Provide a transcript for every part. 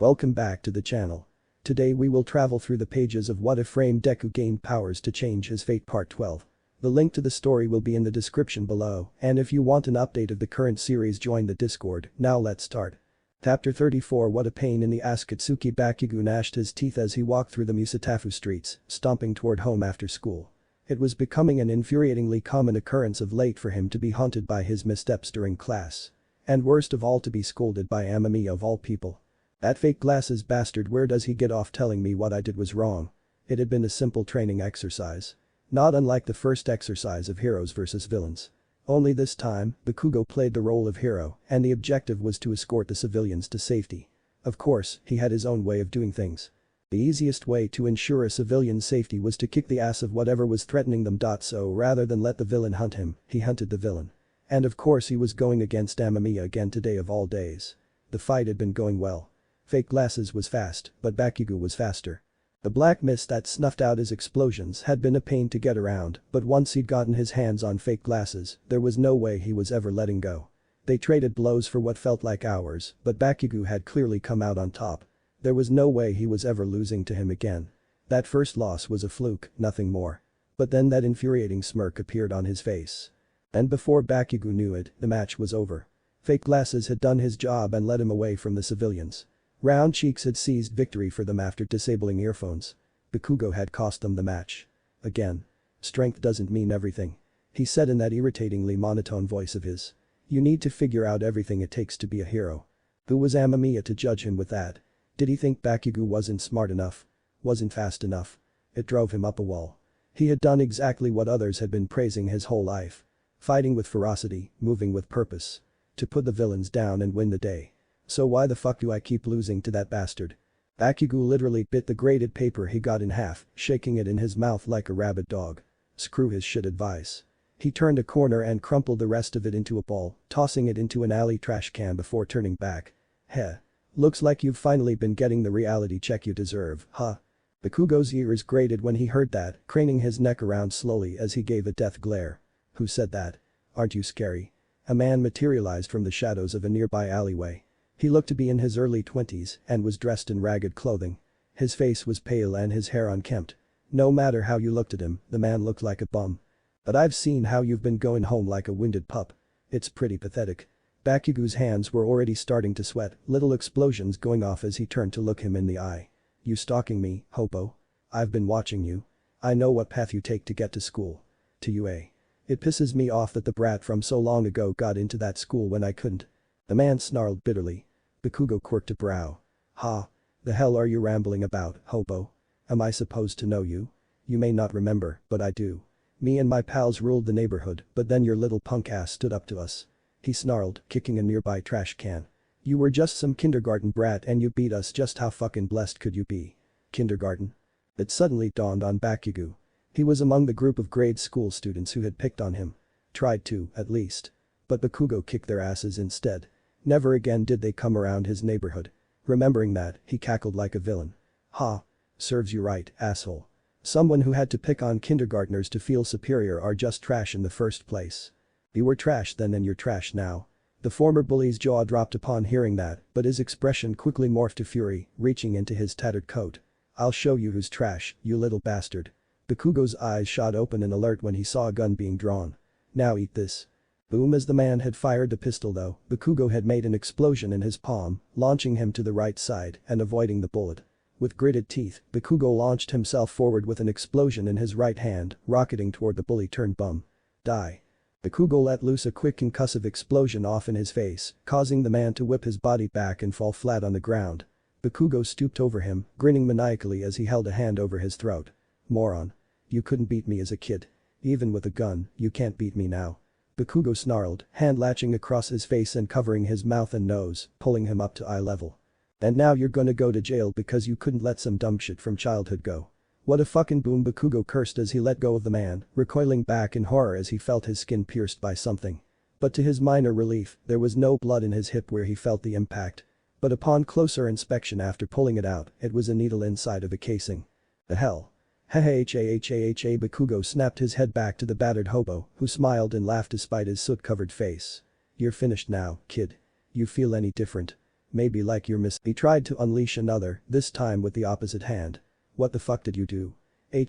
Welcome back to the channel. Today we will travel through the pages of What If Frame Deku Gained Powers to Change His Fate Part 12. The link to the story will be in the description below, and if you want an update of the current series, join the Discord. Now let's start. Chapter 34. What a pain in the ass. Katsuki Bakugo gnashed his teeth as he walked through the Musatafu streets, stomping toward home after school. It was becoming an infuriatingly common occurrence of late for him to be haunted by his missteps during class. And worst of all, to be scolded by Amamiya of all people. "That fake glasses bastard, where does he get off telling me what I did was wrong?" It had been a simple training exercise. Not unlike the first exercise of heroes versus villains. Only this time, Bakugo played the role of hero, and the objective was to escort the civilians to safety. Of course, he had his own way of doing things. The easiest way to ensure a civilian's safety was to kick the ass of whatever was threatening them. So rather than let the villain hunt him, he hunted the villain. And of course he was going against Amamiya again today of all days. The fight had been going well. Fake glasses was fast, but Bakugo was faster. The black mist that snuffed out his explosions had been a pain to get around, but once he'd gotten his hands on fake glasses, there was no way he was ever letting go. They traded blows for what felt like hours, but Bakugo had clearly come out on top. There was no way he was ever losing to him again. That first loss was a fluke, nothing more. But then that infuriating smirk appeared on his face. And before Bakugo knew it, the match was over. Fake glasses had done his job and led him away from the civilians. Round Cheeks had seized victory for them after disabling earphones. Bakugo had cost them the match. Again. "Strength doesn't mean everything," he said in that irritatingly monotone voice of his. "You need to figure out everything it takes to be a hero." Who was Amamiya to judge him with that? Did he think Bakugo wasn't smart enough? Wasn't fast enough? It drove him up a wall. He had done exactly what others had been praising his whole life. Fighting with ferocity, moving with purpose. To put the villains down and win the day. So why the fuck do I keep losing to that bastard? Bakugo literally bit the graded paper he got in half, shaking it in his mouth like a rabid dog. Screw his shit advice. He turned a corner and crumpled the rest of it into a ball, tossing it into an alley trash can before turning back. "Heh. Looks like you've finally been getting the reality check you deserve, huh?" Bakugo's ears grated when he heard that, craning his neck around slowly as he gave a death glare. "Who said that? Aren't you scary?" A man materialized from the shadows of a nearby alleyway. He looked to be in his early 20s and was dressed in ragged clothing. His face was pale and his hair unkempt. No matter how you looked at him, the man looked like a bum. "But I've seen how you've been going home like a winded pup. It's pretty pathetic." Bakugo's hands were already starting to sweat, little explosions going off as he turned to look him in the eye. "You stalking me, hobo? I've been watching you. I know what path you take to get to school. To UA. It pisses me off that the brat from so long ago got into that school when I couldn't." The man snarled bitterly. Bakugo quirked a brow. "Ha. The hell are you rambling about, hobo? Am I supposed to know you? You may not remember, but I do. Me and my pals ruled the neighborhood, but then your little punk ass stood up to us," he snarled, kicking a nearby trash can. "You were just some kindergarten brat and you beat us. Just how fucking blessed could you be? Kindergarten?" It suddenly dawned on Bakugo. He was among the group of grade school students who had picked on him. Tried to, at least. But Bakugo kicked their asses instead. Never again did they come around his neighborhood. Remembering that, he cackled like a villain. "Ha. Serves you right, asshole. Someone who had to pick on kindergartners to feel superior are just trash in the first place. You were trash then and you're trash now." The former bully's jaw dropped upon hearing that, but his expression quickly morphed to fury, reaching into his tattered coat. "I'll show you who's trash, you little bastard." Bakugo's eyes shot open in alert when he saw a gun being drawn. "Now eat this." Boom. As the man had fired the pistol though, Bakugo had made an explosion in his palm, launching him to the right side and avoiding the bullet. With gritted teeth, Bakugo launched himself forward with an explosion in his right hand, rocketing toward the bully turned bum. "Die." Bakugo let loose a quick concussive explosion off in his face, causing the man to whip his body back and fall flat on the ground. Bakugo stooped over him, grinning maniacally as he held a hand over his throat. "Moron. You couldn't beat me as a kid. Even with a gun, you can't beat me now." Bakugo snarled, hand latching across his face and covering his mouth and nose, pulling him up to eye level. "And now you're gonna go to jail because you couldn't let some dumb shit from childhood go. What a fucking boom." Bakugo cursed as he let go of the man, recoiling back in horror as he felt his skin pierced by something. But to his minor relief, there was no blood in his hip where he felt the impact. But upon closer inspection after pulling it out, it was a needle inside of a casing. The hell? Ha-ha-ha-ha-ha. Bakugo snapped his head back to the battered hobo, who smiled and laughed despite his soot-covered face. "You're finished now, kid. You feel any different?" Maybe like your miss. He tried to unleash another, this time with the opposite hand. What the fuck did you do? Ha,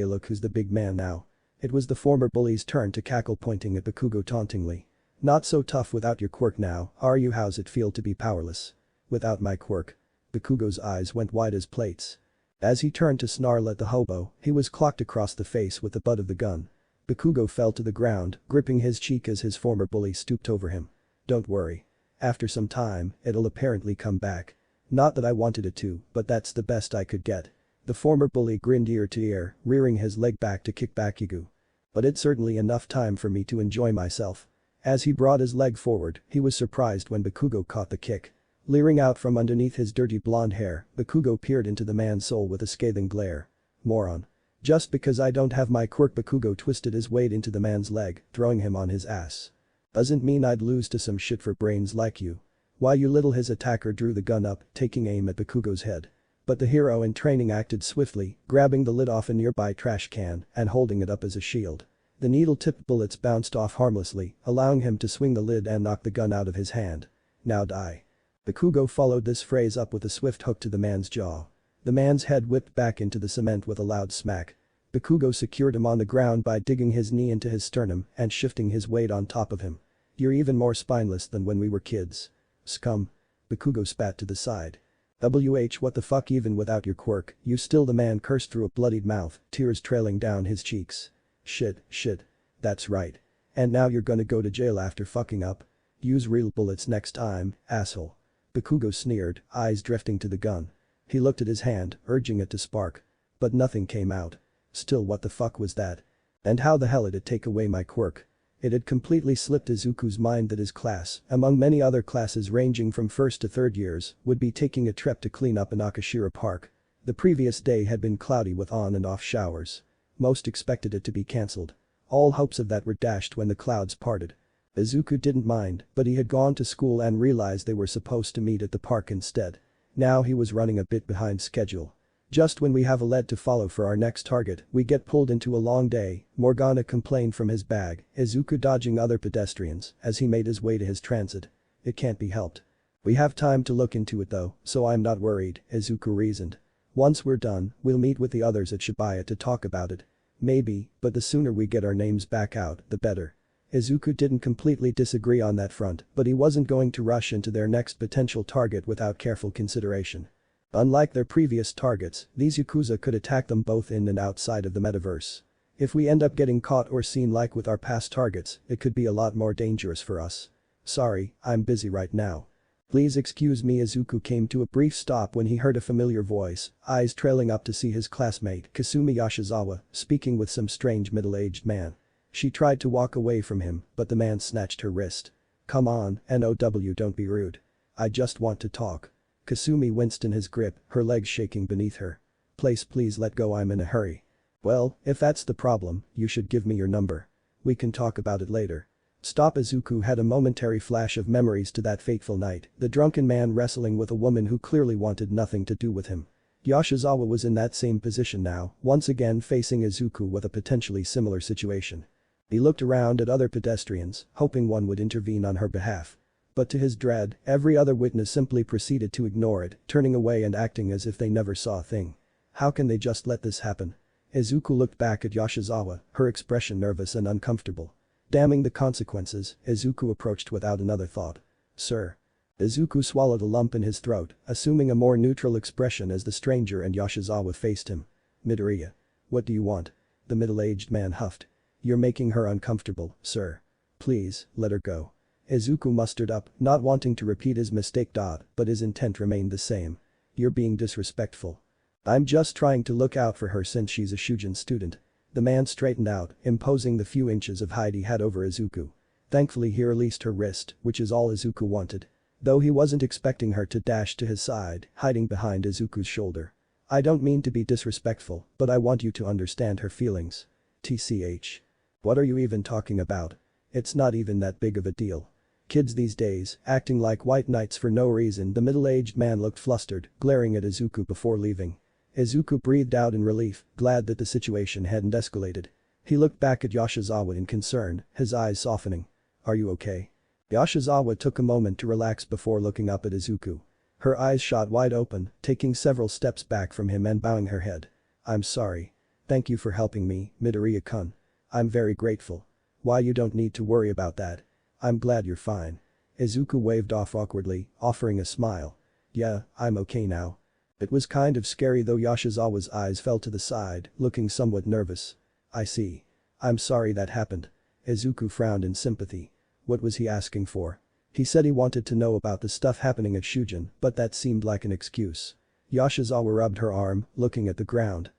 look who's the big man now. It was the former bully's turn to cackle, pointing at Bakugo tauntingly. Not so tough without your quirk now, are you? How's it feel to be powerless? Without my quirk. Bakugo's eyes went wide as plates. As he turned to snarl at the hobo, he was clocked across the face with the butt of the gun. Bakugo fell to the ground, gripping his cheek as his former bully stooped over him. Don't worry. After some time, it'll apparently come back. Not that I wanted it to, but that's the best I could get. The former bully grinned ear to ear, rearing his leg back to kick Bakugo. But it's certainly enough time for me to enjoy myself. As he brought his leg forward, he was surprised when Bakugo caught the kick. Leering out from underneath his dirty blonde hair, Bakugo peered into the man's soul with a scathing glare. Moron. Just because I don't have my quirk. Bakugo twisted his weight into the man's leg, throwing him on his ass. Doesn't mean I'd lose to some shit for brains like you. Why you little. His attacker drew the gun up, taking aim at Bakugo's head. But the hero in training acted swiftly, grabbing the lid off a nearby trash can and holding it up as a shield. The needle-tipped bullets bounced off harmlessly, allowing him to swing the lid and knock the gun out of his hand. Now die. Bakugo followed this phrase up with a swift hook to the man's jaw. The man's head whipped back into the cement with a loud smack. Bakugo secured him on the ground by digging his knee into his sternum and shifting his weight on top of him. You're even more spineless than when we were kids. Scum. Bakugo spat to the side. What the fuck, even without your quirk, you still. The man cursed through a bloodied mouth, tears trailing down his cheeks. Shit. That's right. And now you're gonna go to jail after fucking up? Use real bullets next time, asshole. Bakugo sneered, eyes drifting to the gun. He looked at his hand, urging it to spark. But nothing came out. Still, what the fuck was that? And how the hell did it take away my quirk? It had completely slipped Izuku's mind that his class, among many other classes ranging from 1st to 3rd years, would be taking a trip to clean up in Akashira Park. The previous day had been cloudy with on and off showers. Most expected it to be cancelled. All hopes of that were dashed when the clouds parted. Izuku didn't mind, but he had gone to school and realized they were supposed to meet at the park instead. Now he was running a bit behind schedule. Just when we have a lead to follow for our next target, we get pulled into a long day, Morgana complained from his bag, Izuku dodging other pedestrians as he made his way to his transit. It can't be helped. We have time to look into it though, so I'm not worried, Izuku reasoned. Once we're done, we'll meet with the others at Shibuya to talk about it. Maybe, but the sooner we get our names back out, the better. Izuku didn't completely disagree on that front, but he wasn't going to rush into their next potential target without careful consideration. Unlike their previous targets, these Yakuza could attack them both in and outside of the metaverse. If we end up getting caught or seen like with our past targets, it could be a lot more dangerous for us. Sorry, I'm busy right now. Please excuse me. Izuku came to a brief stop when he heard a familiar voice, eyes trailing up to see his classmate Kasumi Yashizawa speaking with some strange middle-aged man. She tried to walk away from him, but the man snatched her wrist. Come on, NOW, don't be rude. I just want to talk. Kasumi winced in his grip, her legs shaking beneath her. Please let go, I'm in a hurry. Well, if that's the problem, you should give me your number. We can talk about it later. Stop. Izuku had a momentary flash of memories to that fateful night, the drunken man wrestling with a woman who clearly wanted nothing to do with him. Yashizawa was in that same position now, once again facing Izuku with a potentially similar situation. He looked around at other pedestrians, hoping one would intervene on her behalf. But to his dread, every other witness simply proceeded to ignore it, turning away and acting as if they never saw a thing. How can they just let this happen? Izuku looked back at Yashizawa, her expression nervous and uncomfortable. Damning the consequences, Izuku approached without another thought. Sir. Izuku swallowed a lump in his throat, assuming a more neutral expression as the stranger and Yashizawa faced him. Midoriya. What do you want? The middle-aged man huffed. You're making her uncomfortable, sir. Please, let her go. Izuku mustered up, not wanting to repeat his mistake. But his intent remained the same. You're being disrespectful. I'm just trying to look out for her since she's a Shujin student. The man straightened out, imposing the few inches of height he had over Izuku. Thankfully he released her wrist, which is all Izuku wanted. Though he wasn't expecting her to dash to his side, hiding behind Izuku's shoulder. I don't mean to be disrespectful, but I want you to understand her feelings. TCH. What are you even talking about? It's not even that big of a deal. Kids these days, acting like white knights for no reason. The middle-aged man looked flustered, glaring at Izuku before leaving. Izuku breathed out in relief, glad that the situation hadn't escalated. He looked back at Yashizawa in concern, his eyes softening. Are you okay? Yashizawa took a moment to relax before looking up at Izuku. Her eyes shot wide open, taking several steps back from him and bowing her head. I'm sorry. Thank you for helping me, Midoriya-kun. I'm very grateful. Why, you don't need to worry about that. I'm glad you're fine. Izuku waved off awkwardly, offering a smile. Yeah, I'm okay now. It was kind of scary though. Yashizawa's eyes fell to the side, looking somewhat nervous. I see. I'm sorry that happened. Izuku frowned in sympathy. What was he asking for? He said he wanted to know about the stuff happening at Shujin, but that seemed like an excuse. Yashizawa rubbed her arm, looking at the ground.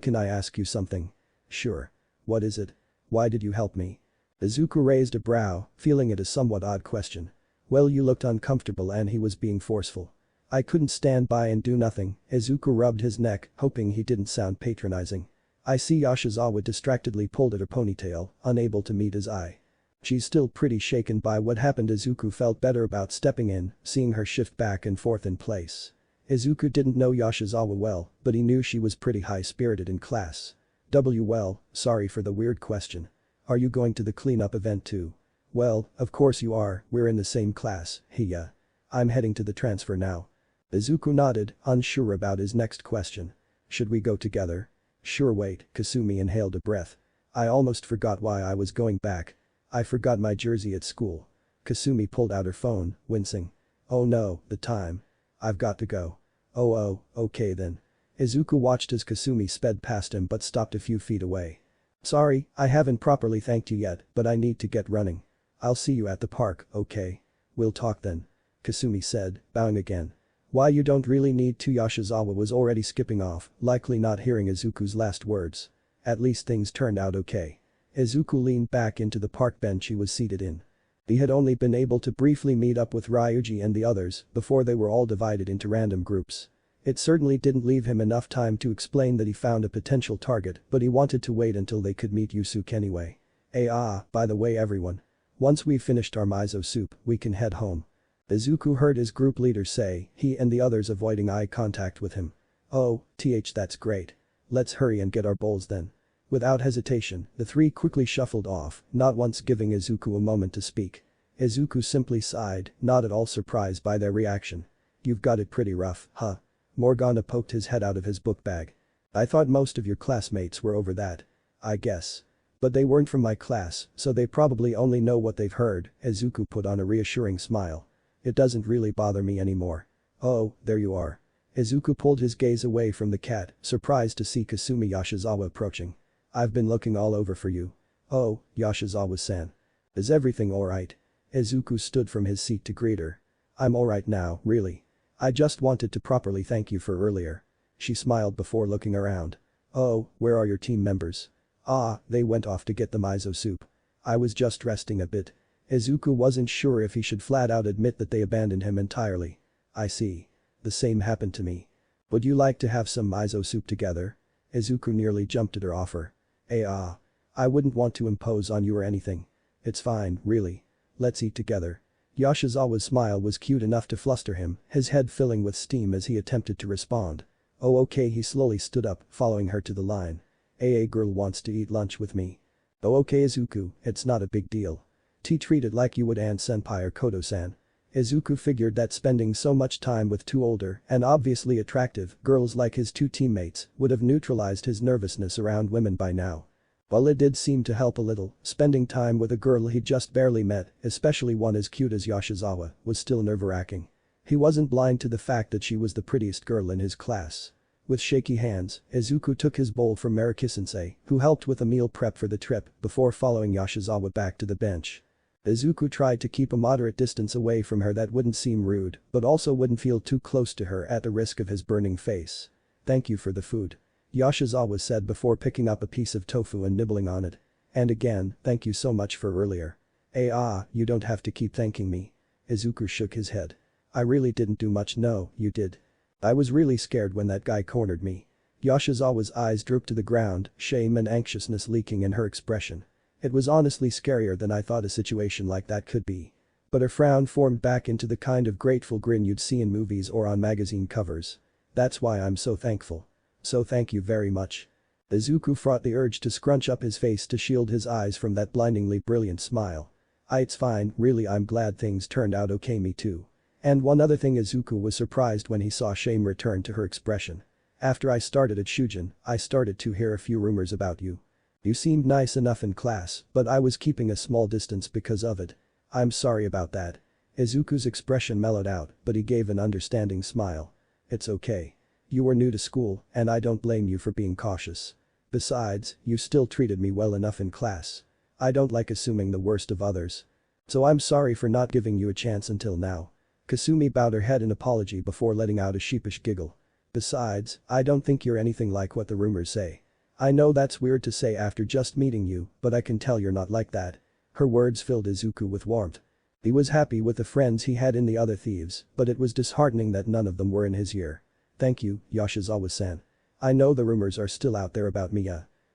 Can I ask you something? Sure. What is it? Why did you help me? Izuku raised a brow, feeling it a somewhat odd question. Well, you looked uncomfortable and he was being forceful. I couldn't stand by and do nothing. Izuku rubbed his neck, hoping he didn't sound patronizing. I see. Yashizawa distractedly pulled at her ponytail, unable to meet his eye. She's still pretty shaken by what happened. Izuku felt better about stepping in, seeing her shift back and forth in place. Izuku didn't know Yashizawa well, but he knew she was pretty high-spirited in class. Well, sorry for the weird question. Are you going to the cleanup event too? Well, of course you are, we're in the same class. Yeah. I'm heading to the transfer now. Izuku nodded, unsure about his next question. Should we go together? Sure. Wait, Kasumi inhaled a breath. I almost forgot why I was going back. I forgot my jersey at school. Kasumi pulled out her phone, wincing. Oh no, the time. I've got to go. Oh, okay then. Izuku watched as Kasumi sped past him but stopped a few feet away. Sorry, I haven't properly thanked you yet, but I need to get running. I'll see you at the park, okay? We'll talk then. Kasumi said, bowing again. Why, you don't really need to. Yashizawa was already skipping off, likely not hearing Izuku's last words. At least things turned out okay. Izuku leaned back into the park bench he was seated in. He had only been able to briefly meet up with Ryuji and the others before they were all divided into random groups. It certainly didn't leave him enough time to explain that he found a potential target, but he wanted to wait until they could meet Yusuke anyway. By the way everyone. Once we've finished our miso soup, we can head home. Izuku heard his group leader say, he and the others avoiding eye contact with him. Oh, that's great. Let's hurry and get our bowls then. Without hesitation, the three quickly shuffled off, not once giving Izuku a moment to speak. Izuku simply sighed, not at all surprised by their reaction. You've got it pretty rough, huh? Morgana poked his head out of his book bag. I thought most of your classmates were over that. I guess. But they weren't from my class, so they probably only know what they've heard, Izuku put on a reassuring smile. It doesn't really bother me anymore. Oh, there you are. Izuku pulled his gaze away from the cat, surprised to see Kasumi Yashizawa approaching. I've been looking all over for you. Oh, Yashizawa-san. Is everything alright? Izuku stood from his seat to greet her. I'm alright now, really. I just wanted to properly thank you for earlier. She smiled before looking around. Oh, where are your team members? They went off to get the miso soup. I was just resting a bit. Izuku wasn't sure if he should flat out admit that they abandoned him entirely. I see. The same happened to me. Would you like to have some miso soup together? Izuku nearly jumped at her offer. I wouldn't want to impose on you or anything. It's fine, really. Let's eat together. Yashizawa's smile was cute enough to fluster him, his head filling with steam as he attempted to respond. Oh okay. He slowly stood up, following her to the line. Girl wants to eat lunch with me. Oh okay Izuku, it's not a big deal. Treat it like you would Ann-senpai or Koto-san. Izuku figured that spending so much time with two older and obviously attractive girls like his two teammates would have neutralized his nervousness around women by now. While it did seem to help a little, spending time with a girl he'd just barely met, especially one as cute as Yashizawa, was still nerve-wracking. He wasn't blind to the fact that she was the prettiest girl in his class. With shaky hands, Izuku took his bowl from Mariki-sensei, who helped with a meal prep for the trip before following Yashizawa back to the bench. Izuku tried to keep a moderate distance away from her that wouldn't seem rude, but also wouldn't feel too close to her at the risk of his burning face. Thank you for the food. Yashizawa said before picking up a piece of tofu and nibbling on it. And again, thank you so much for earlier. You don't have to keep thanking me. Izuku shook his head. I really didn't do much. No, you did. I was really scared when that guy cornered me. Yashizawa's eyes drooped to the ground, shame and anxiousness leaking in her expression. It was honestly scarier than I thought a situation like that could be. But her frown formed back into the kind of grateful grin you'd see in movies or on magazine covers. That's why I'm so thankful. So thank you very much. Izuku fought the urge to scrunch up his face to shield his eyes from that blindingly brilliant smile. It's fine, really I'm glad things turned out okay me too. And one other thing Izuku was surprised when he saw shame return to her expression. After I started at Shujin, I started to hear a few rumors about you. You seemed nice enough in class, but I was keeping a small distance because of it. I'm sorry about that. Izuku's expression mellowed out, but he gave an understanding smile. It's okay. You were new to school, and I don't blame you for being cautious. Besides, you still treated me well enough in class. I don't like assuming the worst of others. So I'm sorry for not giving you a chance until now. Kasumi bowed her head in apology before letting out a sheepish giggle. Besides, I don't think you're anything like what the rumors say. I know that's weird to say after just meeting you, but I can tell you're not like that. Her words filled Izuku with warmth. He was happy with the friends he had in the other thieves, but it was disheartening that none of them were in his year. Thank you, Yoshizawa-san. I know the rumors are still out there about me.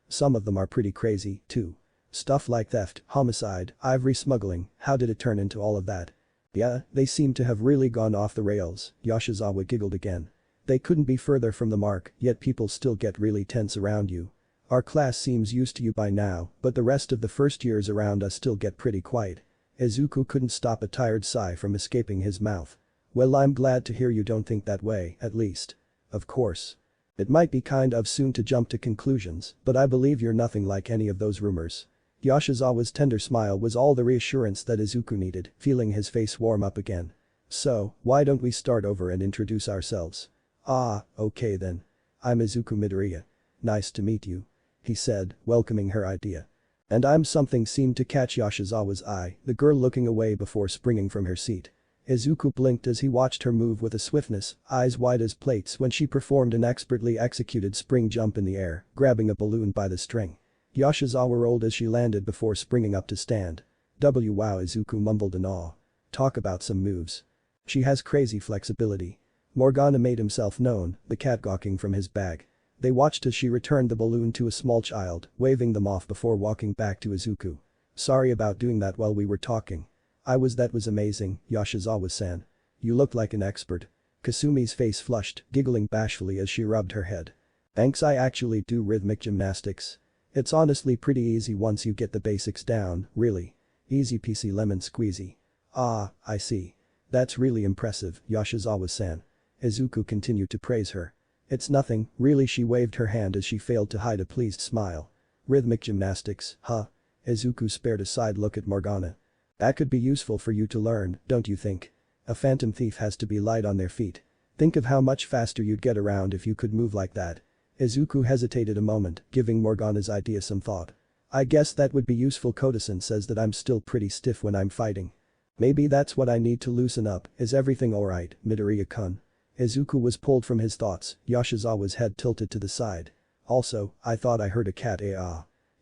Some of them are pretty crazy, too. Stuff like theft, homicide, ivory smuggling, how did it turn into all of that? Yeah, they seem to have really gone off the rails, Yoshizawa giggled again. They couldn't be further from the mark, yet people still get really tense around you. Our class seems used to you by now, but the rest of the first years around us still get pretty quiet. Izuku couldn't stop a tired sigh from escaping his mouth. Well, I'm glad to hear you don't think that way, at least. Of course. It might be kind of soon to jump to conclusions, but I believe you're nothing like any of those rumors. Yoshizawa's tender smile was all the reassurance that Izuku needed, feeling his face warm up again. So, why don't we start over and introduce ourselves? Ah, okay then. I'm Izuku Midoriya. Nice to meet you. He said, welcoming her idea. And I'm something seemed to catch Yoshizawa's eye, the girl looking away before springing from her seat. Izuku blinked as he watched her move with a swiftness, eyes wide as plates when she performed an expertly executed spring jump in the air, grabbing a balloon by the string. Yoshizawa rolled as she landed before springing up to stand. Wow, Izuku mumbled in awe. Talk about some moves. She has crazy flexibility. Morgana made himself known, the cat gawking from his bag. They watched as she returned the balloon to a small child, waving them off before walking back to Izuku. Sorry about doing that while we were talking. That was amazing, Yoshizawa-san. You look like an expert. Kasumi's face flushed, giggling bashfully as she rubbed her head. Thanks, I actually do rhythmic gymnastics. It's honestly pretty easy once you get the basics down, really. Easy peasy lemon squeezy. Ah, I see. That's really impressive, Yoshizawa-san. Izuku continued to praise her. It's nothing, really, she waved her hand as she failed to hide a pleased smile. Rhythmic gymnastics, huh? Izuku spared a side look at Morgana. That could be useful for you to learn, don't you think? A phantom thief has to be light on their feet. Think of how much faster you'd get around if you could move like that. Izuku hesitated a moment, giving Morgana's idea some thought. I guess that would be useful. Koda-san says that I'm still pretty stiff when I'm fighting. Maybe that's what I need to loosen up. Is everything alright, Midoriya-kun? Izuku was pulled from his thoughts, Yoshizawa's head tilted to the side. Also, I thought I heard a cat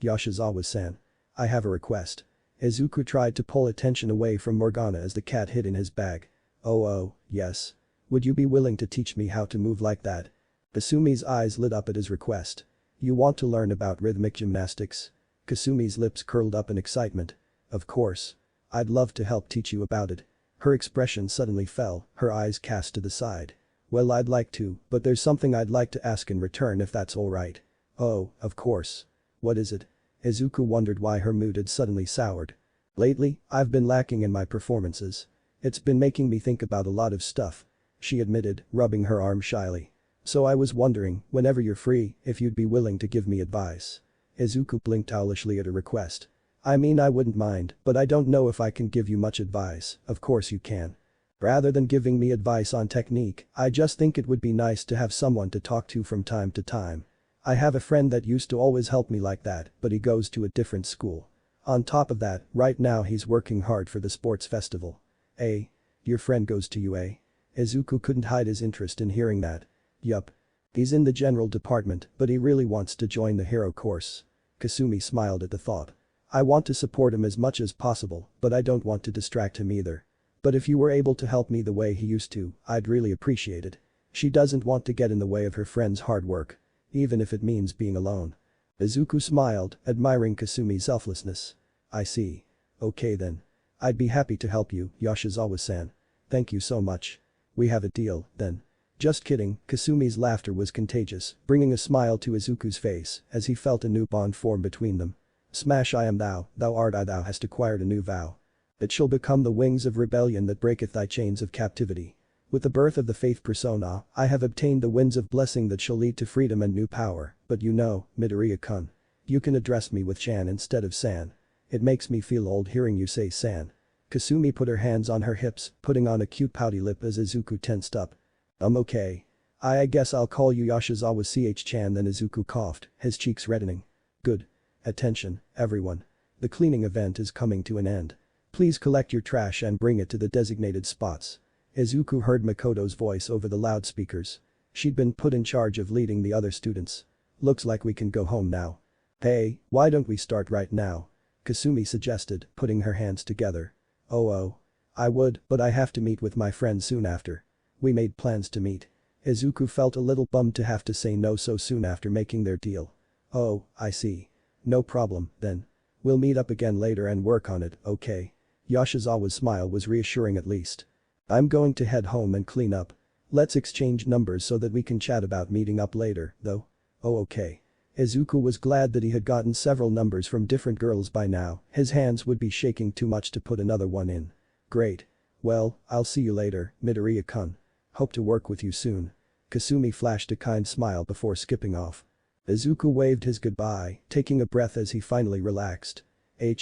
Yoshizawa-san. I have a request. Izuku tried to pull attention away from Morgana as the cat hid in his bag. Oh, yes. Would you be willing to teach me how to move like that? Kasumi's eyes lit up at his request. You want to learn about rhythmic gymnastics? Kasumi's lips curled up in excitement. Of course. I'd love to help teach you about it. Her expression suddenly fell, her eyes cast to the side. Well, I'd like to, but there's something I'd like to ask in return if that's alright. Oh, of course. What is it? Izuku wondered why her mood had suddenly soured. Lately, I've been lacking in my performances. It's been making me think about a lot of stuff. She admitted, rubbing her arm shyly. So I was wondering, whenever you're free, if you'd be willing to give me advice. Izuku blinked owlishly at her request. I mean, I wouldn't mind, but I don't know if I can give you much advice. Of course you can. Rather than giving me advice on technique, I just think it would be nice to have someone to talk to from time to time. I have a friend that used to always help me like that, but he goes to a different school. On top of that, right now he's working hard for the sports festival. Your friend goes to UA? Izuku couldn't hide his interest in hearing that. Yup. He's in the general department, but he really wants to join the hero course. Kasumi smiled at the thought. I want to support him as much as possible, but I don't want to distract him either. But if you were able to help me the way he used to, I'd really appreciate it. She doesn't want to get in the way of her friend's hard work. Even if it means being alone. Izuku smiled, admiring Kasumi's selflessness. I see. Okay then. I'd be happy to help you, Yoshizawa-san. Thank you so much. We have a deal, then. Just kidding, Kasumi's laughter was contagious, bringing a smile to Izuku's face as he felt a new bond form between them. Smash I am thou art I thou hast acquired a new vow. It shall become the wings of rebellion that breaketh thy chains of captivity. With the birth of the faith persona, I have obtained the winds of blessing that shall lead to freedom and new power, but you know, Midoriya-kun. You can address me with Chan instead of San. It makes me feel old hearing you say San. Kasumi put her hands on her hips, putting on a cute pouty lip as Izuku tensed up. Okay. I guess I'll call you Yashizawa Chan, then Izuku coughed, his cheeks reddening. Good. Attention, everyone. The cleaning event is coming to an end. Please collect your trash and bring it to the designated spots. Izuku heard Makoto's voice over the loudspeakers. She'd been put in charge of leading the other students. Looks like we can go home now. Hey, why don't we start right now? Kasumi suggested, putting her hands together. Oh. I would, but I have to meet with my friend soon after. We made plans to meet. Izuku felt a little bummed to have to say no so soon after making their deal. Oh, I see. No problem, then. We'll meet up again later and work on it, okay? Yashizawa's smile was reassuring at least. I'm going to head home and clean up. Let's exchange numbers so that we can chat about meeting up later, though. Oh okay. Izuku was glad that he had gotten several numbers from different girls by now, his hands would be shaking too much to put another one in. Great. Well, I'll see you later, Midoriya-kun. Hope to work with you soon. Kasumi flashed a kind smile before skipping off. Izuku waved his goodbye, taking a breath as he finally relaxed. Hey,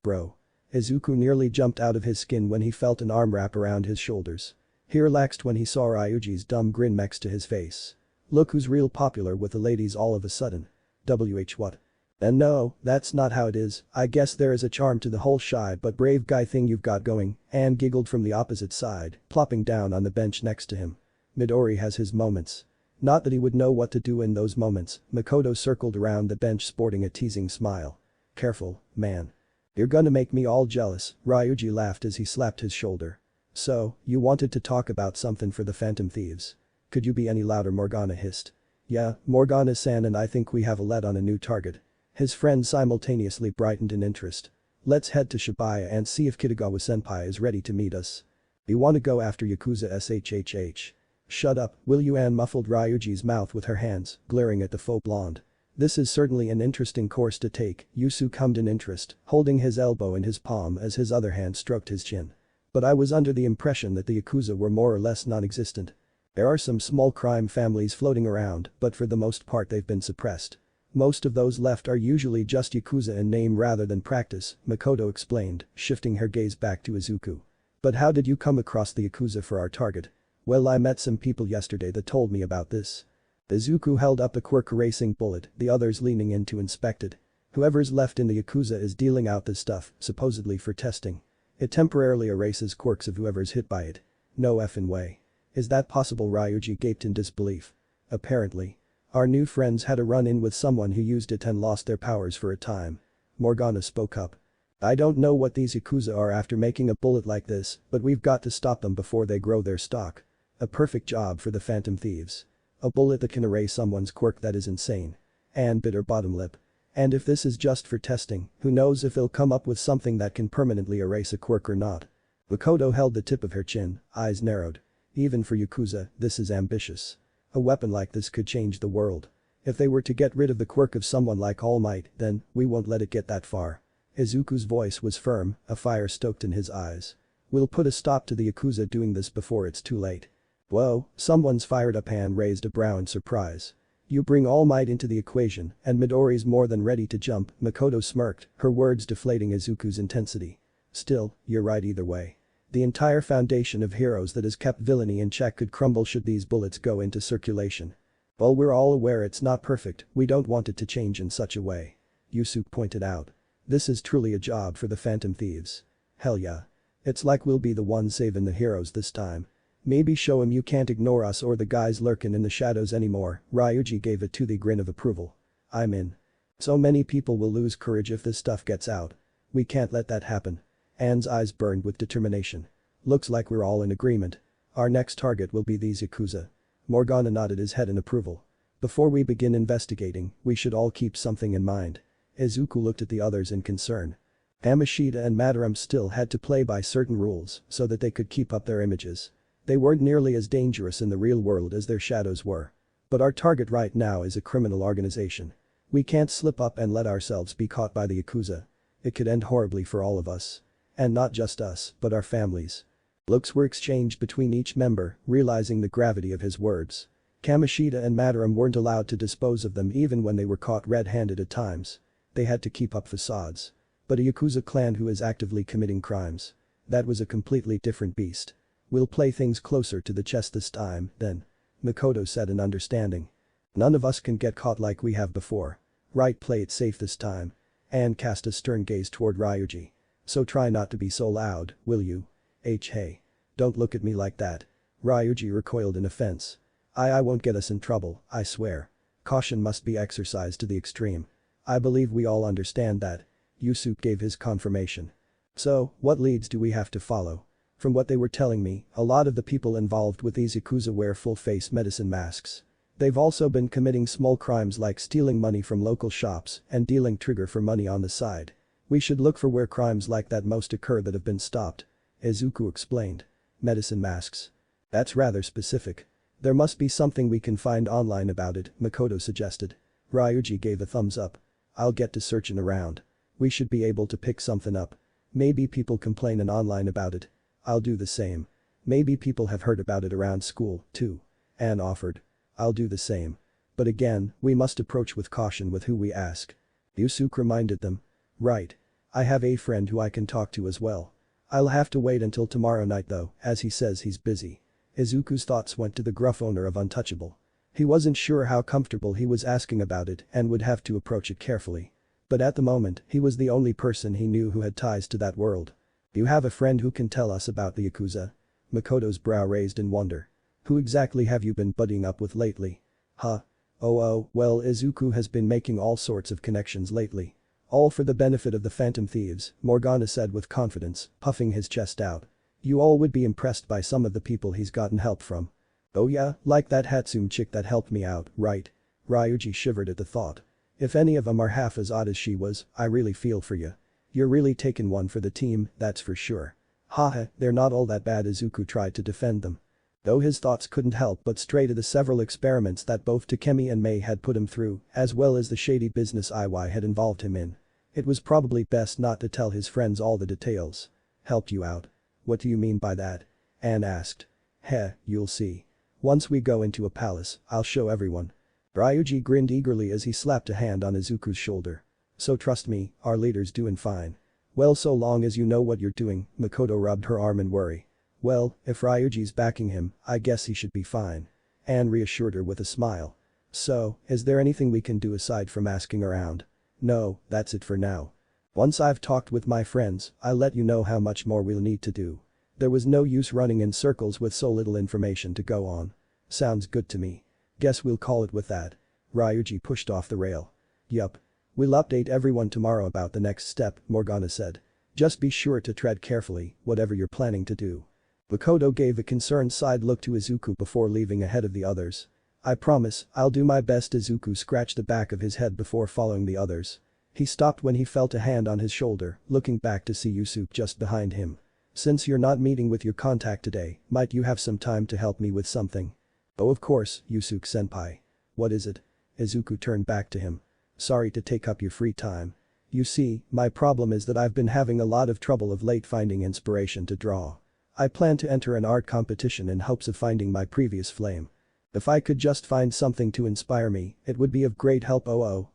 bro. Izuku nearly jumped out of his skin when he felt an arm wrap around his shoulders. He relaxed when he saw Ryuji's dumb grin next to his face. Look who's real popular with the ladies all of a sudden. What? And no, that's not how it is, I guess there is a charm to the whole shy but brave guy thing you've got going, Anne giggled from the opposite side, plopping down on the bench next to him. Midori has his moments. Not that he would know what to do in those moments, Makoto circled around the bench sporting a teasing smile. Careful, man. You're gonna make me all jealous, Ryuji laughed as he slapped his shoulder. So, you wanted to talk about something for the Phantom Thieves. Could you be any louder, Morgana hissed. Yeah, Morgana-san and I think we have a lead on a new target. His friend simultaneously brightened in interest. Let's head to Shibuya and see if Kitagawa-senpai is ready to meet us. You wanna go after Yakuza SHHH. Shut up, will you? Anne muffled Ryuji's mouth with her hands, glaring at the faux blonde. This is certainly an interesting course to take, Yusu hummed in interest, holding his elbow in his palm as his other hand stroked his chin. But I was under the impression that the Yakuza were more or less non-existent. There are some small crime families floating around, but for the most part they've been suppressed. Most of those left are usually just Yakuza in name rather than practice, Makoto explained, shifting her gaze back to Izuku. But how did you come across the Yakuza for our target? Well, I met some people yesterday that told me about this. Izuku held up a quirk erasing bullet, the others leaning in to inspect it. Whoever's left in the Yakuza is dealing out this stuff, supposedly for testing. It temporarily erases quirks of whoever's hit by it. No effing way. Is that possible? Ryuji gaped in disbelief. Apparently. Our new friends had a run-in with someone who used it and lost their powers for a time. Morgana spoke up. I don't know what these Yakuza are after making a bullet like this, but we've got to stop them before they grow their stock. A perfect job for the Phantom Thieves. A bullet that can erase someone's quirk, that is insane. Anne bit her bottom lip. And if this is just for testing, who knows if they'll come up with something that can permanently erase a quirk or not. Makoto held the tip of her chin, eyes narrowed. Even for Yakuza, this is ambitious. A weapon like this could change the world. If they were to get rid of the quirk of someone like All Might, then we won't let it get that far. Izuku's voice was firm, a fire stoked in his eyes. We'll put a stop to the Yakuza doing this before it's too late. Whoa, someone's fired up. Anne raised a brow in surprise. You bring All Might into the equation and Midori's more than ready to jump, Makoto smirked, her words deflating Izuku's intensity. Still, you're right either way. The entire foundation of heroes that has kept villainy in check could crumble should these bullets go into circulation. While we're all aware it's not perfect, we don't want it to change in such a way. Yusuke pointed out. This is truly a job for the Phantom Thieves. Hell yeah. It's like we'll be the ones saving the heroes this time. Maybe show 'em you can't ignore us or the guys lurking in the shadows anymore, Ryuji gave a toothy grin of approval. I'm in. So many people will lose courage if this stuff gets out. We can't let that happen. Anne's eyes burned with determination. Looks like we're all in agreement. Our next target will be these Yakuza. Morgana nodded his head in approval. Before we begin investigating, we should all keep something in mind. Izuku looked at the others in concern. Amashita and Madaram still had to play by certain rules so that they could keep up their images. They weren't nearly as dangerous in the real world as their shadows were. But our target right now is a criminal organization. We can't slip up and let ourselves be caught by the Yakuza. It could end horribly for all of us. And not just us, but our families. Looks were exchanged between each member, realizing the gravity of his words. Kamoshida and Madaram weren't allowed to dispose of them even when they were caught red-handed at times. They had to keep up facades. But a Yakuza clan who is actively committing crimes. That was a completely different beast. We'll play things closer to the chest this time, then. Makoto said in understanding. None of us can get caught like we have before. Right, play it safe this time. Anne cast a stern gaze toward Ryuji. So try not to be so loud, will you? Hey. Don't look at me like that. Ryuji recoiled in offense. I won't get us in trouble, I swear. Caution must be exercised to the extreme. I believe we all understand that. Yusuke gave his confirmation. So, what leads do we have to follow? From what they were telling me, a lot of the people involved with these Yakuza wear full-face medicine masks. They've also been committing small crimes like stealing money from local shops and dealing trigger for money on the side. We should look for where crimes like that most occur that have been stopped. Izuku explained. Medicine masks. That's rather specific. There must be something we can find online about it, Makoto suggested. Ryuji gave a thumbs up. I'll get to searching around. We should be able to pick something up. Maybe people complaining online about it. I'll do the same. Maybe people have heard about it around school, too. Anne offered. I'll do the same. But again, we must approach with caution with who we ask. Yusuke reminded them. Right. I have a friend who I can talk to as well. I'll have to wait until tomorrow night though, as he says he's busy. Izuku's thoughts went to the gruff owner of Untouchable. He wasn't sure how comfortable he was asking about it and would have to approach it carefully. But at the moment, he was the only person he knew who had ties to that world. You have a friend who can tell us about the Yakuza? Makoto's brow raised in wonder. Who exactly have you been buddying up with lately? Huh? Oh, well Izuku has been making all sorts of connections lately. All for the benefit of the Phantom Thieves, Morgana said with confidence, puffing his chest out. You all would be impressed by some of the people he's gotten help from. Oh yeah, like that Hatsune chick that helped me out, right? Ryuji shivered at the thought. If any of them are half as odd as she was, I really feel for you. You're really taking one for the team, that's for sure. Haha, they're not all that bad. Izuku tried to defend them. Though his thoughts couldn't help but stray to the several experiments that both Takemi and Mei had put him through, as well as the shady business Iwai had involved him in. It was probably best not to tell his friends all the details. Helped you out? What do you mean by that? Anne asked. Heh, you'll see. Once we go into a palace, I'll show everyone. Ryuji grinned eagerly as he slapped a hand on Izuku's shoulder. So trust me, our leader's doing fine. Well, so long as you know what you're doing, Makoto rubbed her arm in worry. Well, if Ryuji's backing him, I guess he should be fine. Anne reassured her with a smile. So, is there anything we can do aside from asking around? No, that's it for now. Once I've talked with my friends, I'll let you know how much more we'll need to do. There was no use running in circles with so little information to go on. Sounds good to me. Guess we'll call it with that. Ryuji pushed off the rail. Yup. We'll update everyone tomorrow about the next step, Morgana said. Just be sure to tread carefully, whatever you're planning to do. Makoto gave a concerned side look to Izuku before leaving ahead of the others. I promise, I'll do my best. Izuku scratched the back of his head before following the others. He stopped when he felt a hand on his shoulder, looking back to see Yusuke just behind him. Since you're not meeting with your contact today, might you have some time to help me with something? Oh of course, Yusuke-senpai. What is it? Izuku turned back to him. Sorry to take up your free time. You see, my problem is that I've been having a lot of trouble of late finding inspiration to draw. I plan to enter an art competition in hopes of finding my previous flame. If I could just find something to inspire me, it would be of great help.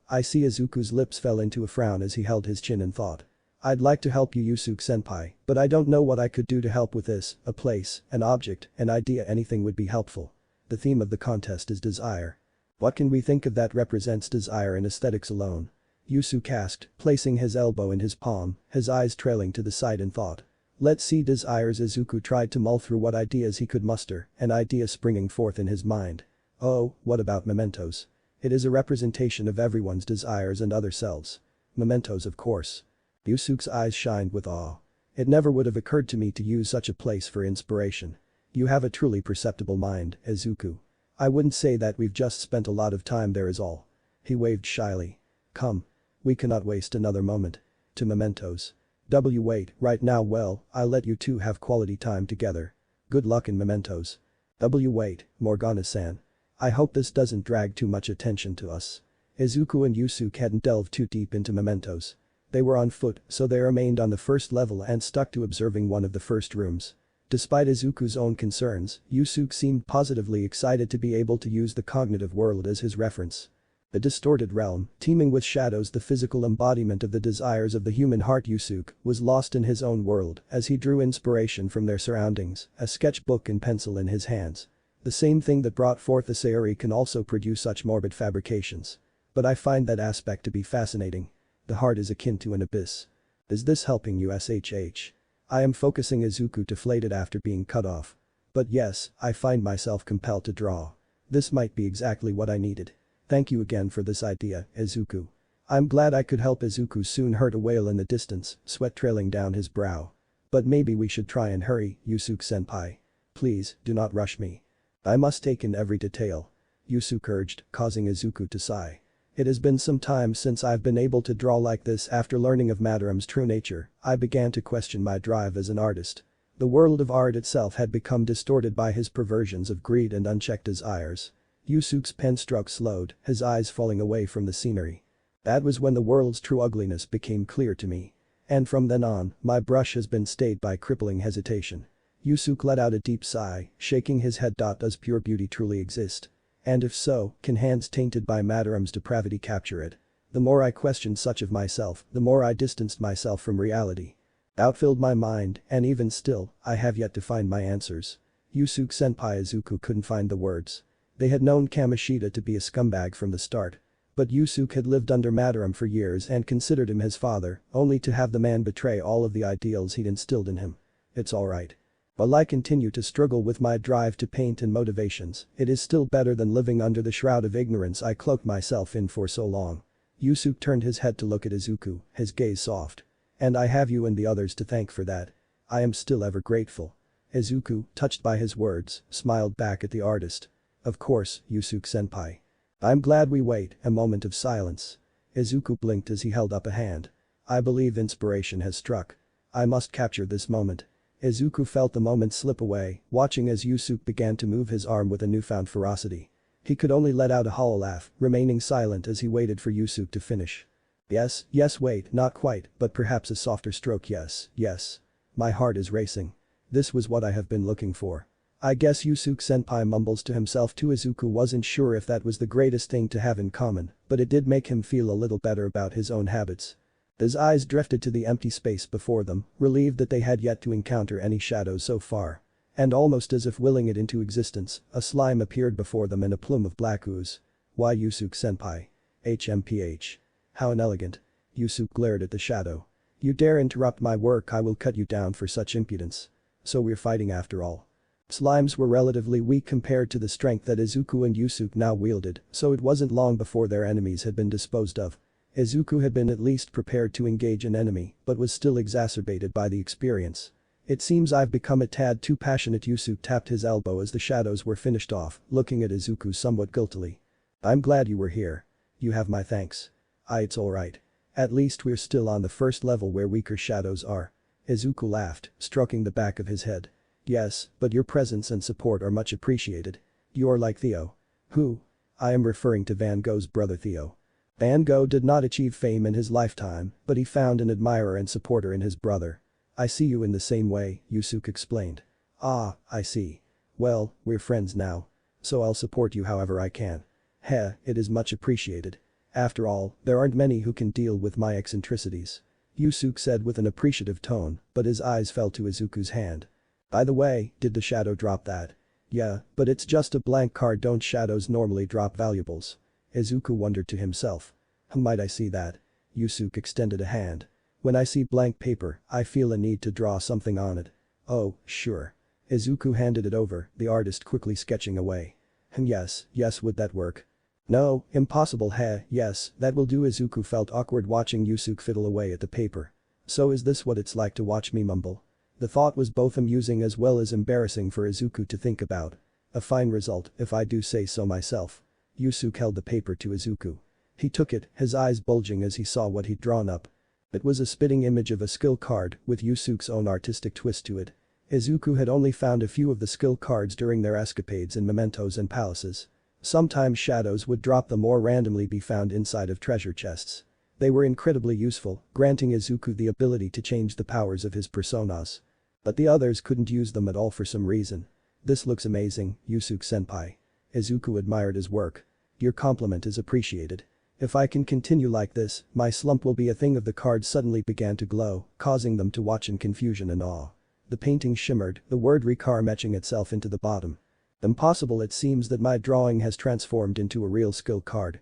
I see. Izuku's lips fell into a frown as he held his chin in thought. I'd like to help you, Yusuke-senpai, but I don't know what I could do to help with this. A place, an object, an idea, anything would be helpful. The theme of the contest is desire. What can we think of that represents desire and aesthetics alone? Yusuke asked, placing his elbow in his palm, his eyes trailing to the side in thought. Let's see. Desires. Izuku tried to mull through what ideas he could muster, an idea springing forth in his mind. Oh, what about mementos? It is a representation of everyone's desires and other selves. Mementos, of course. Yusuke's eyes shined with awe. It never would have occurred to me to use such a place for inspiration. You have a truly perceptible mind, Izuku. I wouldn't say that we've just spent a lot of time there is all. He waved shyly. Come. We cannot waste another moment. To mementos. Wait, right now. Well, I'll let you two have quality time together. Good luck in mementos. Wait, Morgana-san. I hope this doesn't drag too much attention to us. Izuku and Yusuke hadn't delved too deep into mementos. They were on foot, so they remained on the first level and stuck to observing one of the first rooms. Despite Izuku's own concerns, Yusuke seemed positively excited to be able to use the cognitive world as his reference. A distorted realm, teeming with shadows, the physical embodiment of the desires of the human heart. Yusuke was lost in his own world as he drew inspiration from their surroundings, a sketchbook and pencil in his hands. The same thing that brought forth the Sayuri can also produce such morbid fabrications. But I find that aspect to be fascinating. The heart is akin to an abyss. Is this helping you, SHH? I am focusing. Izuku deflated after being cut off. But yes, I find myself compelled to draw. This might be exactly what I needed. Thank you again for this idea, Izuku. I'm glad I could help. Izuku soon heard a wail in the distance, sweat trailing down his brow. But maybe we should try and hurry, Yusuke-senpai. Please, do not rush me. I must take in every detail. Yusuke urged, causing Izuku to sigh. It has been some time since I've been able to draw like this. After learning of Madaram's true nature, I began to question my drive as an artist. The world of art itself had become distorted by his perversions of greed and unchecked desires. Yusuke's pen stroke slowed, his eyes falling away from the scenery. That was when the world's true ugliness became clear to me. And from then on, my brush has been stayed by crippling hesitation. Yusuke let out a deep sigh, shaking his head. Does pure beauty truly exist? And if so, can hands tainted by Madaram's depravity capture it? The more I questioned such of myself, the more I distanced myself from reality. Doubt filled my mind, and even still, I have yet to find my answers. Yusuke-senpai. Izuku couldn't find the words. They had known Kamoshida to be a scumbag from the start. But Yusuke had lived under Madaram for years and considered him his father, only to have the man betray all of the ideals he'd instilled in him. It's alright. While I continue to struggle with my drive to paint and motivations, it is still better than living under the shroud of ignorance I cloaked myself in for so long. Yusuke turned his head to look at Izuku, his gaze soft. And I have you and the others to thank for that. I am still ever grateful. Izuku, touched by his words, smiled back at the artist. Of course, Yusuke-senpai. I'm glad we wait. A moment of silence. Izuku blinked as he held up a hand. I believe inspiration has struck. I must capture this moment. Izuku felt the moment slip away, watching as Yusuke began to move his arm with a newfound ferocity. He could only let out a hollow laugh, remaining silent as he waited for Yusuke to finish. Yes, wait, not quite, but perhaps a softer stroke. Yes. My heart is racing. This was what I have been looking for. I guess Yusuke-senpai mumbles to himself too. Izuku wasn't sure if that was the greatest thing to have in common, but it did make him feel a little better about his own habits. His eyes drifted to the empty space before them, relieved that they had yet to encounter any shadows so far. And almost as if willing it into existence, a slime appeared before them in a plume of black ooze. Why, Yusuke-senpai? HMPH. How inelegant. Yusuke glared at the shadow. You dare interrupt my work, I will cut you down for such impudence. So we're fighting after all. Slimes were relatively weak compared to the strength that Izuku and Yusuke now wielded, so it wasn't long before their enemies had been disposed of. Izuku had been at least prepared to engage an enemy, but was still exacerbated by the experience. It seems I've become a tad too passionate. Yusuke tapped his elbow as the shadows were finished off, looking at Izuku somewhat guiltily. I'm glad you were here. You have my thanks. It's alright. At least we're still on the first level where weaker shadows are. Izuku laughed, stroking the back of his head. Yes, but your presence and support are much appreciated. You're like Theo. Who? I am referring to Van Gogh's brother Theo. Van Gogh did not achieve fame in his lifetime, but he found an admirer and supporter in his brother. I see you in the same way, Yusuke explained. Ah, I see. Well, we're friends now. So I'll support you however I can. It is much appreciated. After all, there aren't many who can deal with my eccentricities. Yusuke said with an appreciative tone, but his eyes fell to Izuku's hand. By the way, did the shadow drop that? Yeah, but it's just a blank card. Don't shadows normally drop valuables? Izuku wondered to himself. Might I see that? Yusuke extended a hand. When I see blank paper, I feel a need to draw something on it. Oh, sure. Izuku handed it over, the artist quickly sketching away. Yes, would that work? No, impossible. Yes, that will do. Izuku felt awkward watching Yusuke fiddle away at the paper. So is this what it's like to watch me mumble? The thought was both amusing as well as embarrassing for Izuku to think about. A fine result, if I do say so myself. Yusuke held the paper to Izuku. He took it, his eyes bulging as he saw what he'd drawn up. It was a spitting image of a skill card, with Yusuke's own artistic twist to it. Izuku had only found a few of the skill cards during their escapades in mementos and palaces. Sometimes shadows would drop them or randomly be found inside of treasure chests. They were incredibly useful, granting Izuku the ability to change the powers of his personas. But the others couldn't use them at all for some reason. "This looks amazing, Yusuke-senpai." Izuku admired his work. "Your compliment is appreciated. If I can continue like this, my slump will be a thing." Of the cards suddenly began to glow, causing them to watch in confusion and awe. The painting shimmered, the word Rikar etching itself into the bottom. "Impossible, it seems that my drawing has transformed into a real skill card.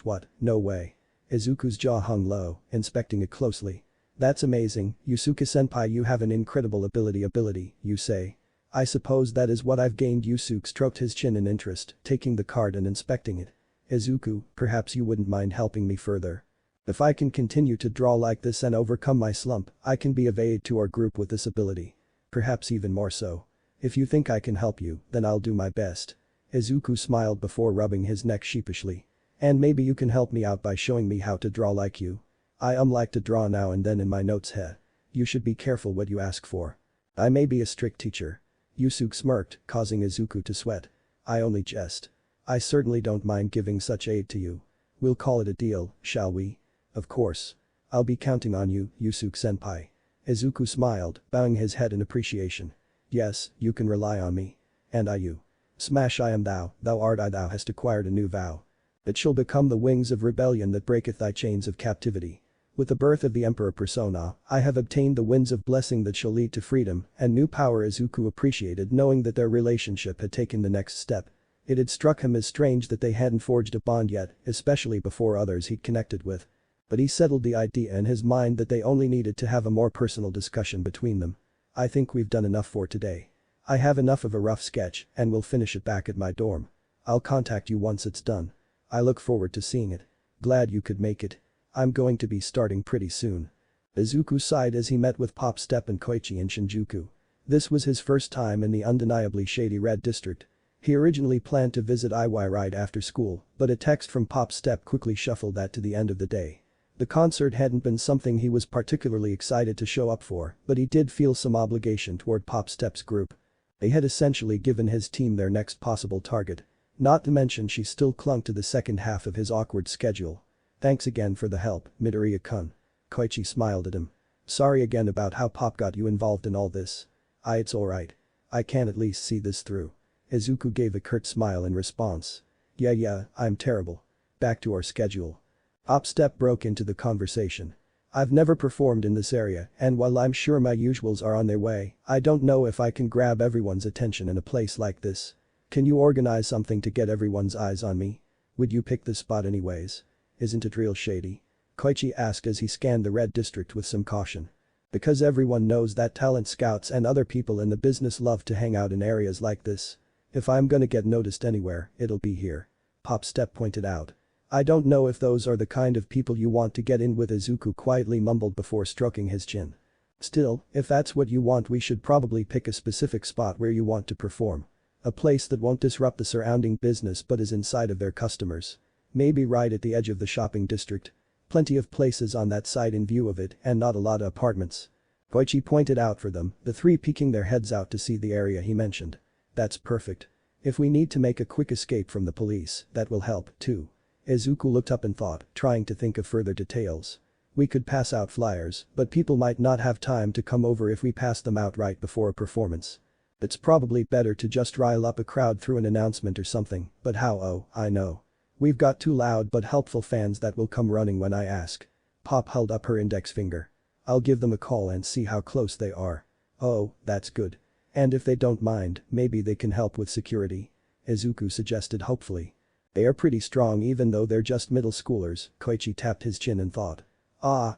What? No way." Izuku's jaw hung low, inspecting it closely. "That's amazing, Yusuke-senpai, you have an incredible ability, you say? I suppose that is what I've gained." Yusuke stroked his chin in interest, taking the card and inspecting it. "Izuku, perhaps you wouldn't mind helping me further. If I can continue to draw like this and overcome my slump, I can be of aid to our group with this ability. Perhaps even more so. If you think I can help you, then I'll do my best." Izuku smiled before rubbing his neck sheepishly. "And maybe you can help me out by showing me how to draw like you. I like to draw now and then in my notes. Heh. You should be careful what you ask for. I may be a strict teacher." Yusuke smirked, causing Izuku to sweat. "I only jest. I certainly don't mind giving such aid to you. We'll call it a deal, shall we?" "Of course. I'll be counting on you, Yusuke-senpai." Izuku smiled, bowing his head in appreciation. "Yes, you can rely on me. And you. Smash I am thou art I. Thou hast acquired a new vow. It shall become the wings of rebellion that breaketh thy chains of captivity. With the birth of the Emperor persona, I have obtained the winds of blessing that shall lead to freedom and new power." Izuku appreciated knowing that their relationship had taken the next step. It had struck him as strange that they hadn't forged a bond yet, especially before others he'd connected with. But he settled the idea in his mind that they only needed to have a more personal discussion between them. "I think we've done enough for today. I have enough of a rough sketch and we'll finish it back at my dorm. I'll contact you once it's done. I look forward to seeing it. Glad you could make it. I'm going to be starting pretty soon." Izuku sighed as he met with Pop Step and Koichi in Shinjuku. This was his first time in the undeniably shady Red District. He originally planned to visit Iwai right after school, but a text from Pop Step quickly shuffled that to the end of the day. The concert hadn't been something he was particularly excited to show up for, but he did feel some obligation toward Pop Step's group. They had essentially given his team their next possible target. Not to mention she still clung to the second half of his awkward schedule. "Thanks again for the help, Midoriya-kun." Koichi smiled at him. "Sorry again about how Pop got you involved in all this." It's alright. I can at least see this through." Izuku gave a curt smile in response. Yeah, I'm terrible. Back to our schedule." Pop Step broke into the conversation. "I've never performed in this area, and while I'm sure my usuals are on their way, I don't know if I can grab everyone's attention in a place like this. Can you organize something to get everyone's eyes on me? Would you pick this spot anyways? Isn't it real shady?" Koichi asked as he scanned the Red District with some caution. "Because everyone knows that talent scouts and other people in the business love to hang out in areas like this. If I'm gonna get noticed anywhere, it'll be here," Pop Step pointed out. "I don't know if those are the kind of people you want to get in with," Izuku quietly mumbled before stroking his chin. "Still, if that's what you want, we should probably pick a specific spot where you want to perform. A place that won't disrupt the surrounding business but is inside of their customers. Maybe right at the edge of the shopping district. Plenty of places on that side in view of it and not a lot of apartments." Koichi pointed out for them, the three peeking their heads out to see the area he mentioned. "That's perfect. If we need to make a quick escape from the police, that will help, too." Izuku looked up in thought, trying to think of further details. "We could pass out flyers, but people might not have time to come over if we pass them out right before a performance. It's probably better to just rile up a crowd through an announcement or something, but how? Oh, I know. We've got two loud but helpful fans that will come running when I ask." Pop held up her index finger. "I'll give them a call and see how close they are." "Oh, that's good. And if they don't mind, maybe they can help with security," Izuku suggested hopefully. "They are pretty strong even though they're just middle schoolers," Koichi tapped his chin in thought.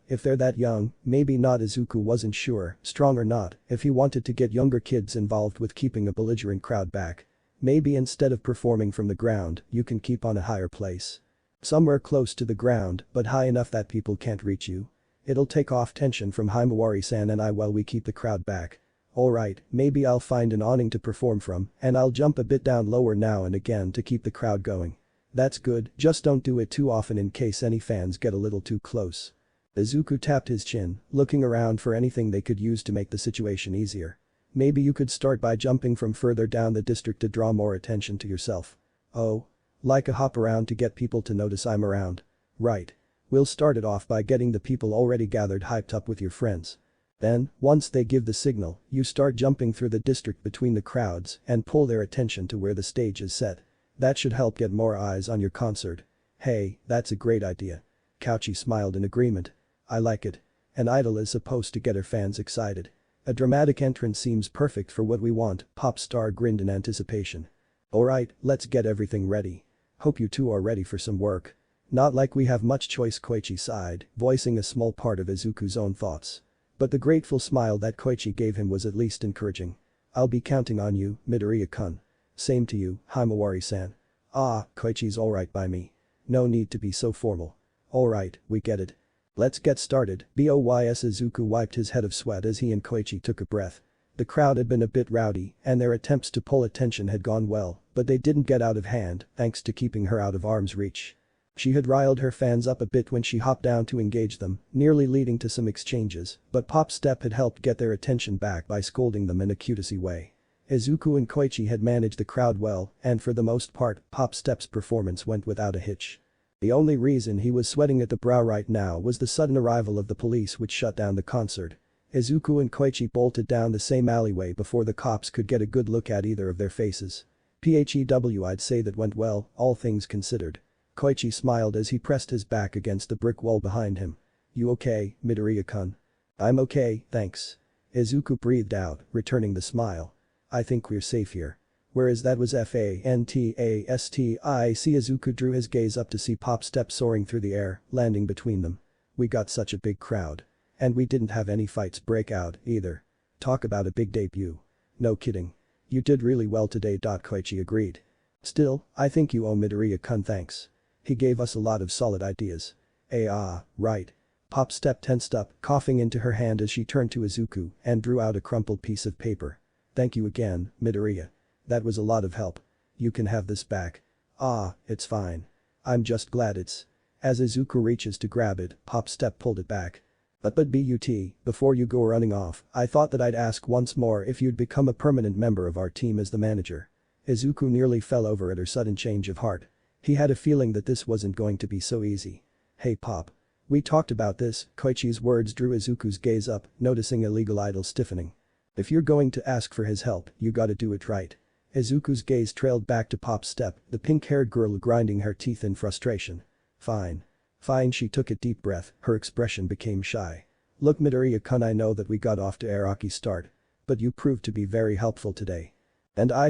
If they're that young, maybe not." Izuku wasn't sure, strong or not, if he wanted to get younger kids involved with keeping a belligerent crowd back. "Maybe instead of performing from the ground, you can keep on a higher place. Somewhere close to the ground, but high enough that people can't reach you. It'll take off tension from Himawari-san and I while we keep the crowd back." "Alright, maybe I'll find an awning to perform from, and I'll jump a bit down lower now and again to keep the crowd going." "That's good, just don't do it too often in case any fans get a little too close." Izuku tapped his chin, looking around for anything they could use to make the situation easier. "Maybe you could start by jumping from further down the district to draw more attention to yourself." "Oh? Like a hop around to get people to notice I'm around?" "Right. We'll start it off by getting the people already gathered hyped up with your friends. Then, once they give the signal, you start jumping through the district between the crowds and pull their attention to where the stage is set. That should help get more eyes on your concert. Hey, that's a great idea. Couchy smiled in agreement. I like it. An idol is supposed to get her fans excited. A dramatic entrance seems perfect for what we want, Pop Star grinned in anticipation. Alright, let's get everything ready. Hope you two are ready for some work. Not like we have much choice, Koichi sighed, voicing a small part of Izuku's own thoughts. But the grateful smile that Koichi gave him was at least encouraging. I'll be counting on you, Midoriya-kun. Same to you, Himawari-san. Ah, Koichi's alright by me. No need to be so formal. Alright, we get it. Let's get started, Boys. Izuku wiped his head of sweat as he and Koichi took a breath. The crowd had been a bit rowdy, and their attempts to pull attention had gone well, but they didn't get out of hand thanks to keeping her out of arm's reach. She had riled her fans up a bit when she hopped down to engage them, nearly leading to some exchanges, but Pop Step had helped get their attention back by scolding them in a cutesy way. Izuku and Koichi had managed the crowd well, and for the most part, Pop Step's performance went without a hitch. The only reason he was sweating at the brow right now was the sudden arrival of the police which shut down the concert. Izuku and Koichi bolted down the same alleyway before the cops could get a good look at either of their faces. PHEW, I'd say that went well, all things considered. Koichi smiled as he pressed his back against the brick wall behind him. You okay, Midoriya-kun? I'm okay, thanks. Izuku breathed out, returning the smile. I think we're safe here. Where is that? Was fantastic. Izuku drew his gaze up to see Pop Step soaring through the air, landing between them. We got such a big crowd. And we didn't have any fights break out, either. Talk about a big debut. No kidding. You did really well today. Koichi agreed. Still, I think you owe Midoriya-kun thanks. He gave us a lot of solid ideas. Right. Pop Step tensed up, coughing into her hand as she turned to Izuku and drew out a crumpled piece of paper. Thank you again, Midoriya. That was a lot of help. You can have this back. It's fine. I'm just glad it's. As Izuku reaches to grab it, Pop Step pulled it back. But before you go running off, I thought that I'd ask once more if you'd become a permanent member of our team as the manager. Izuku nearly fell over at her sudden change of heart. He had a feeling that this wasn't going to be so easy. Hey Pop. We talked about this, Koichi's words drew Izuku's gaze up, noticing illegal idol stiffening. If you're going to ask for his help, you gotta do it right. Izuku's gaze trailed back to Pop Step, the pink-haired girl grinding her teeth in frustration. Fine. She took a deep breath, her expression became shy. Look Midoriya-kun, I know that we got off to a rocky start. But you proved to be very helpful today.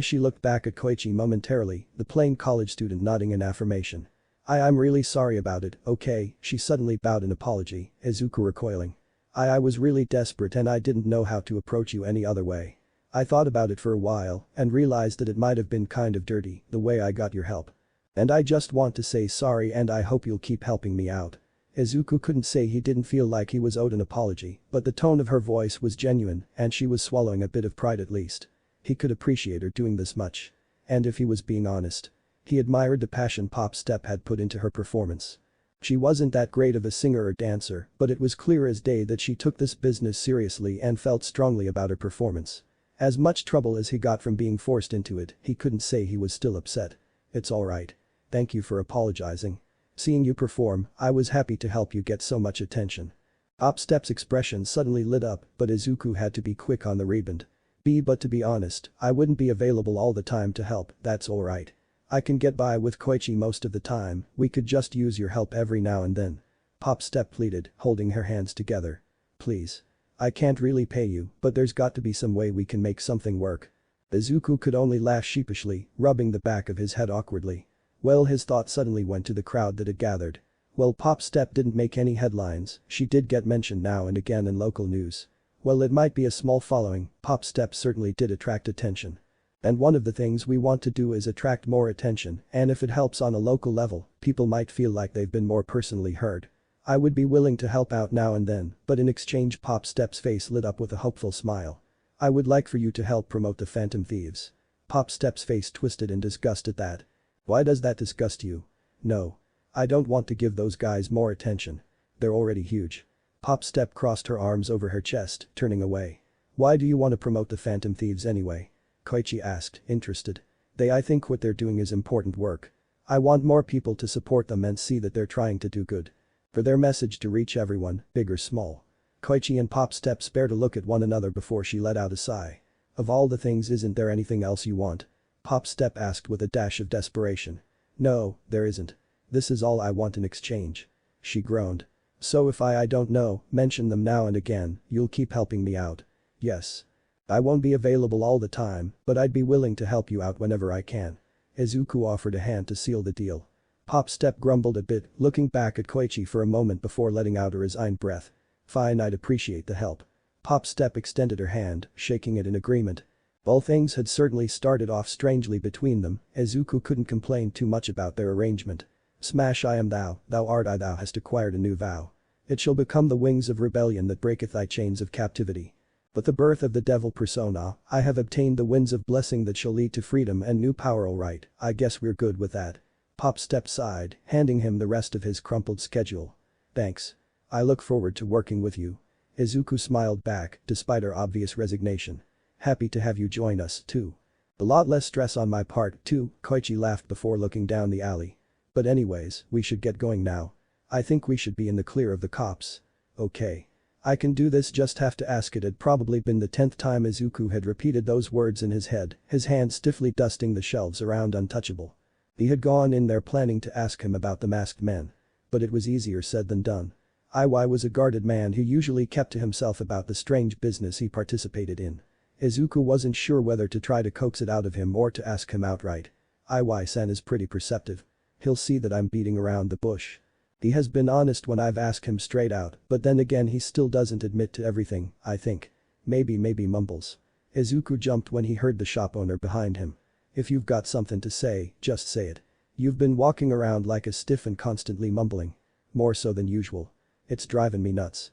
She looked back at Koichi momentarily, the plain college student nodding in affirmation. I'm really sorry about it, okay, she suddenly bowed in apology, Izuku recoiling. I was really desperate and I didn't know how to approach you any other way. I thought about it for a while and realized that it might have been kind of dirty, the way I got your help. And I just want to say sorry and I hope you'll keep helping me out. Izuku couldn't say he didn't feel like he was owed an apology, but the tone of her voice was genuine and she was swallowing a bit of pride at least. He could appreciate her doing this much. And if he was being honest, he admired the passion Pop Step had put into her performance. She wasn't that great of a singer or dancer, but it was clear as day that she took this business seriously and felt strongly about her performance. As much trouble as he got from being forced into it, he couldn't say he was still upset. It's alright. Thank you for apologizing. Seeing you perform, I was happy to help you get so much attention. Pop Step's expression suddenly lit up, but Izuku had to be quick on the rebound. But to be honest, I wouldn't be available all the time to help, that's alright. I can get by with Koichi most of the time, we could just use your help every now and then. Pop Step pleaded, holding her hands together. Please. I can't really pay you, but there's got to be some way we can make something work. Izuku could only laugh sheepishly, rubbing the back of his head awkwardly. Well, his thought suddenly went to the crowd that had gathered. Well, Pop Step didn't make any headlines, she did get mentioned now and again in local news. Well, it might be a small following, Pop Step certainly did attract attention. And one of the things we want to do is attract more attention, and if it helps on a local level, people might feel like they've been more personally heard. I would be willing to help out now and then, but in exchange Pop Step's face lit up with a hopeful smile. I would like for you to help promote the Phantom Thieves. Pop Step's face twisted in disgust at that. Why does that disgust you? No. I don't want to give those guys more attention. They're already huge. Pop Step crossed her arms over her chest, turning away. Why do you want to promote the Phantom Thieves anyway? Koichi asked, interested. I think what they're doing is important work. I want more people to support them and see that they're trying to do good. For their message to reach everyone, big or small. Koichi and Pop Step spared a look at one another before she let out a sigh. Of all the things, isn't there anything else you want? Pop Step asked with a dash of desperation. No, there isn't. This is all I want in exchange. She groaned. So if I don't know, mention them now and again, you'll keep helping me out. Yes. I won't be available all the time, but I'd be willing to help you out whenever I can. Izuku offered a hand to seal the deal. Pop Step grumbled a bit, looking back at Koichi for a moment before letting out a resigned breath. Fine, I'd appreciate the help. Pop Step extended her hand, shaking it in agreement. While things had certainly started off strangely between them, Izuku couldn't complain too much about their arrangement. Smash I am thou art I, thou hast acquired a new vow. It shall become the wings of rebellion that breaketh thy chains of captivity. With the birth of the devil persona, I have obtained the winds of blessing that shall lead to freedom and new power. Alright, I guess we're good with that. Pop Step sighed, handing him the rest of his crumpled schedule. Thanks. I look forward to working with you. Izuku smiled back, despite her obvious resignation. Happy to have you join us, too. A lot less stress on my part, too, Koichi laughed before looking down the alley. But anyways, we should get going now. I think we should be in the clear of the cops. Okay. I can do this, just have to ask. It had probably been the 10th time Izuku had repeated those words in his head, his hand stiffly dusting the shelves around untouchable. He had gone in there planning to ask him about the masked men. But it was easier said than done. Iwai was a guarded man who usually kept to himself about the strange business he participated in. Izuku wasn't sure whether to try to coax it out of him or to ask him outright. Iwai-san is pretty perceptive. He'll see that I'm beating around the bush. He has been honest when I've asked him straight out, but then again he still doesn't admit to everything, I think. Maybe mumbles. Izuku jumped when he heard the shop owner behind him. If you've got something to say, just say it. You've been walking around like a stiff and constantly mumbling. More so than usual. It's driving me nuts.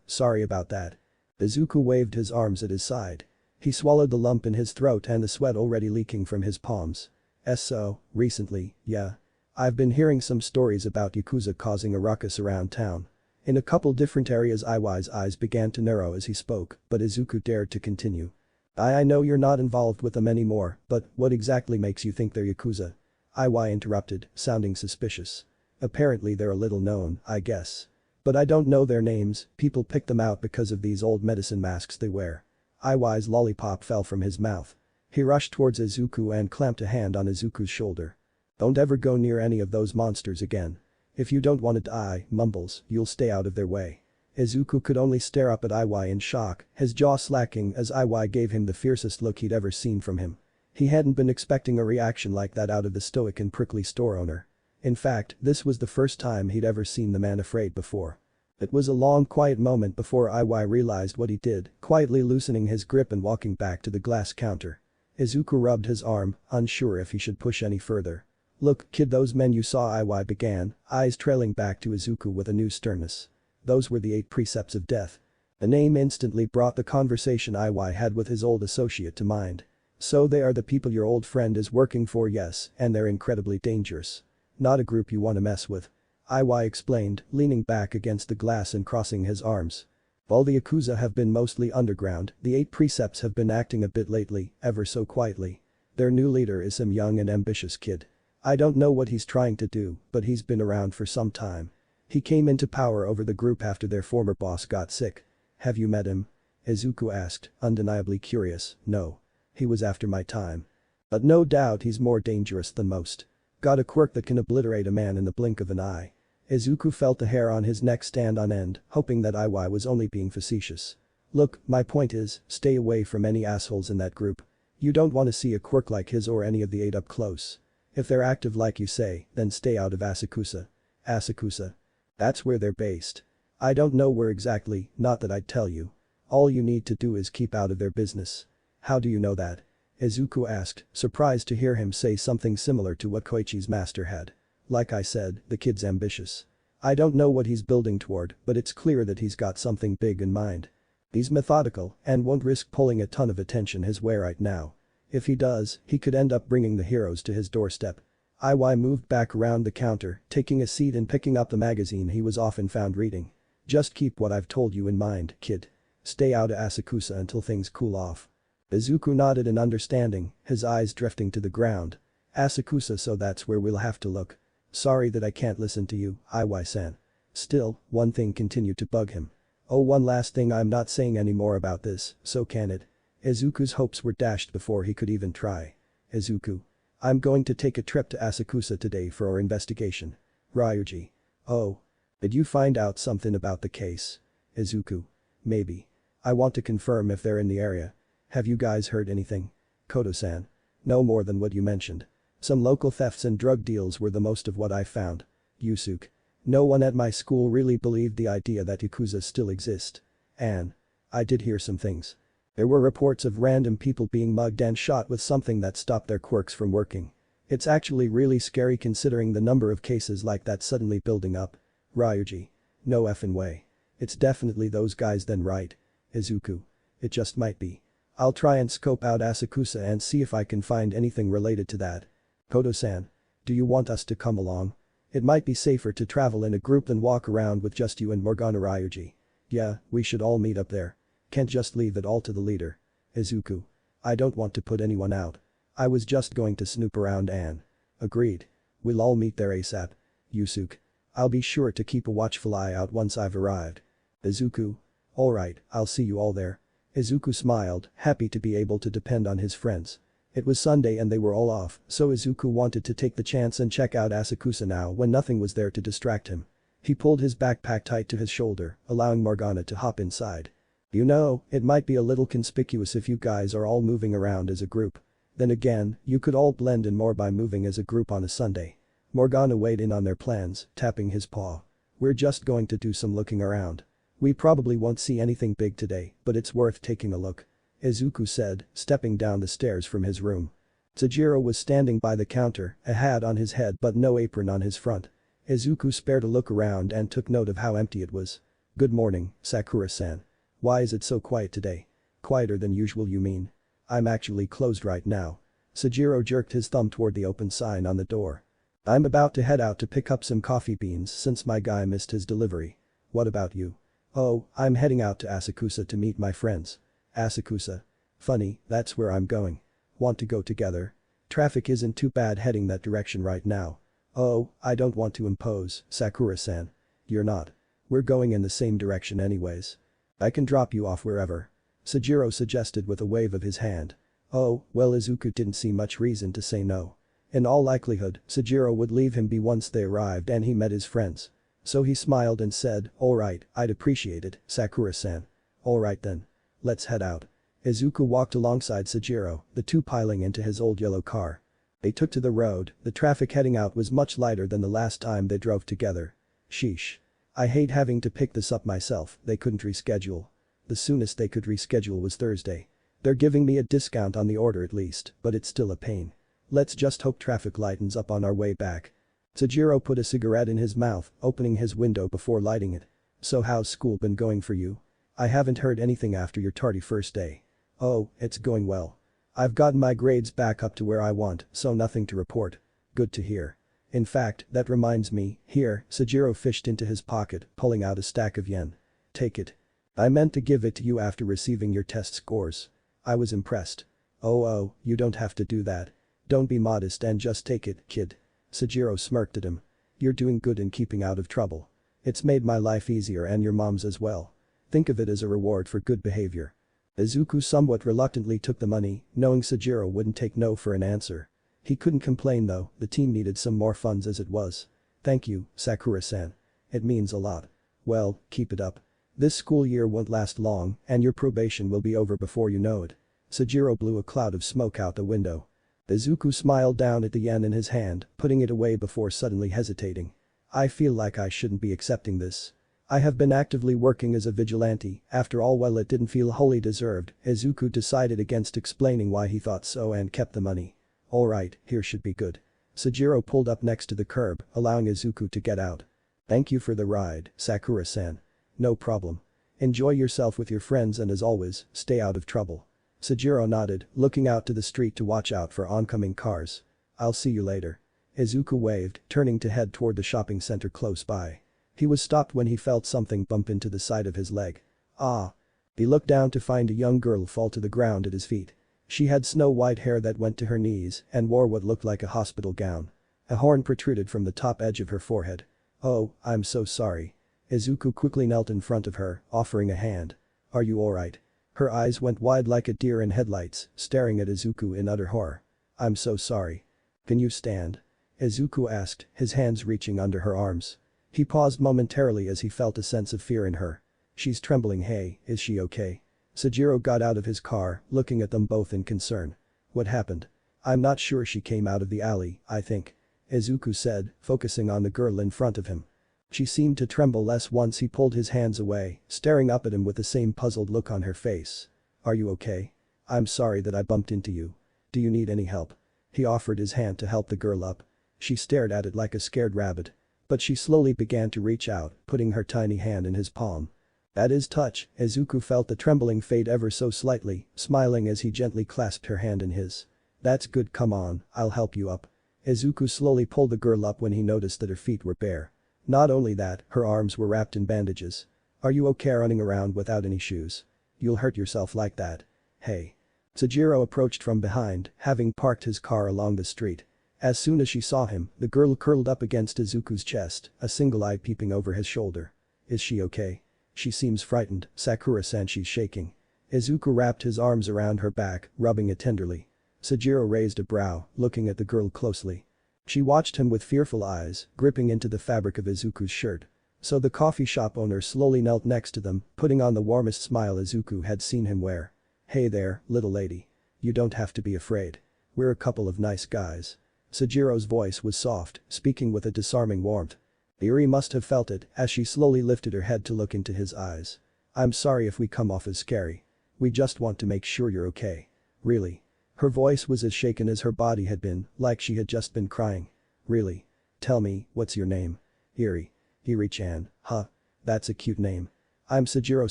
Sorry about that. Izuku waved his arms at his side. He swallowed the lump in his throat and the sweat already leaking from his palms. So, recently, yeah. I've been hearing some stories about Yakuza causing a ruckus around town. In a couple different areas. Iwai's eyes began to narrow as he spoke, but Izuku dared to continue. I know you're not involved with them anymore, but what exactly makes you think they're Yakuza? Iwai interrupted, sounding suspicious. Apparently they're a little known, I guess. But I don't know their names, people pick them out because of these old medicine masks they wear. Iwai's lollipop fell from his mouth. He rushed towards Izuku and clamped a hand on Izuku's shoulder. Don't ever go near any of those monsters again. If you don't want it, mumbles, you'll stay out of their way. Izuku could only stare up at Iwai in shock, his jaw slacking as Iwai gave him the fiercest look he'd ever seen from him. He hadn't been expecting a reaction like that out of the stoic and prickly store owner. In fact, this was the first time he'd ever seen the man afraid before. It was a long quiet moment before Iwai realized what he did, quietly loosening his grip and walking back to the glass counter. Izuku rubbed his arm, unsure if he should push any further. Look, kid, those men you saw, Iwai began, eyes trailing back to Izuku with a new sternness. Those were the 8 precepts of death. The name instantly brought the conversation Iwai had with his old associate to mind. So they are the people your old friend is working for, yes, and they're incredibly dangerous. Not a group you want to mess with. Iwai explained, leaning back against the glass and crossing his arms. While the Yakuza have been mostly underground, the 8 precepts have been acting a bit lately, ever so quietly. Their new leader is some young and ambitious kid. I don't know what he's trying to do, but he's been around for some time. He came into power over the group after their former boss got sick. Have you met him? Izuku asked, undeniably curious. No. He was after my time. But no doubt he's more dangerous than most. Got a quirk that can obliterate a man in the blink of an eye. Izuku felt the hair on his neck stand on end, hoping that Iwai was only being facetious. Look, my point is, stay away from any assholes in that group. You don't want to see a quirk like his or any of the 8 up close. If they're active like you say, then stay out of Asakusa. Asakusa? That's where they're based. I don't know where exactly, not that I'd tell you. All you need to do is keep out of their business. How do you know that? Izuku asked, surprised to hear him say something similar to what Koichi's master had. Like I said, the kid's ambitious. I don't know what he's building toward, but it's clear that he's got something big in mind. He's methodical and won't risk pulling a ton of attention his way right now. If he does, he could end up bringing the heroes to his doorstep. Iwai moved back around the counter, taking a seat and picking up the magazine he was often found reading. Just keep what I've told you in mind, kid. Stay out of Asakusa until things cool off. Izuku nodded in understanding, his eyes drifting to the ground. Asakusa, so that's where we'll have to look. Sorry that I can't listen to you, Iwai-san. Still, one thing continued to bug him. Oh, one last thing, I'm not saying any more about this, so can it? Izuku's hopes were dashed before he could even try. Izuku. I'm going to take a trip to Asakusa today for our investigation. Ryuji. Oh. Did you find out something about the case? Izuku. Maybe. I want to confirm if they're in the area. Have you guys heard anything? Koto-san. No more than what you mentioned. Some local thefts and drug deals were the most of what I found. Yusuke. No one at my school really believed the idea that Yakuza still exist. And I did hear some things. There were reports of random people being mugged and shot with something that stopped their quirks from working. It's actually really scary considering the number of cases like that suddenly building up. Ryuji. No effing way. It's definitely those guys then, right? Izuku. It just might be. I'll try and scope out Asakusa and see if I can find anything related to that. Koto-san. Do you want us to come along? It might be safer to travel in a group than walk around with just you and Morgana. Ryuji. Yeah, we should all meet up there. Can't just leave it all to the leader. Izuku. I don't want to put anyone out. I was just going to snoop around and. Agreed. We'll all meet there ASAP. Yusuke. I'll be sure to keep a watchful eye out once I've arrived. Izuku. Alright, I'll see you all there. Izuku smiled, happy to be able to depend on his friends. It was Sunday and they were all off, so Izuku wanted to take the chance and check out Asakusa now when nothing was there to distract him. He pulled his backpack tight to his shoulder, allowing Morgana to hop inside. You know, it might be a little conspicuous if you guys are all moving around as a group. Then again, you could all blend in more by moving as a group on a Sunday. Morgana weighed in on their plans, tapping his paw. We're just going to do some looking around. We probably won't see anything big today, but it's worth taking a look. Izuku said, stepping down the stairs from his room. Sojiro was standing by the counter, a hat on his head but no apron on his front. Izuku spared a look around and took note of how empty it was. Good morning, Sakura-san. Why is it so quiet today? Quieter than usual, you mean? I'm actually closed right now. Sojiro jerked his thumb toward the open sign on the door. I'm about to head out to pick up some coffee beans since my guy missed his delivery. What about you? Oh, I'm heading out to Asakusa to meet my friends. Asakusa. Funny, that's where I'm going. Want to go together? Traffic isn't too bad heading that direction right now. Oh, I don't want to impose, Sakura-san. You're not. We're going in the same direction anyways. I can drop you off wherever. Sojiro suggested with a wave of his hand. Oh, well, Izuku didn't see much reason to say no. In all likelihood, Sojiro would leave him be once they arrived and he met his friends. So he smiled and said, alright, I'd appreciate it, Sakura-san. Alright then. Let's head out. Izuku walked alongside Sojiro, the two piling into his old yellow car. They took to the road, the traffic heading out was much lighter than the last time they drove together. Sheesh. I hate having to pick this up myself, they couldn't reschedule. The soonest they could reschedule was Thursday. They're giving me a discount on the order at least, but it's still a pain. Let's just hope traffic lightens up on our way back. Sojiro put a cigarette in his mouth, opening his window before lighting it. So how's school been going for you? I haven't heard anything after your tardy first day. Oh, it's going well. I've gotten my grades back up to where I want, so nothing to report. Good to hear. In fact, that reminds me, here, Sojiro fished into his pocket, pulling out a stack of yen. Take it. I meant to give it to you after receiving your test scores. I was impressed. Oh, you don't have to do that. Don't be modest and just take it, kid. Sojiro smirked at him. You're doing good in keeping out of trouble. It's made my life easier and your mom's as well. Think of it as a reward for good behavior. Izuku somewhat reluctantly took the money, knowing Sojiro wouldn't take no for an answer. He couldn't complain though, the team needed some more funds as it was. Thank you, Sakura-san. It means a lot. Well, keep it up. This school year won't last long, and your probation will be over before you know it. Sojiro blew a cloud of smoke out the window. Izuku smiled down at the yen in his hand, putting it away before suddenly hesitating. I feel like I shouldn't be accepting this. I have been actively working as a vigilante, after all while it didn't feel wholly deserved, Izuku decided against explaining why he thought so and kept the money. Alright, here should be good. Sojiro pulled up next to the curb, allowing Izuku to get out. Thank you for the ride, Sakura-san. No problem. Enjoy yourself with your friends and as always, stay out of trouble. Sojiro nodded, looking out to the street to watch out for oncoming cars. I'll see you later. Izuku waved, turning to head toward the shopping center close by. He was stopped when he felt something bump into the side of his leg. Ah. He looked down to find a young girl fall to the ground at his feet. She had snow-white hair that went to her knees and wore what looked like a hospital gown. A horn protruded from the top edge of her forehead. Oh, I'm so sorry. Izuku quickly knelt in front of her, offering a hand. Are you alright? Her eyes went wide like a deer in headlights, staring at Izuku in utter horror. I'm so sorry. Can you stand? Izuku asked, his hands reaching under her arms. He paused momentarily as he felt a sense of fear in her. She's trembling. Hey, is she okay? Sojiro got out of his car, looking at them both in concern. What happened? I'm not sure, she came out of the alley, I think. Izuku said, focusing on the girl in front of him. She seemed to tremble less once he pulled his hands away, staring up at him with the same puzzled look on her face. Are you okay? I'm sorry that I bumped into you. Do you need any help? He offered his hand to help the girl up. She stared at it like a scared rabbit. But she slowly began to reach out, putting her tiny hand in his palm. At his touch, Izuku felt the trembling fade ever so slightly, smiling as he gently clasped her hand in his. That's good, come on, I'll help you up. Izuku slowly pulled the girl up when he noticed that her feet were bare. Not only that, her arms were wrapped in bandages. Are you okay running around without any shoes? You'll hurt yourself like that. Hey. Sojiro approached from behind, having parked his car along the street. As soon as she saw him, the girl curled up against Izuku's chest, a single eye peeping over his shoulder. Is she okay? She seems frightened, Sakura-san, she's shaking. Izuku wrapped his arms around her back, rubbing it tenderly. Sojiro raised a brow, looking at the girl closely. She watched him with fearful eyes, gripping into the fabric of Izuku's shirt. So the coffee shop owner slowly knelt next to them, putting on the warmest smile Izuku had seen him wear. Hey there, little lady. You don't have to be afraid. We're a couple of nice guys. Sojiro's voice was soft, speaking with a disarming warmth. Eri must have felt it as she slowly lifted her head to look into his eyes. I'm sorry if we come off as scary. We just want to make sure you're okay. Really. Her voice was as shaken as her body had been, like she had just been crying. Really? Tell me, what's your name? Eri. Eri-chan, huh? That's a cute name. I'm Sojiro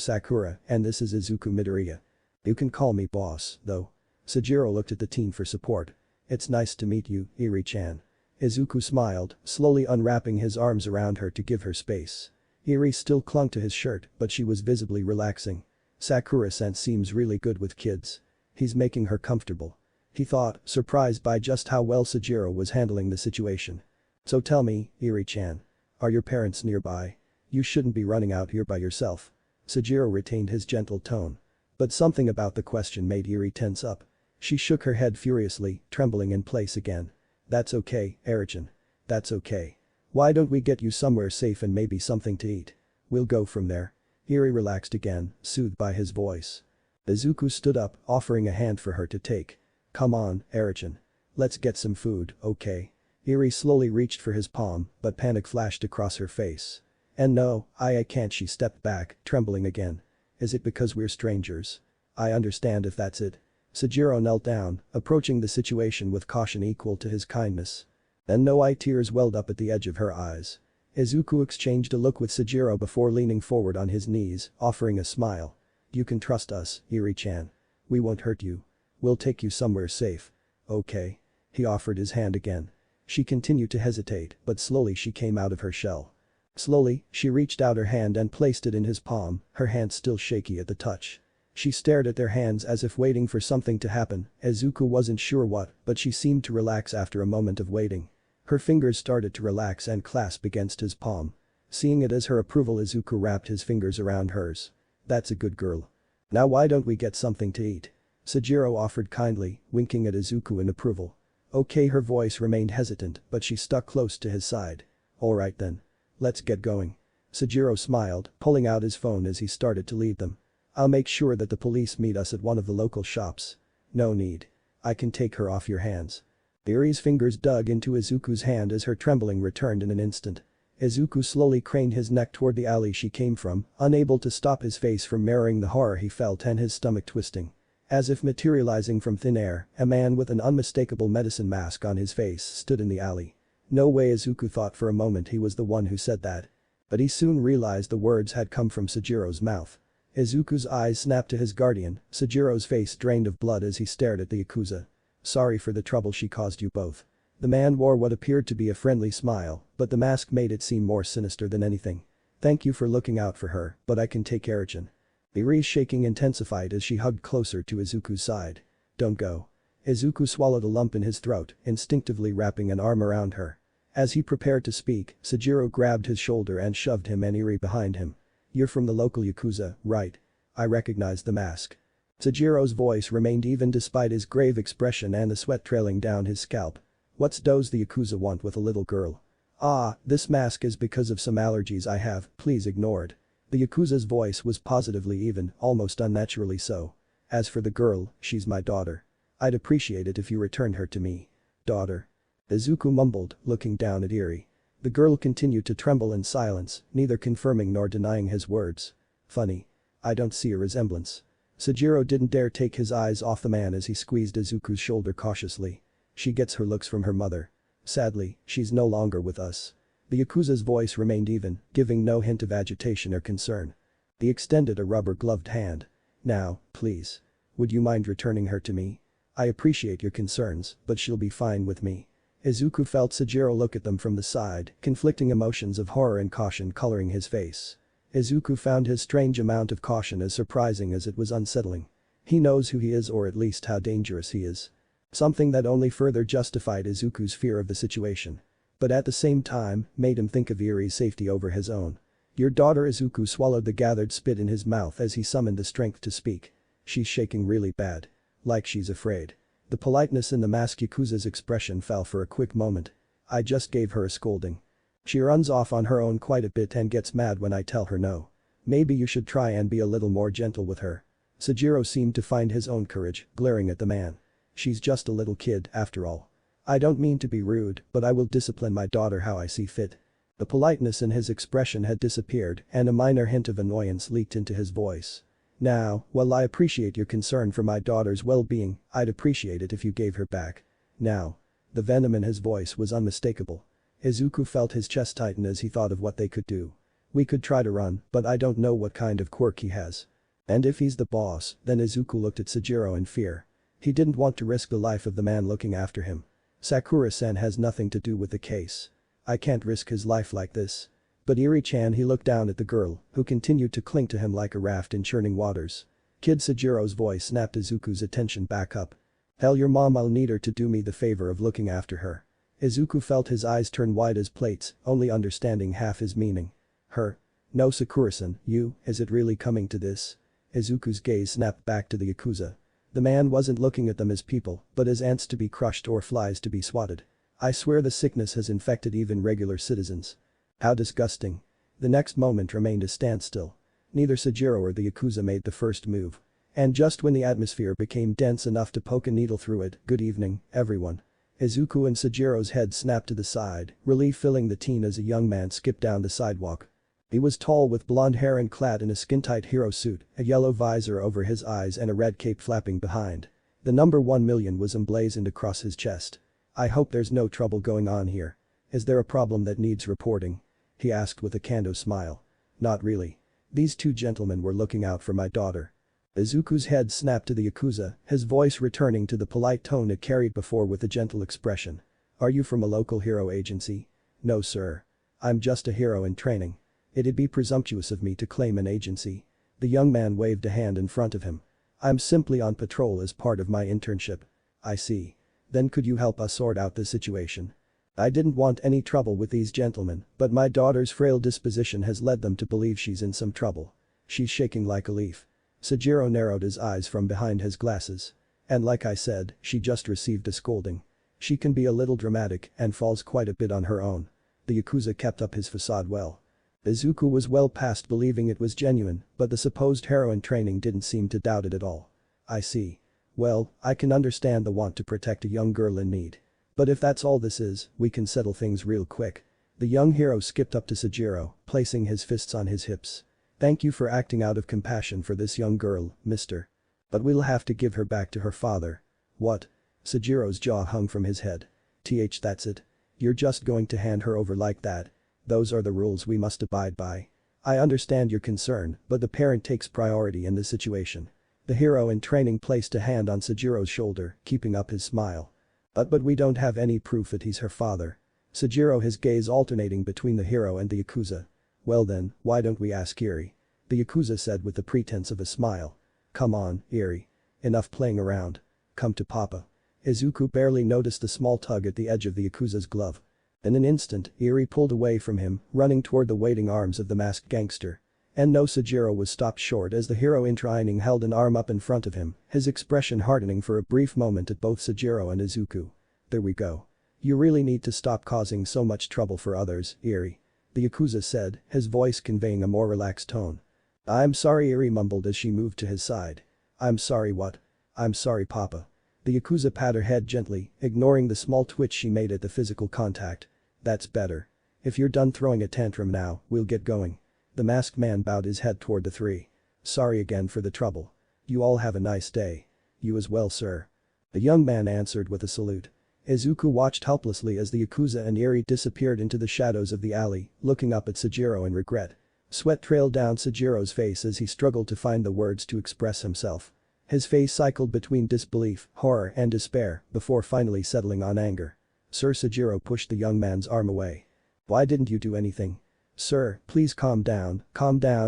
Sakura, and this is Izuku Midoriya. You can call me boss, though. Sojiro looked at the teen for support. It's nice to meet you, Eri-chan. Izuku smiled, slowly unwrapping his arms around her to give her space. Eri still clung to his shirt, but she was visibly relaxing. Sakura-san seems really good with kids. He's making her comfortable. He thought, surprised by just how well Sojiro was handling the situation. So tell me, Eri-chan. Are your parents nearby? You shouldn't be running out here by yourself. Sojiro retained his gentle tone. But something about the question made Eri tense up. She shook her head furiously, trembling in place again. That's okay, Eri-chan. That's okay. Why don't we get you somewhere safe and maybe something to eat? We'll go from there. Eri relaxed again, soothed by his voice. Izuku stood up, offering a hand for her to take. Come on, Eri-chan. Let's get some food, okay? Eri slowly reached for his palm, but panic flashed across her face. And no, I can't, she stepped back, trembling again. Is it because we're strangers? I understand if that's it. Sojiro knelt down, approaching the situation with caution equal to his kindness. And tears welled up at the edge of her eyes. Izuku exchanged a look with Sojiro before leaning forward on his knees, offering a smile. You can trust us, Eri-chan. We won't hurt you. We'll take you somewhere safe. Okay. He offered his hand again. She continued to hesitate, but slowly she came out of her shell. Slowly, she reached out her hand and placed it in his palm, her hand still shaky at the touch. She stared at their hands as if waiting for something to happen. Izuku wasn't sure what, but she seemed to relax after a moment of waiting. Her fingers started to relax and clasp against his palm. Seeing it as her approval, Izuku wrapped his fingers around hers. That's a good girl. Now why don't we get something to eat? Sojiro offered kindly, winking at Izuku in approval. Okay, her voice remained hesitant, but she stuck close to his side. Alright then. Let's get going. Sojiro smiled, pulling out his phone as he started to lead them. I'll make sure that the police meet us at one of the local shops. No need. I can take her off your hands. Eri's fingers dug into Izuku's hand as her trembling returned in an instant. Izuku slowly craned his neck toward the alley she came from, unable to stop his face from mirroring the horror he felt and his stomach twisting. As if materializing from thin air, a man with an unmistakable medicine mask on his face stood in the alley. No way, Izuku thought for a moment he was the one who said that. But he soon realized the words had come from Sojiro's mouth. Izuku's eyes snapped to his guardian, Sojiro's face drained of blood as he stared at the Yakuza. Sorry for the trouble she caused you both. The man wore what appeared to be a friendly smile, but the mask made it seem more sinister than anything. Thank you for looking out for her, but I can take Eri-chan. Eri's shaking intensified as she hugged closer to Izuku's side. Don't go. Izuku swallowed a lump in his throat, instinctively wrapping an arm around her. As he prepared to speak, Sojiro grabbed his shoulder and shoved him and Eri behind him. "You're from the local Yakuza, right? I recognize the mask." Sojiro's voice remained even despite his grave expression and the sweat trailing down his scalp. "What's does the Yakuza want with a little girl?" "Ah, this mask is because of some allergies I have, please ignore it." The Yakuza's voice was positively even, almost unnaturally so. "As for the girl, she's my daughter. I'd appreciate it if you returned her to me." "Daughter?" Izuku mumbled, looking down at Eri. The girl continued to tremble in silence, neither confirming nor denying his words. "Funny. I don't see a resemblance." Sojiro didn't dare take his eyes off the man as he squeezed Izuku's shoulder cautiously. "She gets her looks from her mother. Sadly, she's no longer with us." The Yakuza's voice remained even, giving no hint of agitation or concern. He extended a rubber-gloved hand. "Now, please. Would you mind returning her to me? I appreciate your concerns, but she'll be fine with me." Izuku felt Sojiro look at them from the side, conflicting emotions of horror and caution coloring his face. Izuku found his strange amount of caution as surprising as it was unsettling. He knows who he is, or at least how dangerous he is. Something that only further justified Izuku's fear of the situation. But at the same time, made him think of Eri's safety over his own. "Your daughter." Izuku swallowed the gathered spit in his mouth as he summoned the strength to speak. "She's shaking really bad. Like she's afraid." The politeness in the masked Yakuza's expression fell for a quick moment. "I just gave her a scolding. She runs off on her own quite a bit and gets mad when I tell her no. Maybe you should try and be a little more gentle with her." Sojiro seemed to find his own courage, glaring at the man. "She's just a little kid, after all. I don't mean to be rude, but I will discipline my daughter how I see fit." The politeness in his expression had disappeared and a minor hint of annoyance leaked into his voice. "Now, while I appreciate your concern for my daughter's well-being, I'd appreciate it if you gave her back. Now." The venom in his voice was unmistakable. Izuku felt his chest tighten as he thought of what they could do. "We could try to run, but I don't know what kind of quirk he has." And if he's the boss, then Izuku looked at Sojiro in fear. He didn't want to risk the life of the man looking after him. "Sakura-san has nothing to do with the case. I can't risk his life like this." But Eri-chan, he looked down at the girl, who continued to cling to him like a raft in churning waters. Kid Sojiro's voice snapped Izuku's attention back up. "Tell your mom I'll need her to do me the favor of looking after her." Izuku felt his eyes turn wide as plates, only understanding half his meaning. "Her? No, Sakura-san, you, is it really coming to this?" Izuku's gaze snapped back to the Yakuza. The man wasn't looking at them as people, but as ants to be crushed or flies to be swatted. "I swear the sickness has infected even regular citizens." "How disgusting." The next moment remained a standstill. Neither Sojiro or the Yakuza made the first move. And just when the atmosphere became dense enough to poke a needle through it, "Good evening, everyone." Izuku and Sojiro's head snapped to the side, relief filling the teen as a young man skipped down the sidewalk. He was tall with blonde hair and clad in a skin-tight hero suit, a yellow visor over his eyes and a red cape flapping behind. The number 1,000,000 was emblazoned across his chest. "I hope there's no trouble going on here. Is there a problem that needs reporting?" he asked with a Kando smile. "Not really. These two gentlemen were looking out for my daughter." Izuku's head snapped to the Yakuza, his voice returning to the polite tone it carried before with a gentle expression. "Are you from a local hero agency?" "No, sir. I'm just a hero in training. It'd be presumptuous of me to claim an agency." The young man waved a hand in front of him. "I'm simply on patrol as part of my internship." "I see. Then could you help us sort out the situation?" "I didn't want any trouble with these gentlemen, but my daughter's frail disposition has led them to believe she's in some trouble. She's shaking like a leaf." Sojiro narrowed his eyes from behind his glasses. "And like I said, she just received a scolding. She can be a little dramatic and falls quite a bit on her own." The Yakuza kept up his facade well. Izuku was well past believing it was genuine, but the supposed hero in training didn't seem to doubt it at all. "I see. Well, I can understand the want to protect a young girl in need. But if that's all this is, we can settle things real quick." The young hero skipped up to Sojiro, placing his fists on his hips. "Thank you for acting out of compassion for this young girl, mister. But we'll have to give her back to her father." "What?" Sojiro's jaw hung from his head. That's it. You're just going to hand her over like that?" "Those are the rules we must abide by." "I understand your concern, but the parent takes priority in this situation." The hero in training placed a hand on Sojiro's shoulder, keeping up his smile. But we don't have any proof that he's her father." Sojiro, his gaze alternating between the hero and the Yakuza. "Well then, why don't we ask Eri?" the Yakuza said with the pretense of a smile. "Come on, Eri. Enough playing around. Come to Papa." Izuku barely noticed the small tug at the edge of the Yakuza's glove. In an instant, Eri pulled away from him, running toward the waiting arms of the masked gangster. And no, Sojiro was stopped short as the hero intervening held an arm up in front of him, his expression hardening for a brief moment at both Sojiro and Izuku. There we go. You really need to stop causing so much trouble for others, Eri. The Yakuza said, his voice conveying a more relaxed tone. I'm sorry, Eri mumbled as she moved to his side. I'm sorry what? I'm sorry, Papa. The Yakuza pat her head gently, ignoring the small twitch she made at the physical contact. That's better. If you're done throwing a tantrum now, we'll get going. The masked man bowed his head toward the three. Sorry again for the trouble. You all have a nice day. You as well, sir. The young man answered with a salute. Izuku watched helplessly as the Yakuza and Eri disappeared into the shadows of the alley, looking up at Sojiro in regret. Sweat trailed down Sojiro's face as he struggled to find the words to express himself. His face cycled between disbelief, horror and despair before finally settling on anger. Sir, Sojiro pushed the young man's arm away. Why didn't you do anything? Sir, please calm down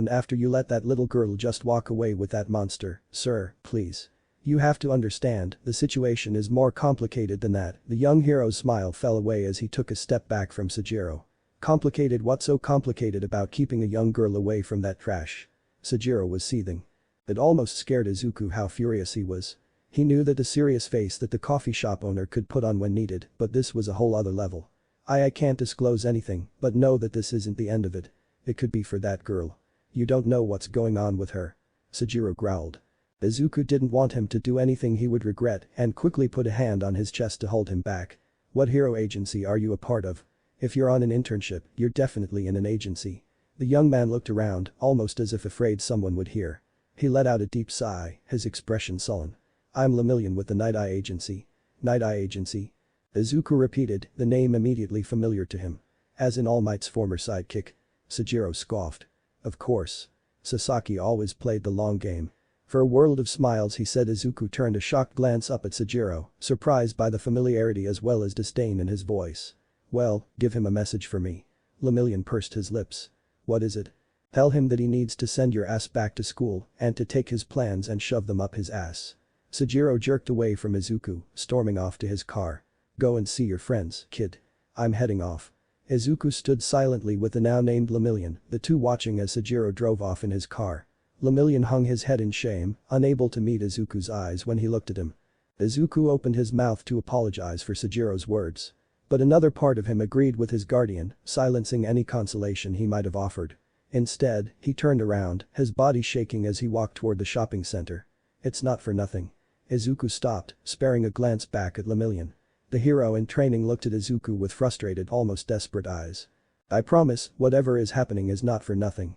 after you let that little girl just walk away with that monster, sir, please. You have to understand, the situation is more complicated than that. The young hero's smile fell away as he took a step back from Sojiro. Complicated? What's so complicated about keeping a young girl away from that trash? Sojiro was seething. It almost scared Izuku how furious he was. He knew that the serious face that the coffee shop owner could put on when needed, but this was a whole other level. I can't disclose anything, but know that this isn't the end of it. It could be for that girl. You don't know what's going on with her. Sojiro growled. Izuku didn't want him to do anything he would regret and quickly put a hand on his chest to hold him back. What hero agency are you a part of? If you're on an internship, you're definitely in an agency. The young man looked around, almost as if afraid someone would hear. He let out a deep sigh, his expression sullen. I'm Lemillion with the Night Eye Agency. Night Eye Agency? Izuku repeated, the name immediately familiar to him. As in All Might's former sidekick. Sojiro scoffed. Of course. Sasaki always played the long game. For a world of smiles he said. Izuku turned a shocked glance up at Sojiro, surprised by the familiarity as well as disdain in his voice. Well, give him a message for me. Lemillion pursed his lips. What is it? Tell him that he needs to send your ass back to school and to take his plans and shove them up his ass. Sojiro jerked away from Izuku, storming off to his car. Go and see your friends, kid. I'm heading off. Izuku stood silently with the now named Lemillion, the two watching as Sojiro drove off in his car. Lemillion hung his head in shame, unable to meet Izuku's eyes when he looked at him. Izuku opened his mouth to apologize for Sojiro's words. But another part of him agreed with his guardian, silencing any consolation he might have offered. Instead, he turned around, his body shaking as he walked toward the shopping center. It's not for nothing. Izuku stopped, sparing a glance back at Lemillion. The hero in training looked at Izuku with frustrated, almost desperate eyes. I promise, whatever is happening is not for nothing.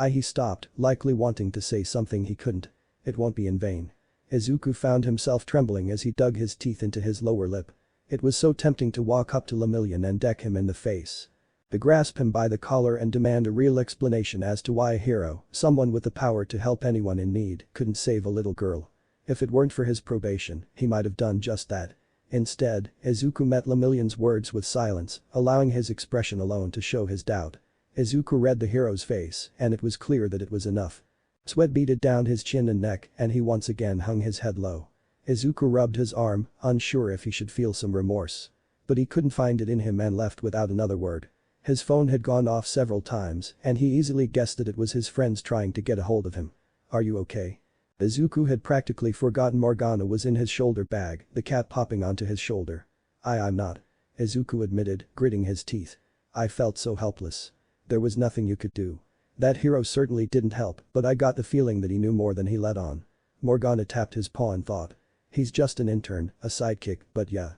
He stopped, likely wanting to say something he couldn't. It won't be in vain. Izuku found himself trembling as he dug his teeth into his lower lip. It was so tempting to walk up to Lemillion and deck him in the face. To grasp him by the collar and demand a real explanation as to why a hero, someone with the power to help anyone in need, couldn't save a little girl. If it weren't for his probation, he might have done just that. Instead, Izuku met Lemillion's words with silence, allowing his expression alone to show his doubt. Izuku read the hero's face, and it was clear that it was enough. Sweat beaded down his chin and neck, and he once again hung his head low. Izuku rubbed his arm, unsure if he should feel some remorse. But he couldn't find it in him and left without another word. His phone had gone off several times, and he easily guessed that it was his friends trying to get a hold of him. Are you okay? Izuku had practically forgotten Morgana was in his shoulder bag, the cat popping onto his shoulder. I'm not. Izuku admitted, gritting his teeth. I felt so helpless. There was nothing you could do. That hero certainly didn't help, but I got the feeling that he knew more than he let on. Morgana tapped his paw and thought. He's just an intern, a sidekick, but yeah.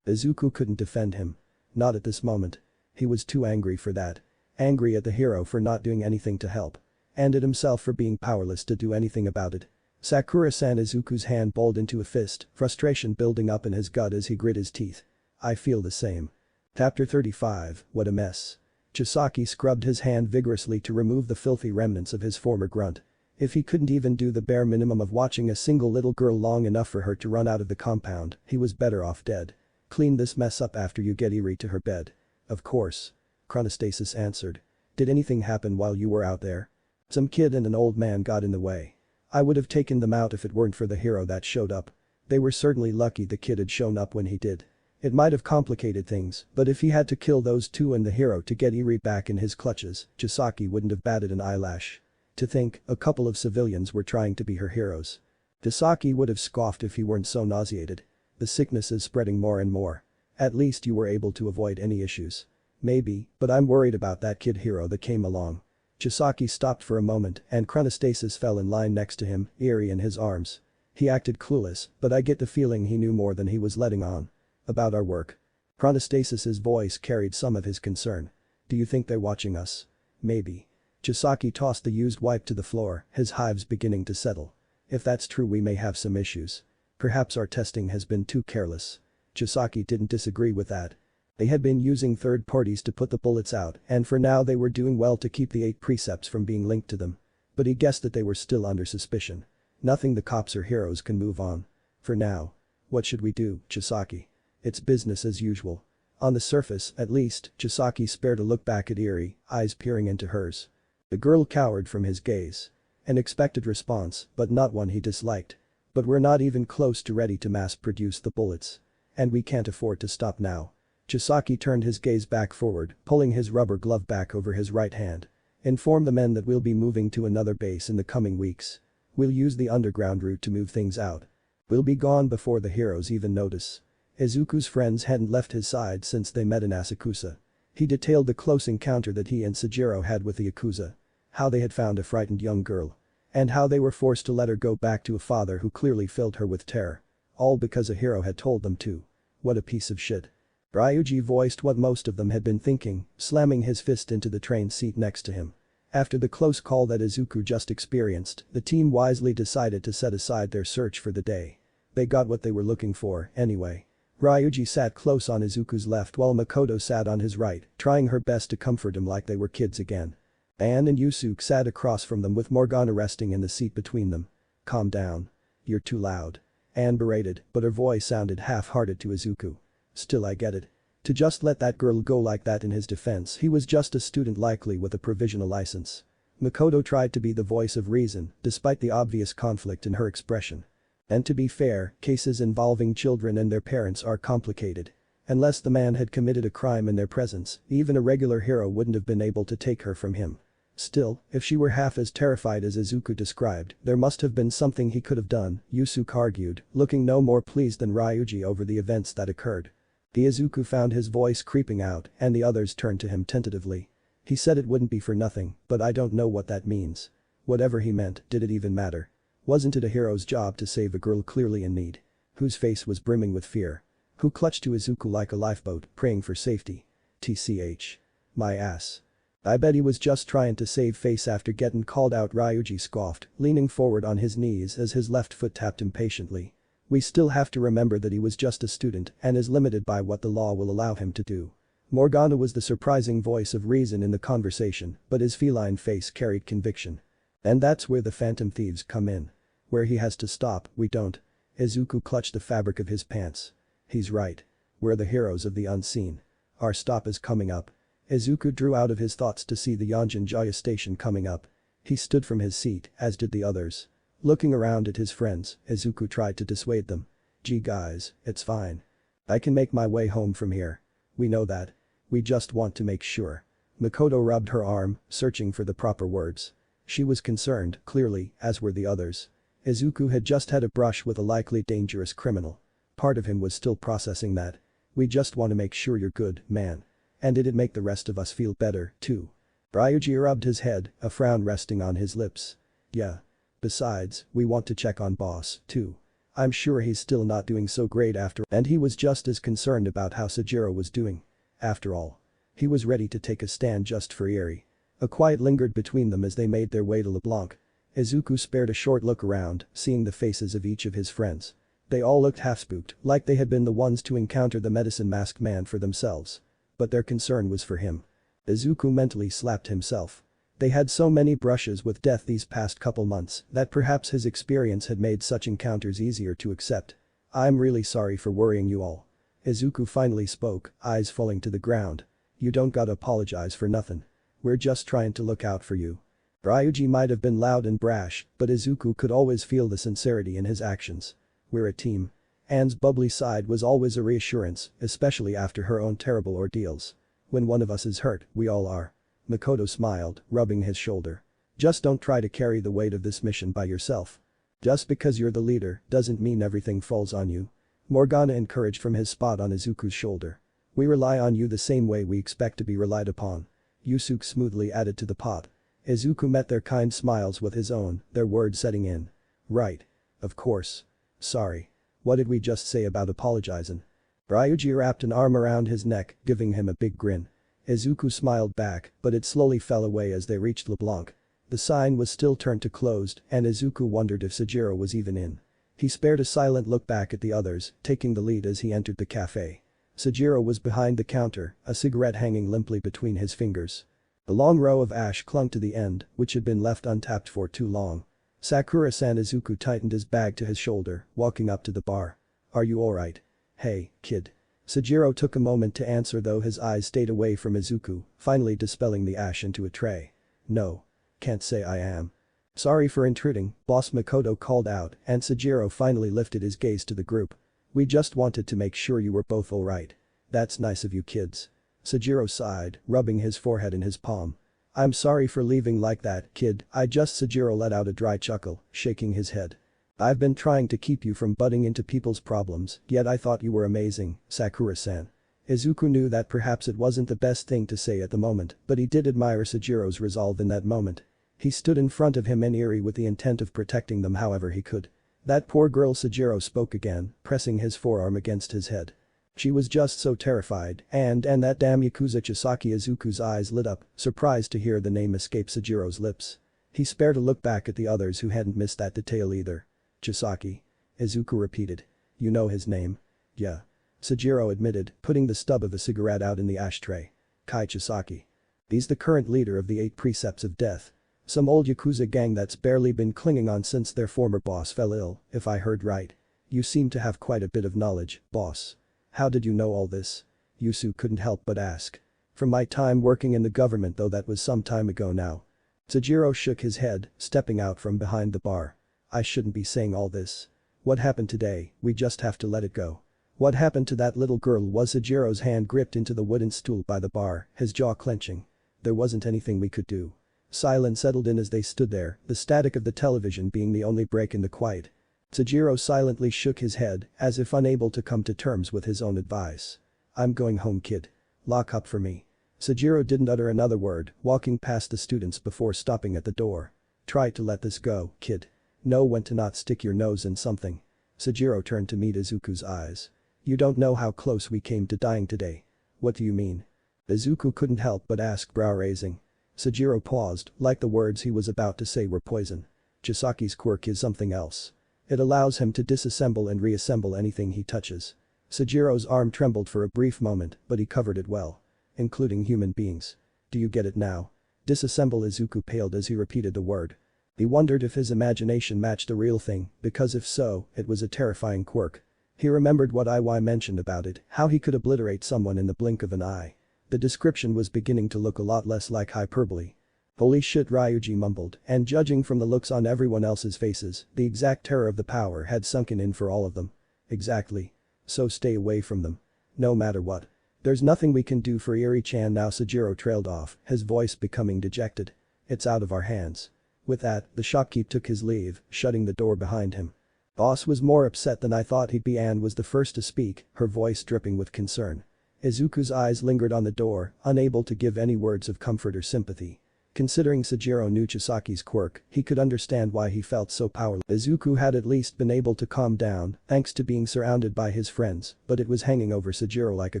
Izuku couldn't defend him. Not at this moment. He was too angry for that. Angry at the hero for not doing anything to help. And at himself for being powerless to do anything about it. Sakura-san. Izuku's hand balled into a fist, frustration building up in his gut as he grit his teeth. I feel the same. Chapter 35, what a mess. Chisaki scrubbed his hand vigorously to remove the filthy remnants of his former grunt. If he couldn't even do the bare minimum of watching a single little girl long enough for her to run out of the compound, he was better off dead. Clean this mess up after you get Eri to her bed. Of course. Chronostasis answered. Did anything happen while you were out there? Some kid and an old man got in the way. I would have taken them out if it weren't for the hero that showed up. They were certainly lucky the kid had shown up when he did. It might have complicated things, but if he had to kill those two and the hero to get Eri back in his clutches, Chisaki wouldn't have batted an eyelash. To think, a couple of civilians were trying to be her heroes. Chisaki would have scoffed if he weren't so nauseated. The sickness is spreading more and more. At least you were able to avoid any issues. Maybe, but I'm worried about that kid hero that came along. Chisaki stopped for a moment and Chronostasis fell in line next to him, Eri in his arms. He acted clueless, but I get the feeling he knew more than he was letting on. About our work. Chronostasis's voice carried some of his concern. Do you think they're watching us? Maybe. Chisaki tossed the used wipe to the floor, his hives beginning to settle. If that's true we may have some issues. Perhaps our testing has been too careless. Chisaki didn't disagree with that. They had been using third parties to put the bullets out and for now they were doing well to keep the 8 precepts from being linked to them. But he guessed that they were still under suspicion. Nothing the cops or heroes can move on. For now. What should we do, Chisaki? It's business as usual. On the surface, at least, Chisaki spared a look back at Eri, eyes peering into hers. The girl cowered from his gaze. An expected response, but not one he disliked. But we're not even close to ready to mass-produce the bullets. And we can't afford to stop now. Chisaki turned his gaze back forward, pulling his rubber glove back over his right hand. Inform the men that we'll be moving to another base in the coming weeks. We'll use the underground route to move things out. We'll be gone before the heroes even notice. Izuku's friends hadn't left his side since they met in Asakusa. He detailed the close encounter that he and Sujiro had with the Yakuza. How they had found a frightened young girl. And how they were forced to let her go back to a father who clearly filled her with terror. All because a hero had told them to. What a piece of shit. Ryuji voiced what most of them had been thinking, slamming his fist into the train seat next to him. After the close call that Izuku just experienced, the team wisely decided to set aside their search for the day. They got what they were looking for, anyway. Ryuji sat close on Izuku's left while Makoto sat on his right, trying her best to comfort him like they were kids again. Anne and Yusuke sat across from them with Morgana resting in the seat between them. Calm down. You're too loud. Anne berated, but her voice sounded half-hearted to Izuku. Still I get it. To just let that girl go like that in his defense he was just a student likely with a provisional license. Makoto tried to be the voice of reason, despite the obvious conflict in her expression. And to be fair, cases involving children and their parents are complicated. Unless the man had committed a crime in their presence, even a regular hero wouldn't have been able to take her from him. Still, if she were half as terrified as Izuku described, there must have been something he could have done, Yusuke argued, looking no more pleased than Ryuji over the events that occurred. Izuku found his voice creeping out and the others turned to him tentatively. He said it wouldn't be for nothing, but I don't know what that means. Whatever he meant, did it even matter? Wasn't it a hero's job to save a girl clearly in need? Whose face was brimming with fear? Who clutched to Izuku like a lifeboat, praying for safety? TCH. My ass. I bet he was just trying to save face after getting called out, Ryuji scoffed, leaning forward on his knees as his left foot tapped impatiently. We still have to remember that he was just a student and is limited by what the law will allow him to do. Morgana was the surprising voice of reason in the conversation, but his feline face carried conviction. And that's where the phantom thieves come in. Where he has to stop, we don't. Izuku clutched the fabric of his pants. He's right. We're the heroes of the unseen. Our stop is coming up. Izuku drew out of his thoughts to see the Yonjin Jaya station coming up. He stood from his seat, as did the others. Looking around at his friends, Izuku tried to dissuade them. Gee guys, it's fine. I can make my way home from here. We know that. We just want to make sure. Makoto rubbed her arm, searching for the proper words. She was concerned, clearly, as were the others. Izuku had just had a brush with a likely dangerous criminal. Part of him was still processing that. We just want to make sure you're good, man. And it'd make the rest of us feel better, too. Ryuji rubbed his head, a frown resting on his lips. Yeah. Besides, we want to check on boss, too. I'm sure he's still not doing so great after, and he was just as concerned about how Sujiro was doing. After all. He was ready to take a stand just for Eri. A quiet lingered between them as they made their way to LeBlanc. Izuku spared a short look around, seeing the faces of each of his friends. They all looked half-spooked, like they had been the ones to encounter the medicine masked man for themselves. But their concern was for him. Izuku mentally slapped himself. They had so many brushes with death these past couple months that perhaps his experience had made such encounters easier to accept. I'm really sorry for worrying you all. Izuku finally spoke, eyes falling to the ground. You don't gotta apologize for nothing. We're just trying to look out for you. Ryuji might have been loud and brash, but Izuku could always feel the sincerity in his actions. We're a team. Anne's bubbly side was always a reassurance, especially after her own terrible ordeals. When one of us is hurt, we all are. Makoto smiled, rubbing his shoulder. Just don't try to carry the weight of this mission by yourself. Just because you're the leader doesn't mean everything falls on you. Morgana encouraged from his spot on Izuku's shoulder. We rely on you the same way we expect to be relied upon. Yusuke smoothly added to the pot. Izuku met their kind smiles with his own, their words setting in. Right. Of course. Sorry. What did we just say about apologizing? Ryuji wrapped an arm around his neck, giving him a big grin. Izuku smiled back, but it slowly fell away as they reached LeBlanc. The sign was still turned to closed, and Izuku wondered if Sojiro was even in. He spared a silent look back at the others, taking the lead as he entered the cafe. Sojiro was behind the counter, a cigarette hanging limply between his fingers. A long row of ash clung to the end, which had been left untapped for too long. Sakura-san. Izuku tightened his bag to his shoulder, walking up to the bar. Are you alright? Hey, kid. Sojiro took a moment to answer, though his eyes stayed away from Izuku, finally dispelling the ash into a tray. No. Can't say I am. Sorry for intruding, Boss Makoto called out, and Sojiro finally lifted his gaze to the group. We just wanted to make sure you were both alright. That's nice of you kids. Sojiro sighed, rubbing his forehead in his palm. I'm sorry for leaving like that, kid, Sojiro let out a dry chuckle, shaking his head. I've been trying to keep you from butting into people's problems, yet I thought you were amazing, Sakura-san. Izuku knew that perhaps it wasn't the best thing to say at the moment, but he did admire Sojiro's resolve in that moment. He stood in front of him and Eri with the intent of protecting them however he could. That poor girl. Sojiro spoke again, pressing his forearm against his head. She was just so terrified, and that damn Yakuza Chisaki. Izuku's eyes lit up, surprised to hear the name escape Sojiro's lips. He spared a look back at the others who hadn't missed that detail either. Chisaki. Izuku repeated. You know his name? Yeah. Sojiro admitted, putting the stub of the cigarette out in the ashtray. Kai Chisaki. He's the current leader of the 8 Precepts of Death. Some old Yakuza gang that's barely been clinging on since their former boss fell ill, if I heard right. You seem to have quite a bit of knowledge, boss. How did you know all this? Yusu couldn't help but ask. From my time working in the government, though that was some time ago now. Sojiro shook his head, stepping out from behind the bar. I shouldn't be saying all this. What happened today, we just have to let it go. What happened to that little girl? Was Sojiro's hand gripped into the wooden stool by the bar, his jaw clenching. There wasn't anything we could do. Silence settled in as they stood there, the static of the television being the only break in the quiet. Sojiro silently shook his head, as if unable to come to terms with his own advice. I'm going home, kid. Lock up for me. Sojiro didn't utter another word, walking past the students before stopping at the door. Try to let this go, kid. Know when to not stick your nose in something. Sojiro turned to meet Izuku's eyes. You don't know how close we came to dying today. What do you mean? Izuku couldn't help but ask, brow raising. Sojiro paused, like the words he was about to say were poison. Chisaki's quirk is something else. It allows him to disassemble and reassemble anything he touches. Sojiro's arm trembled for a brief moment, but he covered it well. Including human beings. Do you get it now? Disassemble. Izuku paled as he repeated the word. He wondered if his imagination matched a real thing, because if so, it was a terrifying quirk. He remembered what Iwai mentioned about it, how he could obliterate someone in the blink of an eye. The description was beginning to look a lot less like hyperbole. Holy shit, Ryuji mumbled, and judging from the looks on everyone else's faces, the exact terror of the power had sunken in for all of them. Exactly. So stay away from them. No matter what. There's nothing we can do for Eri-chan now. Sojiro trailed off, his voice becoming dejected. It's out of our hands. With that, the shopkeep took his leave, shutting the door behind him. Boss was more upset than I thought he'd be. Anne was the first to speak, her voice dripping with concern. Izuku's eyes lingered on the door, unable to give any words of comfort or sympathy. Considering Sojiro knew Chisaki's quirk, he could understand why he felt so powerless. Izuku had at least been able to calm down, thanks to being surrounded by his friends, but it was hanging over Sojiro like a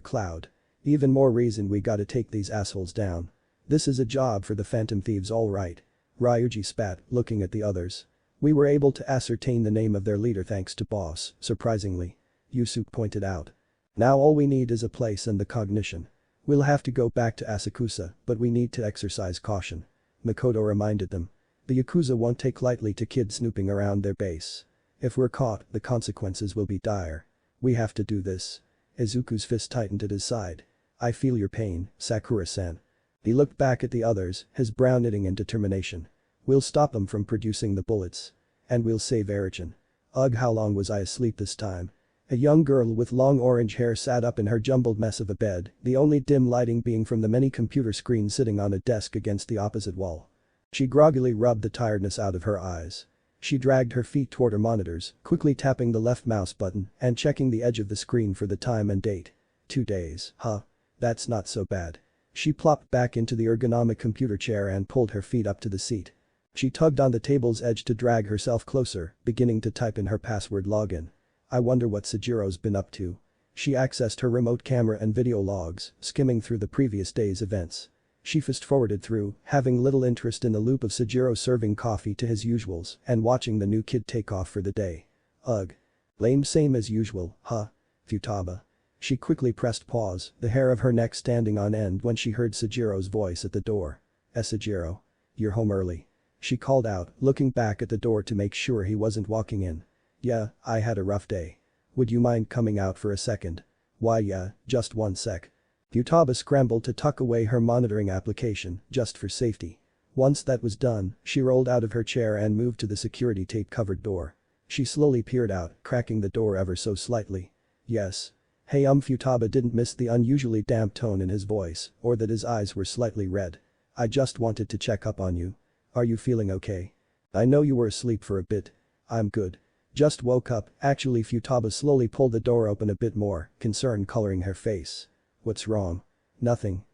cloud. Even more reason we gotta take these assholes down. This is a job for the Phantom Thieves, all right. Ryuji spat, looking at the others. We were able to ascertain the name of their leader thanks to Boss, surprisingly. Yusuke pointed out. Now all we need is a place and the cognition. We'll have to go back to Asakusa, but we need to exercise caution. Makoto reminded them. The Yakuza won't take lightly to kids snooping around their base. If we're caught, the consequences will be dire. We have to do this. Izuku's fist tightened at his side. I feel your pain, Sakura-san. He looked back at the others, his brow knitting in determination. We'll stop them from producing the bullets. And we'll save Eri-chan. Ugh, how long was I asleep this time? A young girl with long orange hair sat up in her jumbled mess of a bed, the only dim lighting being from the many computer screens sitting on a desk against the opposite wall. She groggily rubbed the tiredness out of her eyes. She dragged her feet toward her monitors, quickly tapping the left mouse button and checking the edge of the screen for the time and date. 2 days, huh? That's not so bad. She plopped back into the ergonomic computer chair and pulled her feet up to the seat. She tugged on the table's edge to drag herself closer, beginning to type in her password login. I wonder what Sajiro's been up to. She accessed her remote camera and video logs, skimming through the previous day's events. She fast-forwarded through, having little interest in the loop of Sajiro serving coffee to his usuals and watching the new kid take off for the day. Ugh. Lame, same as usual, huh? Futaba. She quickly pressed pause, the hair of her neck standing on end when she heard Sajiro's voice at the door. Sajiro. You're home early. She called out, looking back at the door to make sure he wasn't walking in. Yeah, I had a rough day. Would you mind coming out for a second? Why yeah, just one sec. Futaba scrambled to tuck away her monitoring application, just for safety. Once that was done, she rolled out of her chair and moved to the security tape-covered door. She slowly peered out, cracking the door ever so slightly. Yes. Hey Futaba didn't miss the unusually damp tone in his voice, or that his eyes were slightly red. I just wanted to check up on you. Are you feeling okay? I know you were asleep for a bit. I'm good. Just woke up. Actually Futaba slowly pulled the door open a bit more, concern coloring her face. What's wrong? Nothing.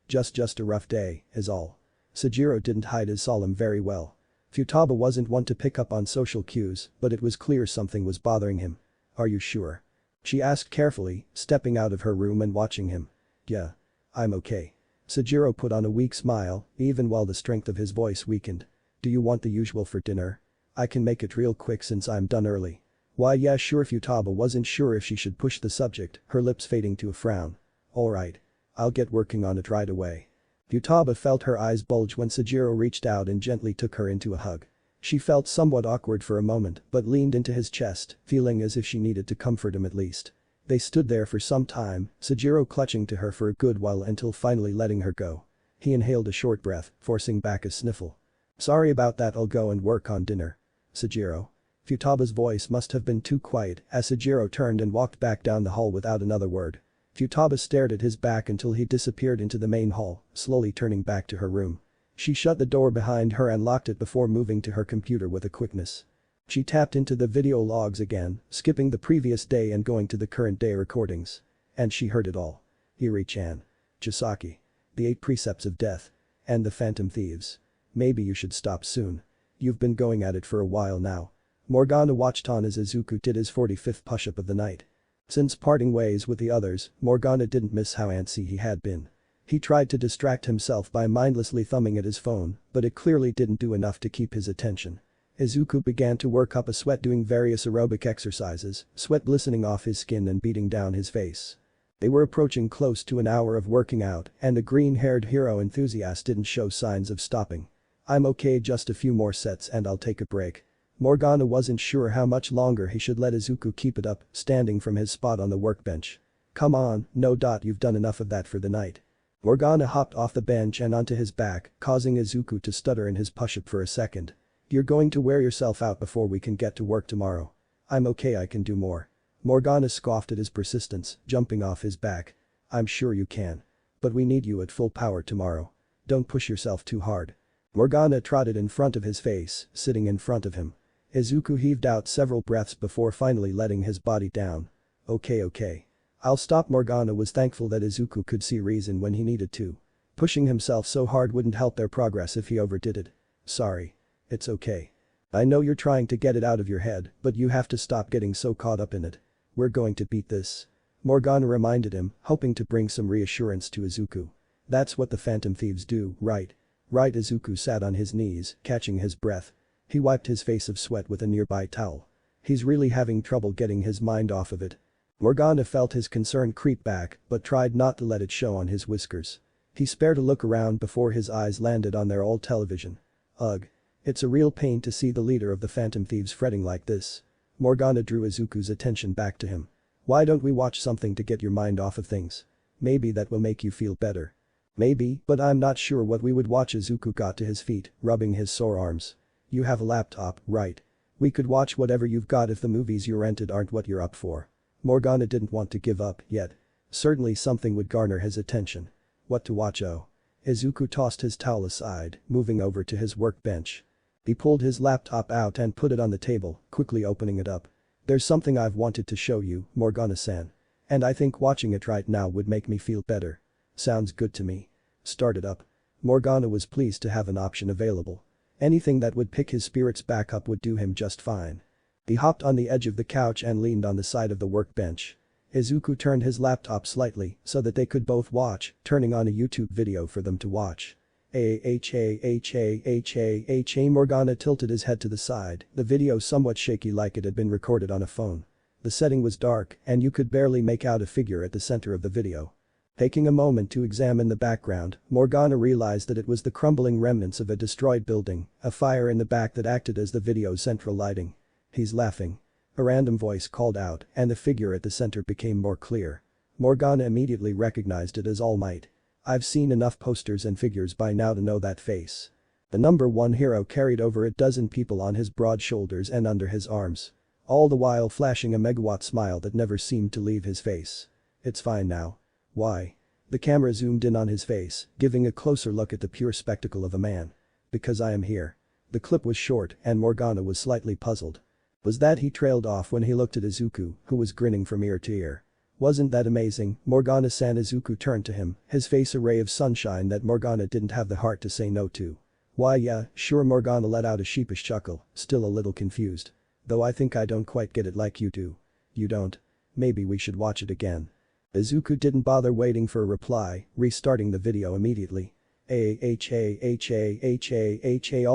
Just a rough day, is all. Sajiro didn't hide his solemn very well. Futaba wasn't one to pick up on social cues, but it was clear something was bothering him. Are you sure? She asked carefully, stepping out of her room and watching him. Yeah. I'm okay. Sajiro put on a weak smile, even while the strength of his voice weakened. Do you want the usual for dinner? I can make it real quick since I'm done early. Why yeah sure Futaba wasn't sure if she should push the subject, her lips fading to a frown. Alright. I'll get working on it right away. Futaba felt her eyes bulge when Sajiro reached out and gently took her into a hug. She felt somewhat awkward for a moment but leaned into his chest, feeling as if she needed to comfort him at least. They stood there for some time, Sajiro clutching to her for a good while until finally letting her go. He inhaled a short breath, forcing back a sniffle. Sorry about that, I'll go and work on dinner. Sajiro. Futaba's voice must have been too quiet as Sajiro turned and walked back down the hall without another word. Futaba stared at his back until he disappeared into the main hall, slowly turning back to her room. She shut the door behind her and locked it before moving to her computer with a quickness. She tapped into the video logs again, skipping the previous day and going to the current day recordings. And she heard it all. Iri-chan. Chisaki. The 8 precepts of death. And the phantom thieves. Maybe you should stop soon. You've been going at it for a while now. Morgana watched on as Izuku did his 45th push-up of the night. Since parting ways with the others, Morgana didn't miss how antsy he had been. He tried to distract himself by mindlessly thumbing at his phone, but it clearly didn't do enough to keep his attention. Izuku began to work up a sweat doing various aerobic exercises, sweat glistening off his skin and beating down his face. They were approaching close to an hour of working out and the green-haired hero enthusiast didn't show signs of stopping. I'm okay, just a few more sets and I'll take a break. Morgana wasn't sure how much longer he should let Izuku keep it up, standing from his spot on the workbench. Come on, no. You've done enough of that for the night. Morgana hopped off the bench and onto his back, causing Izuku to stutter in his push-up for a second. You're going to wear yourself out before we can get to work tomorrow. I'm okay, I can do more. Morgana scoffed at his persistence, jumping off his back. I'm sure you can. But we need you at full power tomorrow. Don't push yourself too hard. Morgana trotted in front of his face, sitting in front of him. Izuku heaved out several breaths before finally letting his body down. Okay. I'll stop. Morgana was thankful that Izuku could see reason when he needed to. Pushing himself so hard wouldn't help their progress if he overdid it. Sorry. It's okay. I know you're trying to get it out of your head, but you have to stop getting so caught up in it. We're going to beat this. Morgana reminded him, hoping to bring some reassurance to Izuku. That's what the phantom thieves do, right? Right. Izuku sat on his knees, catching his breath. He wiped his face of sweat with a nearby towel. He's really having trouble getting his mind off of it. Morgana felt his concern creep back, but tried not to let it show on his whiskers. He spared a look around before his eyes landed on their old television. Ugh. It's a real pain to see the leader of the phantom thieves fretting like this. Morgana drew Izuku's attention back to him. Why don't we watch something to get your mind off of things? Maybe that will make you feel better. Maybe, but I'm not sure what we would watch. Izuku got to his feet, rubbing his sore arms. You have a laptop, right? We could watch whatever you've got if the movies you rented aren't what you're up for. Morgana didn't want to give up yet. Certainly something would garner his attention. What to watch? Oh. Izuku tossed his towel aside, moving over to his workbench. He pulled his laptop out and put it on the table, quickly opening it up. There's something I've wanted to show you, Morgana-san. And I think watching it right now would make me feel better. Sounds good to me. Start it up. Morgana was pleased to have an option available. Anything that would pick his spirits back up would do him just fine. He hopped on the edge of the couch and leaned on the side of the workbench. Izuku turned his laptop slightly so that they could both watch, turning on a YouTube video for them to watch. Morgana tilted his head to the side, the video somewhat shaky like it had been recorded on a phone. The setting was dark and you could barely make out a figure at the center of the video. Taking a moment to examine the background, Morgana realized that it was the crumbling remnants of a destroyed building, a fire in the back that acted as the video's central lighting. He's laughing. A random voice called out and the figure at the center became more clear. Morgana immediately recognized it as All Might. I've seen enough posters and figures by now to know that face. The number one hero carried over a dozen people on his broad shoulders and under his arms. All the while flashing a megawatt smile that never seemed to leave his face. It's fine now. Why? The camera zoomed in on his face, giving a closer look at the pure spectacle of a man. Because I am here. The clip was short and Morgana was slightly puzzled. Was that he trailed off when he looked at Izuku, who was grinning from ear to ear. Wasn't that amazing, Morgana-san? Izuku turned to him, his face a ray of sunshine that Morgana didn't have the heart to say no to. Why yeah, sure. Morgana let out a sheepish chuckle, still a little confused. Though I think I don't quite get it like you do. You don't? Maybe we should watch it again. Izuku didn't bother waiting for a reply, restarting the video immediately. All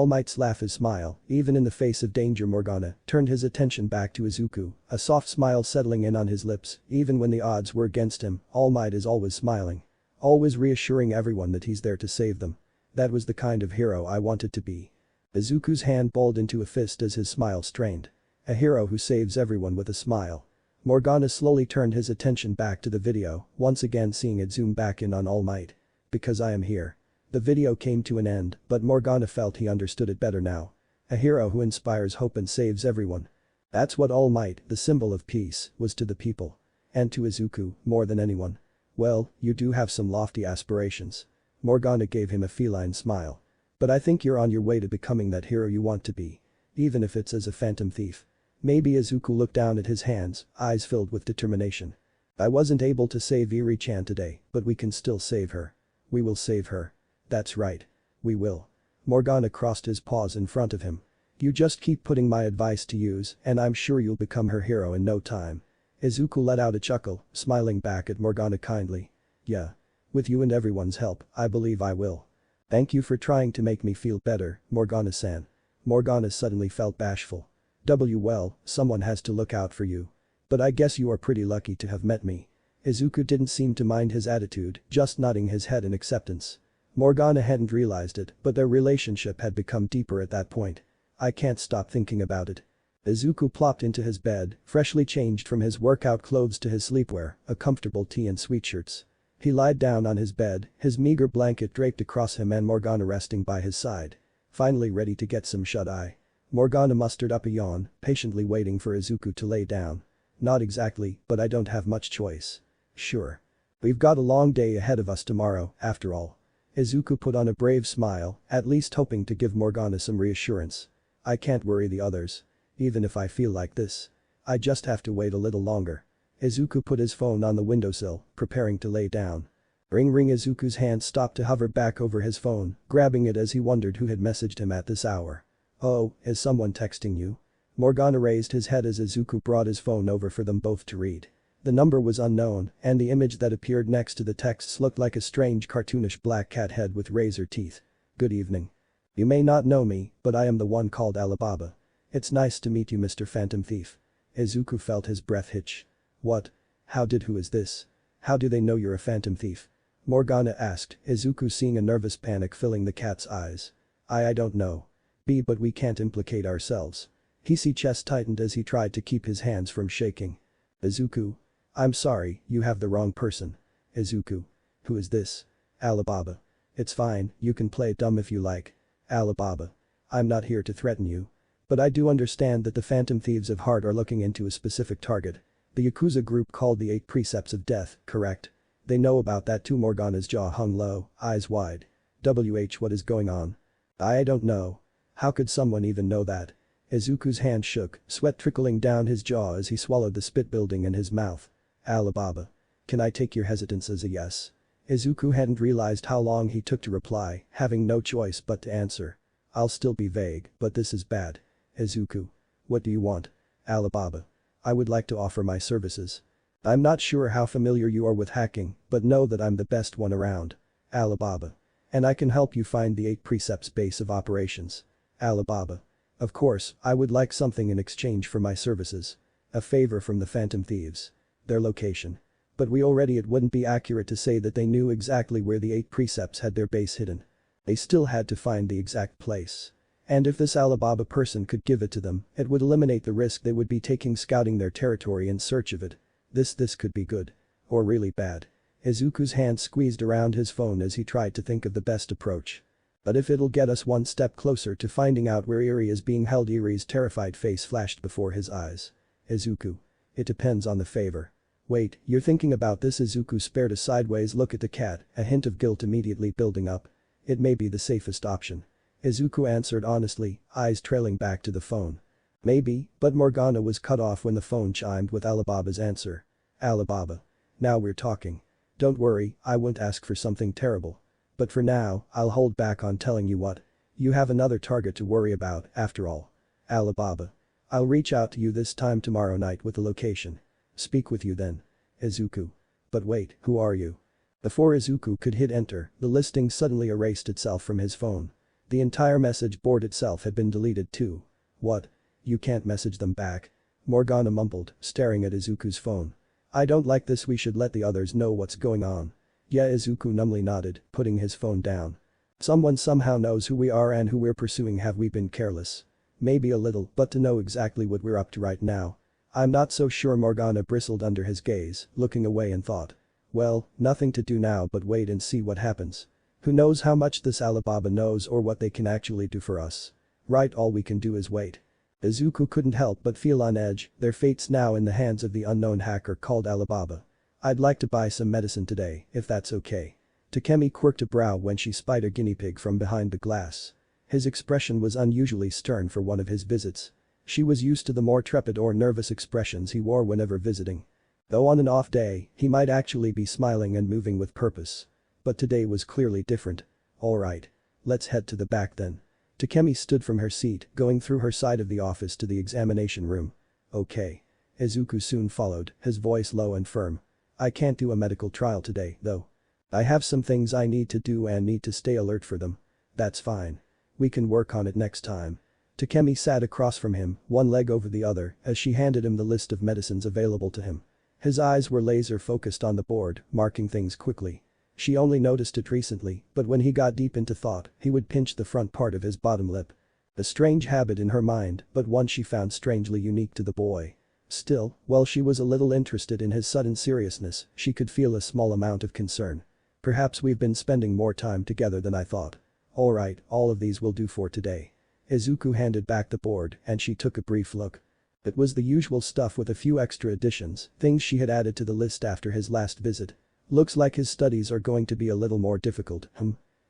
Might's laugh and smile, even in the face of danger. Morgana turned his attention back to Izuku, a soft smile settling in on his lips, even when the odds were against him. All Might is always smiling. Always reassuring everyone that he's there to save them. That was the kind of hero I wanted to be. Izuku's hand balled into a fist as his smile strained. A hero who saves everyone with a smile. Morgana slowly turned his attention back to the video, once again seeing it zoom back in on All Might. Because I am here. The video came to an end, but Morgana felt he understood it better now. A hero who inspires hope and saves everyone. That's what All Might, the symbol of peace, was to the people. And to Izuku, more than anyone. Well, you do have some lofty aspirations. Morgana gave him a feline smile. But I think you're on your way to becoming that hero you want to be. Even if it's as a phantom thief. Maybe. Izuku looked down at his hands, eyes filled with determination. I wasn't able to save Eri-chan today, but we can still save her. We will save her. That's right. We will. Morgana crossed his paws in front of him. You just keep putting my advice to use and I'm sure you'll become her hero in no time. Izuku let out a chuckle, smiling back at Morgana kindly. Yeah. With you and everyone's help, I believe I will. Thank you for trying to make me feel better, Morgana-san. Morgana suddenly felt bashful. Well, someone has to look out for you. But I guess you are pretty lucky to have met me. Izuku didn't seem to mind his attitude, just nodding his head in acceptance. Morgana hadn't realized it, but their relationship had become deeper at that point. I can't stop thinking about it. Izuku plopped into his bed, freshly changed from his workout clothes to his sleepwear, a comfortable tee and sweatshirts. He lied down on his bed, his meager blanket draped across him and Morgana resting by his side. Finally ready to get some shut-eye. Morgana mustered up a yawn, patiently waiting for Izuku to lay down. Not exactly, but I don't have much choice. Sure. We've got a long day ahead of us tomorrow, after all. Izuku put on a brave smile, at least hoping to give Morgana some reassurance. I can't worry the others. Even if I feel like this. I just have to wait a little longer. Izuku put his phone on the windowsill, preparing to lay down. Ring ring. Izuku's hand stopped to hover back over his phone, grabbing it as he wondered who had messaged him at this hour. Oh, is someone texting you? Morgana raised his head as Izuku brought his phone over for them both to read. The number was unknown, and the image that appeared next to the texts looked like a strange cartoonish black cat head with razor teeth. Good evening. You may not know me, but I am the one called Alibaba. It's nice to meet you, Mr. Phantom Thief. Izuku felt his breath hitch. What? Who is this? How do they know you're a phantom thief? Morgana asked, Izuku seeing a nervous panic filling the cat's eyes. I don't know. But we can't implicate ourselves. His chest tightened as he tried to keep his hands from shaking. Izuku. I'm sorry, you have the wrong person. Izuku. Who is this? Alibaba. It's fine, you can play dumb if you like. Alibaba. I'm not here to threaten you. But I do understand that the Phantom Thieves of Heart are looking into a specific target. The Yakuza group called the 8 Precepts of Death, correct? They know about that too. Morgana's jaw hung low, eyes wide. What is going on? I don't know. How could someone even know that? Izuku's hand shook, sweat trickling down his jaw as he swallowed the spit building in his mouth. Alibaba. Can I take your hesitance as a yes? Izuku hadn't realized how long he took to reply, having no choice but to answer. I'll still be vague, but this is bad. Izuku. What do you want? Alibaba. I would like to offer my services. I'm not sure how familiar you are with hacking, but know that I'm the best one around. Alibaba. And I can help you find the 8 Precepts base of operations. Alibaba. Of course, I would like something in exchange for my services. A favor from the Phantom Thieves. Their location. But it wouldn't be accurate to say that they knew exactly where the 8 Precepts had their base hidden. They still had to find the exact place. And if this Alibaba person could give it to them, it would eliminate the risk they would be taking scouting their territory in search of it. This could be good. Or really bad. Izuku's hand squeezed around his phone as he tried to think of the best approach. But if it'll get us one step closer to finding out where Eri is being held. Eri's terrified face flashed before his eyes. Izuku. It depends on the favor. Wait, you're thinking about this? Izuku spared a sideways look at the cat, a hint of guilt immediately building up. It may be the safest option. Izuku answered honestly, eyes trailing back to the phone. Maybe, but Morgana was cut off when the phone chimed with Alibaba's answer. Alibaba. Now we're talking. Don't worry, I won't ask for something terrible. But for now, I'll hold back on telling you what. You have another target to worry about, after all. Alibaba. I'll reach out to you this time tomorrow night with the location. Speak with you then. Izuku. But wait, who are you? Before Izuku could hit enter, the listing suddenly erased itself from his phone. The entire message board itself had been deleted too. What? You can't message them back. Morgana mumbled, staring at Izuku's phone. I don't like this. We should let the others know what's going on. Yeah, Izuku numbly nodded, putting his phone down. Someone somehow knows who we are and who we're pursuing. Have we been careless? Maybe a little, but to know exactly what we're up to right now. I'm not so sure. Morgana bristled under his gaze, looking away and thought. Well, nothing to do now but wait and see what happens. Who knows how much this Alibaba knows or what they can actually do for us. Right, all we can do is wait. Izuku couldn't help but feel on edge, their fates now in the hands of the unknown hacker called Alibaba. I'd like to buy some medicine today, if that's okay. Takemi quirked a brow when she spied a guinea pig from behind the glass. His expression was unusually stern for one of his visits. She was used to the more trepid or nervous expressions he wore whenever visiting. Though on an off day, he might actually be smiling and moving with purpose. But today was clearly different. Alright. Let's head to the back then. Takemi stood from her seat, going through her side of the office to the examination room. Okay. Izuku soon followed, his voice low and firm. I can't do a medical trial today, though. I have some things I need to do and need to stay alert for them. That's fine. We can work on it next time. Takemi sat across from him, one leg over the other, as she handed him the list of medicines available to him. His eyes were laser-focused on the board, marking things quickly. She only noticed it recently, but when he got deep into thought, he would pinch the front part of his bottom lip. A strange habit in her mind, but one she found strangely unique to the boy. Still, while she was a little interested in his sudden seriousness, she could feel a small amount of concern. Perhaps we've been spending more time together than I thought. Alright, all of these will do for today. Izuku handed back the board and she took a brief look. It was the usual stuff with a few extra additions, things she had added to the list after his last visit. Looks like his studies are going to be a little more difficult,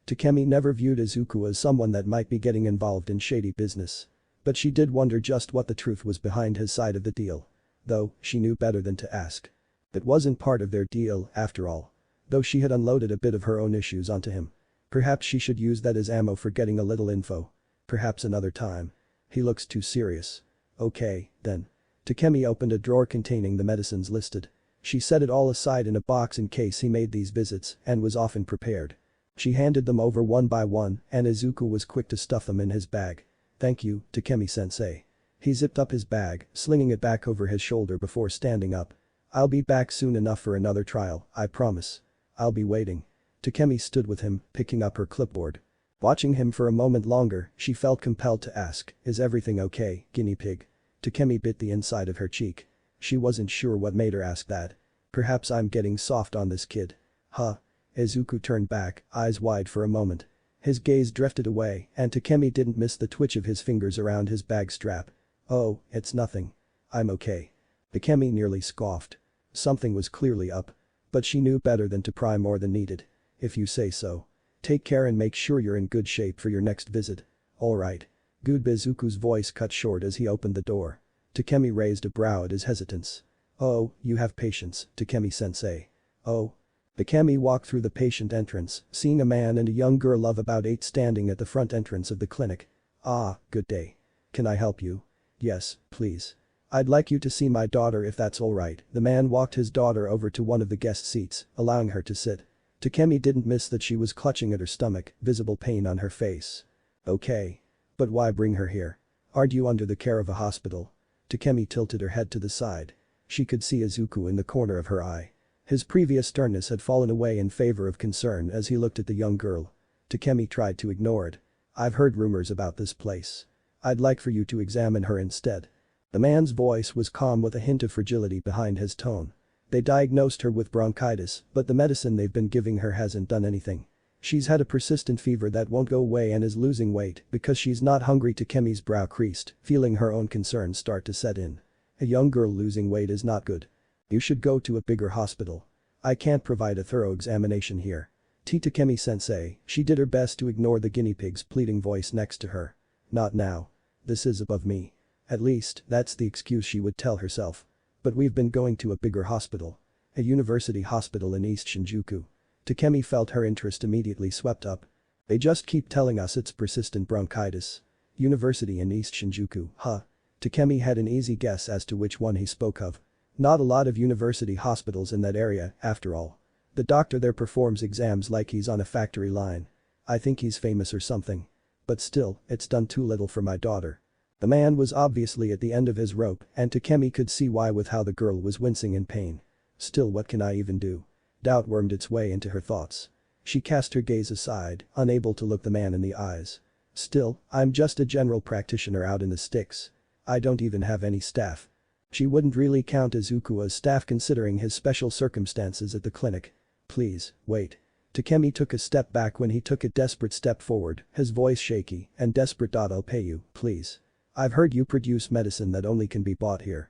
Takemi never viewed Izuku as someone that might be getting involved in shady business. But she did wonder just what the truth was behind his side of the deal. Though, she knew better than to ask. It wasn't part of their deal, after all. Though she had unloaded a bit of her own issues onto him. Perhaps she should use that as ammo for getting a little info. Perhaps another time. He looks too serious. Okay, then. Takemi opened a drawer containing the medicines listed. She set it all aside in a box in case he made these visits and was often prepared. She handed them over one by one and Izuku was quick to stuff them in his bag. Thank you, Takemi-sensei. He zipped up his bag, slinging it back over his shoulder before standing up. I'll be back soon enough for another trial, I promise. I'll be waiting. Takemi stood with him, picking up her clipboard. Watching him for a moment longer, she felt compelled to ask, is everything okay, guinea pig? Takemi bit the inside of her cheek. She wasn't sure what made her ask that. Perhaps I'm getting soft on this kid. Huh? Izuku turned back, eyes wide for a moment. His gaze drifted away and Takemi didn't miss the twitch of his fingers around his bag strap. "Oh, it's nothing. I'm okay." Takemi nearly scoffed. Something was clearly up. But she knew better than to pry more than needed. "If you say so. Take care and make sure you're in good shape for your next visit." "Alright." Izuku's voice cut short as he opened the door. Takemi raised a brow at his hesitance. "Oh, you have patience, Takemi-sensei." "Oh." Takemi walked through the patient entrance, seeing a man and a young girl of about 8 standing at the front entrance of the clinic. "Ah, good day. Can I help you?" "Yes, please. I'd like you to see my daughter if that's alright." The man walked his daughter over to one of the guest seats, allowing her to sit. Takemi didn't miss that she was clutching at her stomach, visible pain on her face. "Okay. But why bring her here? Aren't you under the care of a hospital?" Takemi tilted her head to the side. She could see Izuku in the corner of her eye. His previous sternness had fallen away in favor of concern as he looked at the young girl. Takemi tried to ignore it. "I've heard rumors about this place. I'd like for you to examine her instead." The man's voice was calm with a hint of fragility behind his tone. "They diagnosed her with bronchitis, but the medicine they've been giving her hasn't done anything. She's had a persistent fever that won't go away and is losing weight because she's not hungry." Takemi's brow creased, feeling her own concerns start to set in. A young girl losing weight is not good. "You should go to a bigger hospital. I can't provide a thorough examination here." Takemi-sensei, she did her best to ignore the guinea pig's pleading voice next to her. "Not now. This is above me." At least, that's the excuse she would tell herself. "But we've been going to a bigger hospital. A university hospital in East Shinjuku." Takemi felt her interest immediately swept up. "They just keep telling us it's persistent bronchitis. University in East Shinjuku, huh?" Takemi had an easy guess as to which one he spoke of. Not a lot of university hospitals in that area, after all. The doctor there performs exams like he's on a factory line. "I think he's famous or something. But still, it's done too little for my daughter." The man was obviously at the end of his rope and Takemi could see why with how the girl was wincing in pain. "Still, what can I even do?" Doubt wormed its way into her thoughts. She cast her gaze aside, unable to look the man in the eyes. "Still, I'm just a general practitioner out in the sticks. I don't even have any staff." She wouldn't really count Izuku as staff considering his special circumstances at the clinic. "Please, wait." Takemi took a step back when he took a desperate step forward, his voice shaky and desperate. "I'll pay you, please. I've heard you produce medicine that only can be bought here."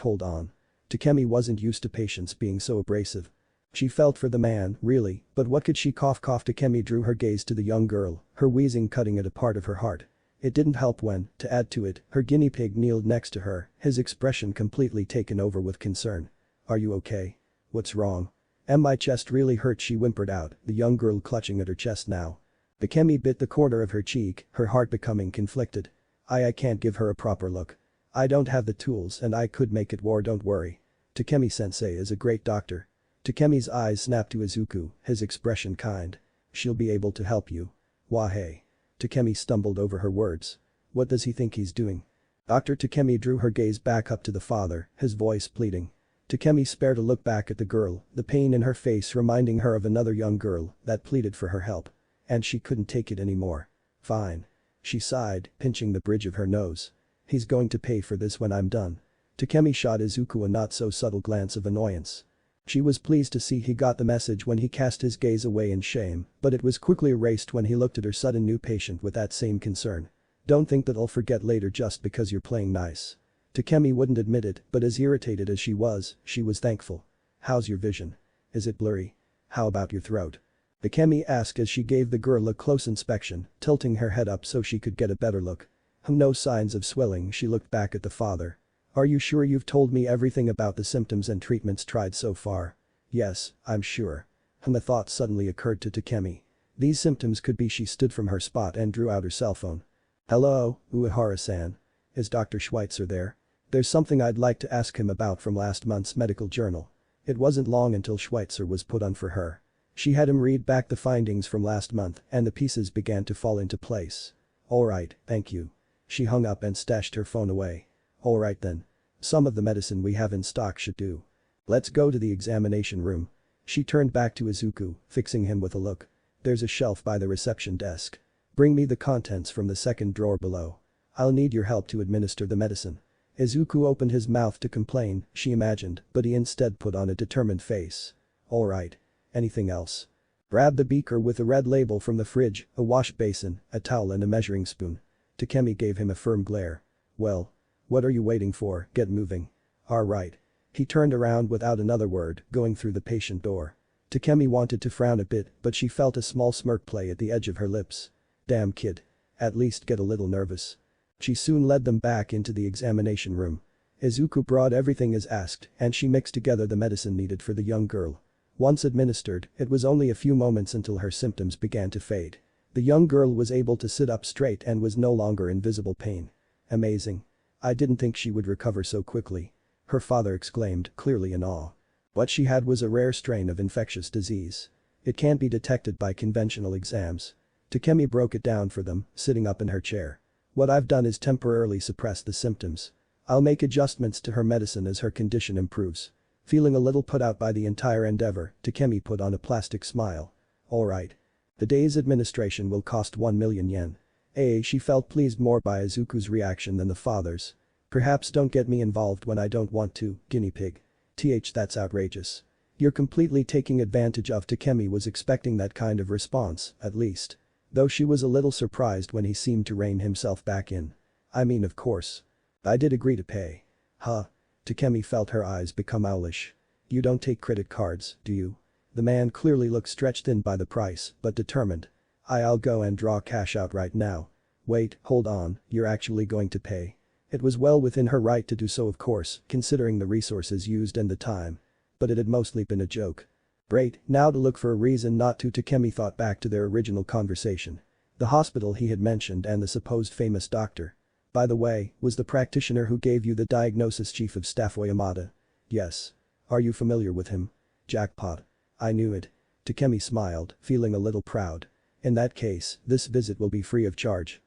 Hold on." Takemi wasn't used to patients being so abrasive. She felt for the man, really, but what could she cough? Takemi drew her gaze to the young girl, her wheezing cutting at a part of her heart. It didn't help when, to add to it, her guinea pig kneeled next to her, his expression completely taken over with concern. "Are you okay? What's wrong?" "My chest really hurts," she whimpered out, the young girl clutching at her chest now. Takemi bit the corner of her cheek, her heart becoming conflicted. I can't give her a proper look. I don't have the tools and I could make it war. Don't worry. Takemi-sensei is a great doctor." Takemi's eyes snapped to Izuku, his expression kind. "She'll be able to help you." "Wahey." Takemi stumbled over her words. "What does he think he's doing?" Dr. Takemi drew her gaze back up to the father, his voice pleading. Takemi spared a look back at the girl, the pain in her face reminding her of another young girl that pleaded for her help. And she couldn't take it anymore. "Fine." She sighed, pinching the bridge of her nose. "He's going to pay for this when I'm done." Takemi shot Izuku a not-so-subtle glance of annoyance. She was pleased to see he got the message when he cast his gaze away in shame, but it was quickly erased when he looked at her sudden new patient with that same concern. "Don't think that I'll forget later just because you're playing nice." Takemi wouldn't admit it, but as irritated as she was thankful. "How's your vision? Is it blurry? How about your throat?" Takemi asked as she gave the girl a close inspection, tilting her head up so she could get a better look. No signs of swelling. She looked back at the father. "Are you sure you've told me everything about the symptoms and treatments tried so far?" "Yes, I'm sure." The thought suddenly occurred to Takemi. These symptoms could be. She stood from her spot and drew out her cell phone. "Hello, Uehara-san. Is Dr. Schweitzer there? There's something I'd like to ask him about from last month's medical journal." It wasn't long until Schweitzer was put on for her. She had him read back the findings from last month and the pieces began to fall into place. "Alright, thank you." She hung up and stashed her phone away. "Alright then. Some of the medicine we have in stock should do. Let's go to the examination room." She turned back to Izuku, fixing him with a look. "There's a shelf by the reception desk. Bring me the contents from the second drawer below. I'll need your help to administer the medicine." Izuku opened his mouth to complain, she imagined, but he instead put on a determined face. "Alright. Anything else?" Grab the beaker with the red label from the fridge, a wash basin, a towel and a measuring spoon. Takemi gave him a firm glare. Well. What are you waiting for, get moving. Alright. He turned around without another word, going through the patient door. Takemi wanted to frown a bit, but she felt a small smirk play at the edge of her lips. Damn kid. At least get a little nervous. She soon led them back into the examination room. Izuku brought everything as asked, and she mixed together the medicine needed for the young girl. Once administered, it was only a few moments until her symptoms began to fade. The young girl was able to sit up straight and was no longer in visible pain. Amazing. I didn't think she would recover so quickly. Her father exclaimed, clearly in awe. What she had was a rare strain of infectious disease. It can't be detected by conventional exams. Takemi broke it down for them, sitting up in her chair. What I've done is temporarily suppress the symptoms. I'll make adjustments to her medicine as her condition improves. Feeling a little put out by the entire endeavor, Takemi put on a plastic smile. Alright. The day's administration will cost 1 million yen. She felt pleased more by Izuku's reaction than the father's. Perhaps don't get me involved when I don't want to, guinea pig. That's outrageous. You're completely taking advantage of. Takemi was expecting that kind of response, at least. Though she was a little surprised when he seemed to rein himself back in. I mean, of course. I did agree to pay. Huh? Takemi felt her eyes become owlish. You don't take credit cards, do you? The man clearly looked stretched thin by the price, but determined. I'll go and draw cash out right now. Wait, hold on, you're actually going to pay? It was well within her right to do so, of course, considering the resources used and the time. But it had mostly been a joke. Great, now to look for a reason not to. Takemi thought back to their original conversation. The hospital he had mentioned and the supposed famous doctor. By the way, was the practitioner who gave you the diagnosis Chief of Staff Oyamada? Yes. Are you familiar with him? Jackpot. I knew it. Takemi smiled, feeling a little proud. In that case, this visit will be free of charge.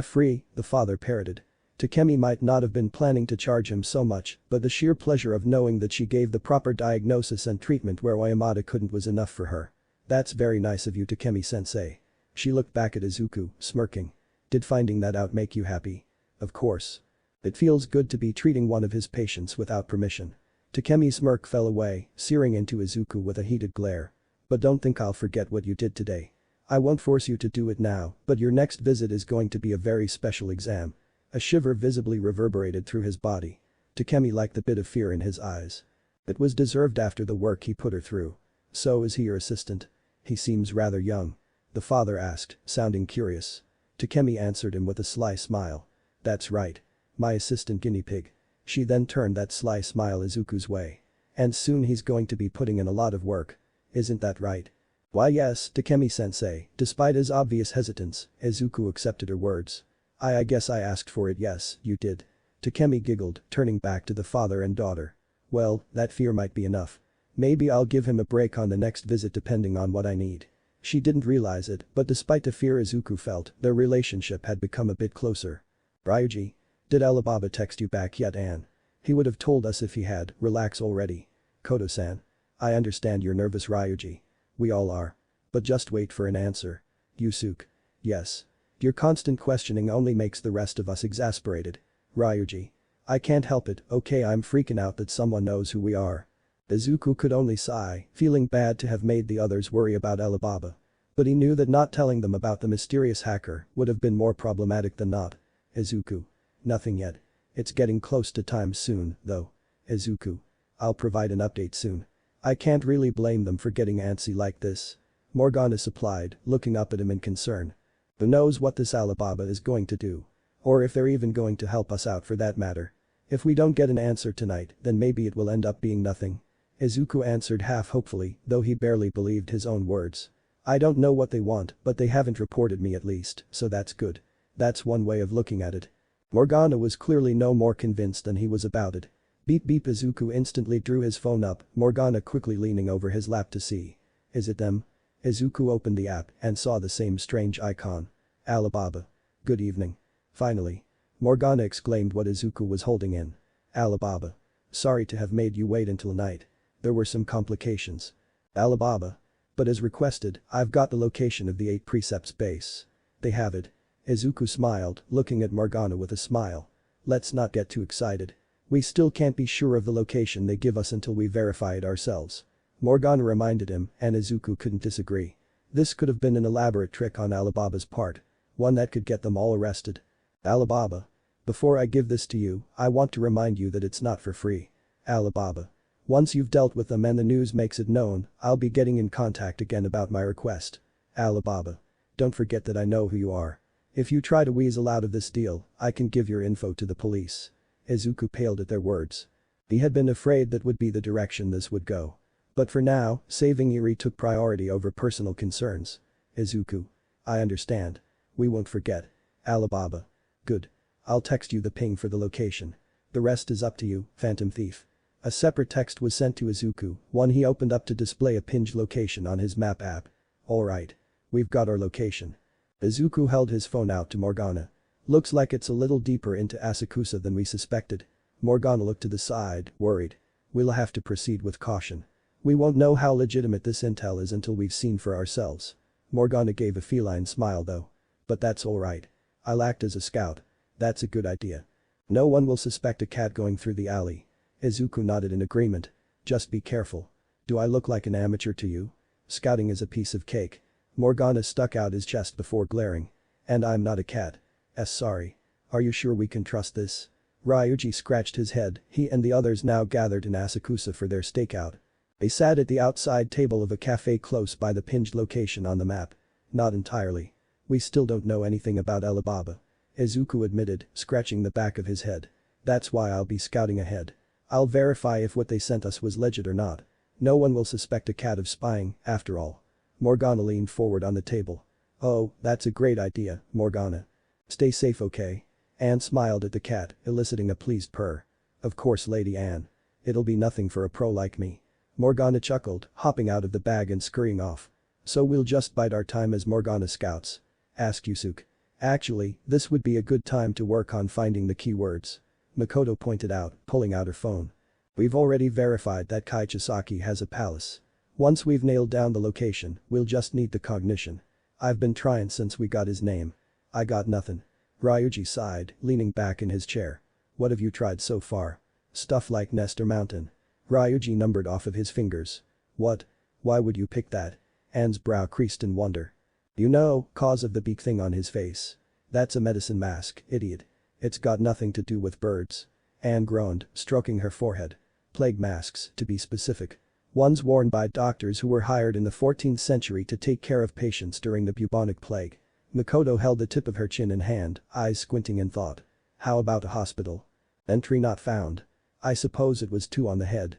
Free, the father parroted. Takemi might not have been planning to charge him so much, but the sheer pleasure of knowing that she gave the proper diagnosis and treatment where Oyamada couldn't was enough for her. That's very nice of you, Takemi-sensei. She looked back at Izuku, smirking. Did finding that out make you happy? Of course. It feels good to be treating one of his patients without permission. Takemi's smirk fell away, searing into Izuku with a heated glare. But don't think I'll forget what you did today. I won't force you to do it now, but your next visit is going to be a very special exam. A shiver visibly reverberated through his body. Takemi liked the bit of fear in his eyes. It was deserved after the work he put her through. So is he your assistant? He seems rather young. The father asked, sounding curious. Takemi answered him with a sly smile. That's right. My assistant guinea pig. She then turned that sly smile Izuku's way. And soon he's going to be putting in a lot of work. Isn't that right? Why yes, Takemi-sensei, despite his obvious hesitance, Izuku accepted her words. I guess I asked for it. Yes, you did. Takemi giggled, turning back to the father and daughter. Well, that fear might be enough. Maybe I'll give him a break on the next visit depending on what I need. She didn't realize it, but despite the fear Izuku felt, their relationship had become a bit closer. Ryuji. Did Alibaba text you back yet, Anne? He would have told us if he had, relax already. Koto-san. I understand you're nervous, Ryuji. We all are. But just wait for an answer. Yusuke. Yes. Your constant questioning only makes the rest of us exasperated. Ryuji. I can't help it, okay, I'm freaking out that someone knows who we are. Izuku could only sigh, feeling bad to have made the others worry about Alibaba. But he knew that not telling them about the mysterious hacker would have been more problematic than not. Izuku. Nothing yet. It's getting close to time soon, though. Izuku. I'll provide an update soon. I can't really blame them for getting antsy like this. Morgana supplied, looking up at him in concern. Who knows what this Alibaba is going to do? Or if they're even going to help us out for that matter. If we don't get an answer tonight, then maybe it will end up being nothing. Izuku answered half hopefully, though he barely believed his own words. I don't know what they want, but they haven't reported me at least, so that's good. That's one way of looking at it. Morgana was clearly no more convinced than he was about it. Beep beep. Izuku instantly drew his phone up, Morgana quickly leaning over his lap to see. Is it them? Izuku opened the app and saw the same strange icon. Alibaba. Good evening. Finally. Morgana exclaimed what Izuku was holding in. Alibaba. Sorry to have made you wait until night. There were some complications. Alibaba. But as requested, I've got the location of the 8 Precepts base. They have it. Izuku smiled, looking at Morgana with a smile. Let's not get too excited. We still can't be sure of the location they give us until we verify it ourselves. Morgana reminded him, and Izuku couldn't disagree. This could have been an elaborate trick on Alibaba's part. One that could get them all arrested. Alibaba. Before I give this to you, I want to remind you that it's not for free. Alibaba. Once you've dealt with them and the news makes it known, I'll be getting in contact again about my request. Alibaba. Don't forget that I know who you are. If you try to weasel out of this deal, I can give your info to the police. Izuku paled at their words. He had been afraid that would be the direction this would go. But for now, saving Eri took priority over personal concerns. Izuku. I understand. We won't forget. Alibaba. Good. I'll text you the ping for the location. The rest is up to you, Phantom Thief. A separate text was sent to Izuku, one he opened up to display a pinned location on his map app. Alright. We've got our location. Izuku held his phone out to Morgana. Looks like it's a little deeper into Asakusa than we suspected. Morgana looked to the side, worried. We'll have to proceed with caution. We won't know how legitimate this intel is until we've seen for ourselves. Morgana gave a feline smile though. But that's alright. I'll act as a scout. That's a good idea. No one will suspect a cat going through the alley. Izuku nodded in agreement. Just be careful. Do I look like an amateur to you? Scouting is a piece of cake. Morgana stuck out his chest before glaring. And I'm not a cat. Sorry. Are you sure we can trust this? Ryuji scratched his head, he and the others now gathered in Asakusa for their stakeout. They sat at the outside table of a cafe close by the pinned location on the map. Not entirely. We still don't know anything about Alibaba. Izuku admitted, scratching the back of his head. That's why I'll be scouting ahead. I'll verify if what they sent us was legit or not. No one will suspect a cat of spying, after all. Morgana leaned forward on the table. Oh, that's a great idea, Morgana. Stay safe, okay? Anne smiled at the cat, eliciting a pleased purr. Of course, Lady Anne. It'll be nothing for a pro like me. Morgana chuckled, hopping out of the bag and scurrying off. So we'll just bide our time as Morgana scouts? Asked Yusuke. Actually, this would be a good time to work on finding the keywords. Makoto pointed out, pulling out her phone. We've already verified that Kaichisaki has a palace. Once we've nailed down the location, we'll just need the cognition. I've been trying since we got his name. I got nothing. Ryuji sighed, leaning back in his chair. What have you tried so far? Stuff like Nestor Mountain. Ryuji numbered off of his fingers. What? Why would you pick that? Anne's brow creased in wonder. You know, cause of the beak thing on his face. That's a medicine mask, idiot. It's got nothing to do with birds. Anne groaned, stroking her forehead. Plague masks, to be specific. Ones worn by doctors who were hired in the 14th century to take care of patients during the bubonic plague. Makoto held the tip of her chin in hand, eyes squinting in thought. How about a hospital? Entry not found. I suppose it was 2 on the head,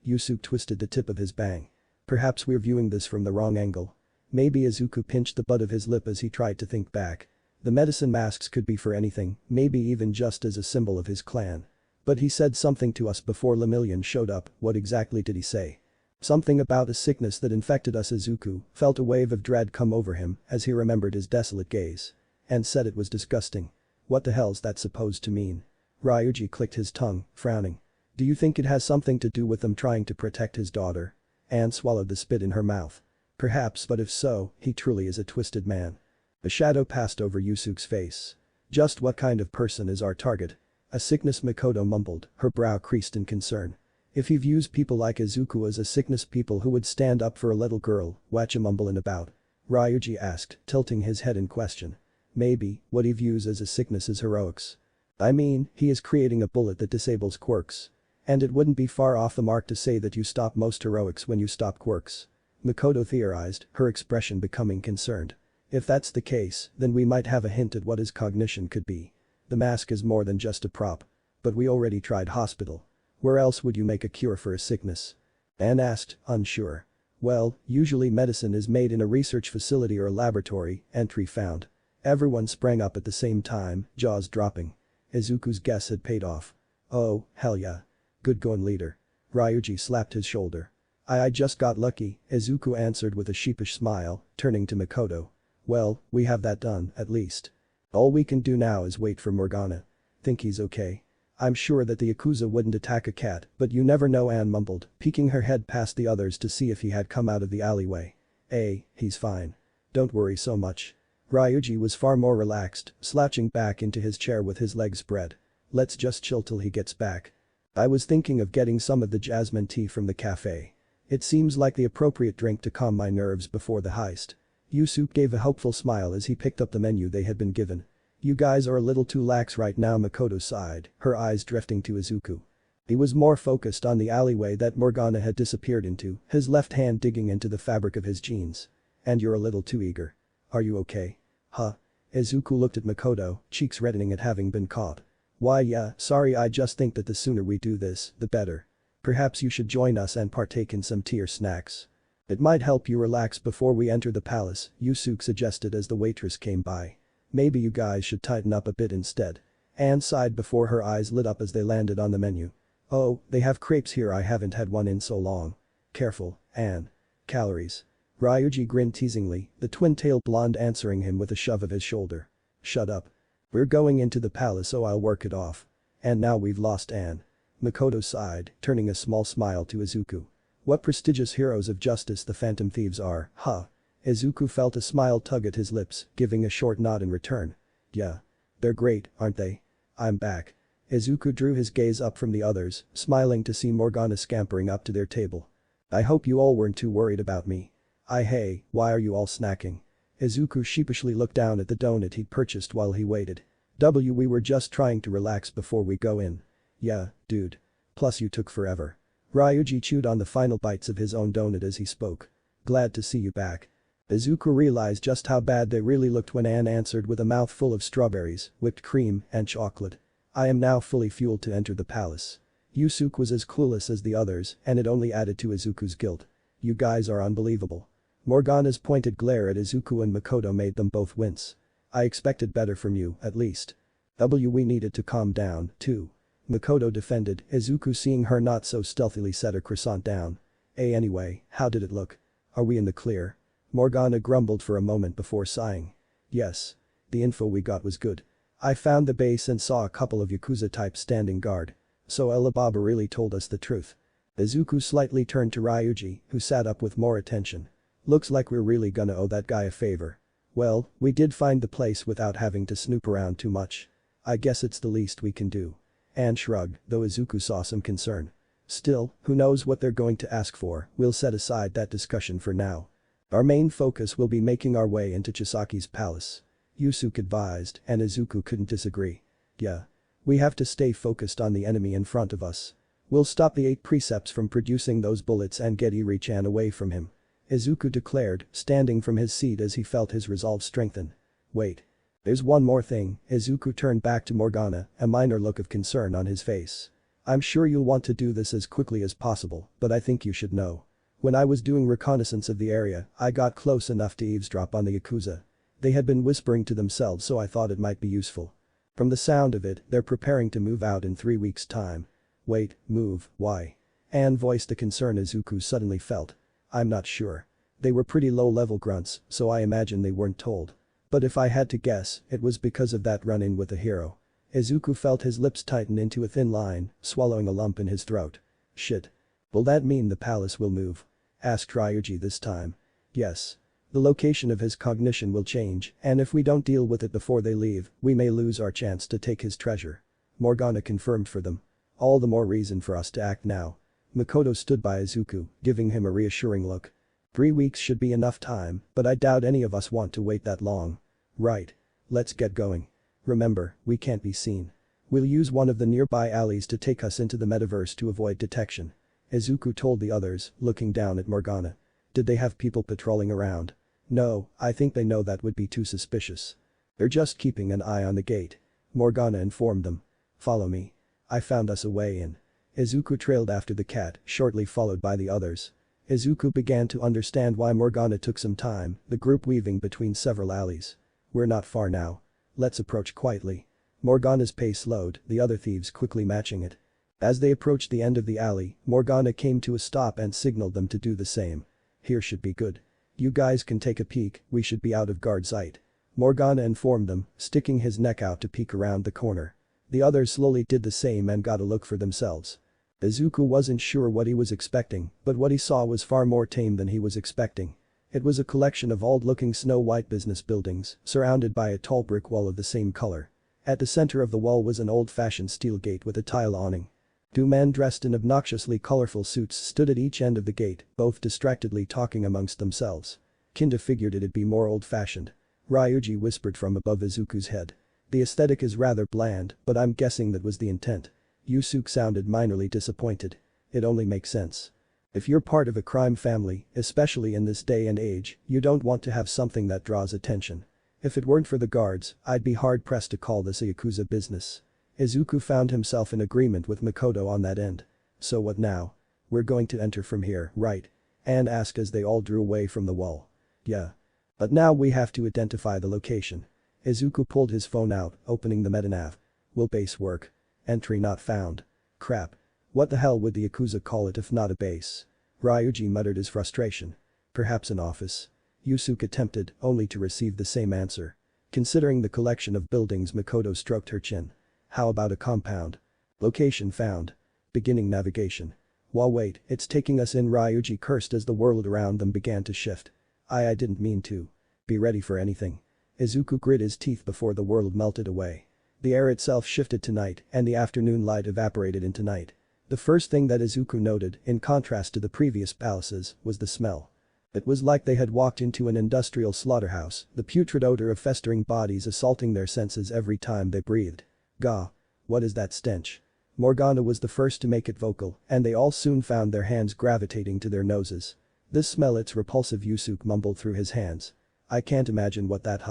Yusuke twisted the tip of his bang. Perhaps we're viewing this from the wrong angle. Maybe Izuku pinched the butt of his lip as he tried to think back. The medicine masks could be for anything, maybe even just as a symbol of his clan. But he said something to us before Lemillion showed up, what exactly did he say? Something about a sickness that infected us. Izuku felt a wave of dread come over him as he remembered his desolate gaze. And said it was disgusting. What the hell's that supposed to mean? Ryuji clicked his tongue, frowning. Do you think it has something to do with them trying to protect his daughter? Anne swallowed the spit in her mouth. Perhaps, but if so, he truly is a twisted man. A shadow passed over Yusuke's face. Just what kind of person is our target? A sickness, Makoto mumbled, her brow creased in concern. If he views people like Izuku as a sickness, people who would stand up for a little girl, whatcha mumbling about? Ryuji asked, tilting his head in question. Maybe, what he views as a sickness is heroics. I mean, he is creating a bullet that disables quirks. And it wouldn't be far off the mark to say that you stop most heroics when you stop quirks. Makoto theorized, her expression becoming concerned. If that's the case, then we might have a hint at what his cognition could be. The mask is more than just a prop. But we already tried hospital. Where else would you make a cure for a sickness? Anne asked, unsure. Well, usually medicine is made in a research facility or a laboratory, entry found. Everyone sprang up at the same time, jaws dropping. Izuku's guess had paid off. Oh, hell yeah. Good going, leader. Ryuji slapped his shoulder. I just got lucky, Izuku answered with a sheepish smile, turning to Makoto. Well, we have that done, at least. All we can do now is wait for Morgana. Think he's okay? I'm sure that the Yakuza wouldn't attack a cat, but you never know, Anne mumbled, peeking her head past the others to see if he had come out of the alleyway. He's fine. Don't worry so much. Ryuji was far more relaxed, slouching back into his chair with his legs spread. Let's just chill till he gets back. I was thinking of getting some of the jasmine tea from the cafe. It seems like the appropriate drink to calm my nerves before the heist. Yusuke gave a hopeful smile as he picked up the menu they had been given. You guys are a little too lax right now, Makoto sighed, her eyes drifting to Izuku. He was more focused on the alleyway that Morgana had disappeared into, his left hand digging into the fabric of his jeans. And you're a little too eager. Are you okay? Huh? Izuku looked at Makoto, cheeks reddening at having been caught. Why yeah, sorry, I just think that the sooner we do this, the better. Perhaps you should join us and partake in some tea or snacks. It might help you relax before we enter the palace, Yusuke suggested as the waitress came by. Maybe you guys should tighten up a bit instead. Anne sighed before her eyes lit up as they landed on the menu. Oh, they have crepes here, I haven't had one in so long. Careful, Anne. Calories. Ryuji grinned teasingly, the twin-tailed blonde answering him with a shove of his shoulder. Shut up. We're going into the palace, so I'll work it off. And now we've lost Anne. Makoto sighed, turning a small smile to Izuku. What prestigious heroes of justice the Phantom Thieves are, huh? Izuku felt a smile tug at his lips, giving a short nod in return. Yeah. They're great, aren't they? I'm back. Izuku drew his gaze up from the others, smiling to see Morgana scampering up to their table. I hope you all weren't too worried about me. Hey, why are you all snacking? Izuku sheepishly looked down at the donut he'd purchased while he waited. We were just trying to relax before we go in. Yeah, dude. Plus you took forever. Ryuji chewed on the final bites of his own donut as he spoke. Glad to see you back. Izuku realized just how bad they really looked when Anne answered with a mouthful of strawberries, whipped cream, and chocolate. I am now fully fueled to enter the palace. Yusuke was as clueless as the others, and it only added to Izuku's guilt. You guys are unbelievable. Morgana's pointed glare at Izuku and Makoto made them both wince. I expected better from you, at least. We needed to calm down, too. Makoto defended, Izuku seeing her not so stealthily set her croissant down. Anyway, how did it look? Are we in the clear? Morgana grumbled for a moment before sighing. Yes. The info we got was good. I found the base and saw a couple of Yakuza types standing guard. So Alibaba really told us the truth. Izuku slightly turned to Ryuji, who sat up with more attention. Looks like we're really gonna owe that guy a favor. Well, we did find the place without having to snoop around too much. I guess it's the least we can do. Anne shrugged, though Izuku saw some concern. Still, who knows what they're going to ask for, we'll set aside that discussion for now. Our main focus will be making our way into Chisaki's palace. Yusuke advised, and Izuku couldn't disagree. Yeah. We have to stay focused on the enemy in front of us. We'll stop the 8 precepts from producing those bullets and get Iri-chan away from him. Izuku declared, standing from his seat as he felt his resolve strengthen. Wait. There's one more thing, Izuku turned back to Morgana, a minor look of concern on his face. I'm sure you'll want to do this as quickly as possible, but I think you should know. When I was doing reconnaissance of the area, I got close enough to eavesdrop on the Yakuza. They had been whispering to themselves, so I thought it might be useful. From the sound of it, they're preparing to move out in 3 weeks' time. Wait, move, why? Anne voiced the concern Izuku suddenly felt. I'm not sure. They were pretty low-level grunts, so I imagine they weren't told. But if I had to guess, it was because of that run-in with the hero. Izuku felt his lips tighten into a thin line, swallowing a lump in his throat. Shit. Will that mean the palace will move? Asked Ryuji this time. Yes. The location of his cognition will change, and if we don't deal with it before they leave, we may lose our chance to take his treasure. Morgana confirmed for them. All the more reason for us to act now. Makoto stood by Izuku, giving him a reassuring look. 3 weeks should be enough time, but I doubt any of us want to wait that long. Right. Let's get going. Remember, we can't be seen. We'll use one of the nearby alleys to take us into the metaverse to avoid detection. Izuku told the others, looking down at Morgana. Did they have people patrolling around? No, I think they know that would be too suspicious. They're just keeping an eye on the gate. Morgana informed them. Follow me. I found us a way in. Izuku trailed after the cat, shortly followed by the others. Izuku began to understand why Morgana took some time, the group weaving between several alleys. We're not far now. Let's approach quietly. Morgana's pace slowed, the other thieves quickly matching it. As they approached the end of the alley, Morgana came to a stop and signaled them to do the same. Here should be good. You guys can take a peek, we should be out of guard sight. Morgana informed them, sticking his neck out to peek around the corner. The others slowly did the same and got a look for themselves. Izuku wasn't sure what he was expecting, but what he saw was far more tame than he was expecting. It was a collection of old-looking snow-white business buildings, surrounded by a tall brick wall of the same color. At the center of the wall was an old-fashioned steel gate with a tile awning. 2 men dressed in obnoxiously colorful suits stood at each end of the gate, both distractedly talking amongst themselves. Kinda figured it'd be more old-fashioned. Ryuji whispered from above Izuku's head. The aesthetic is rather bland, but I'm guessing that was the intent. Yusuke sounded minorly disappointed. It only makes sense. If you're part of a crime family, especially in this day and age, you don't want to have something that draws attention. If it weren't for the guards, I'd be hard-pressed to call this a Yakuza business. Izuku found himself in agreement with Makoto on that end. So what now? We're going to enter from here, right? Anne asked as they all drew away from the wall. Yeah. But now we have to identify the location. Izuku pulled his phone out, opening the metanav. Will base work? Entry not found. Crap. What the hell would the Yakuza call it if not a base? Ryuji muttered his frustration. Perhaps an office. Yusuke attempted, only to receive the same answer. Considering the collection of buildings, Makoto stroked her chin. How about a compound? Location found. Beginning navigation. Wait, it's taking us in. Ryuji cursed as the world around them began to shift. I didn't mean to. Be ready for anything. Izuku grit his teeth before the world melted away. The air itself shifted to night and the afternoon light evaporated into night. The first thing that Izuku noted, in contrast to the previous palaces, was the smell. It was like they had walked into an industrial slaughterhouse, the putrid odor of festering bodies assaulting their senses every time they breathed. Gah. What is that stench? Morgana was the first to make it vocal, and they all soon found their hands gravitating to their noses. This smell, it's repulsive, Yusuke mumbled through his hands. I can't imagine what that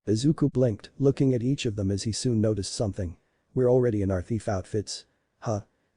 Izuku blinked, looking at each of them as he soon noticed something. We're already in our thief outfits.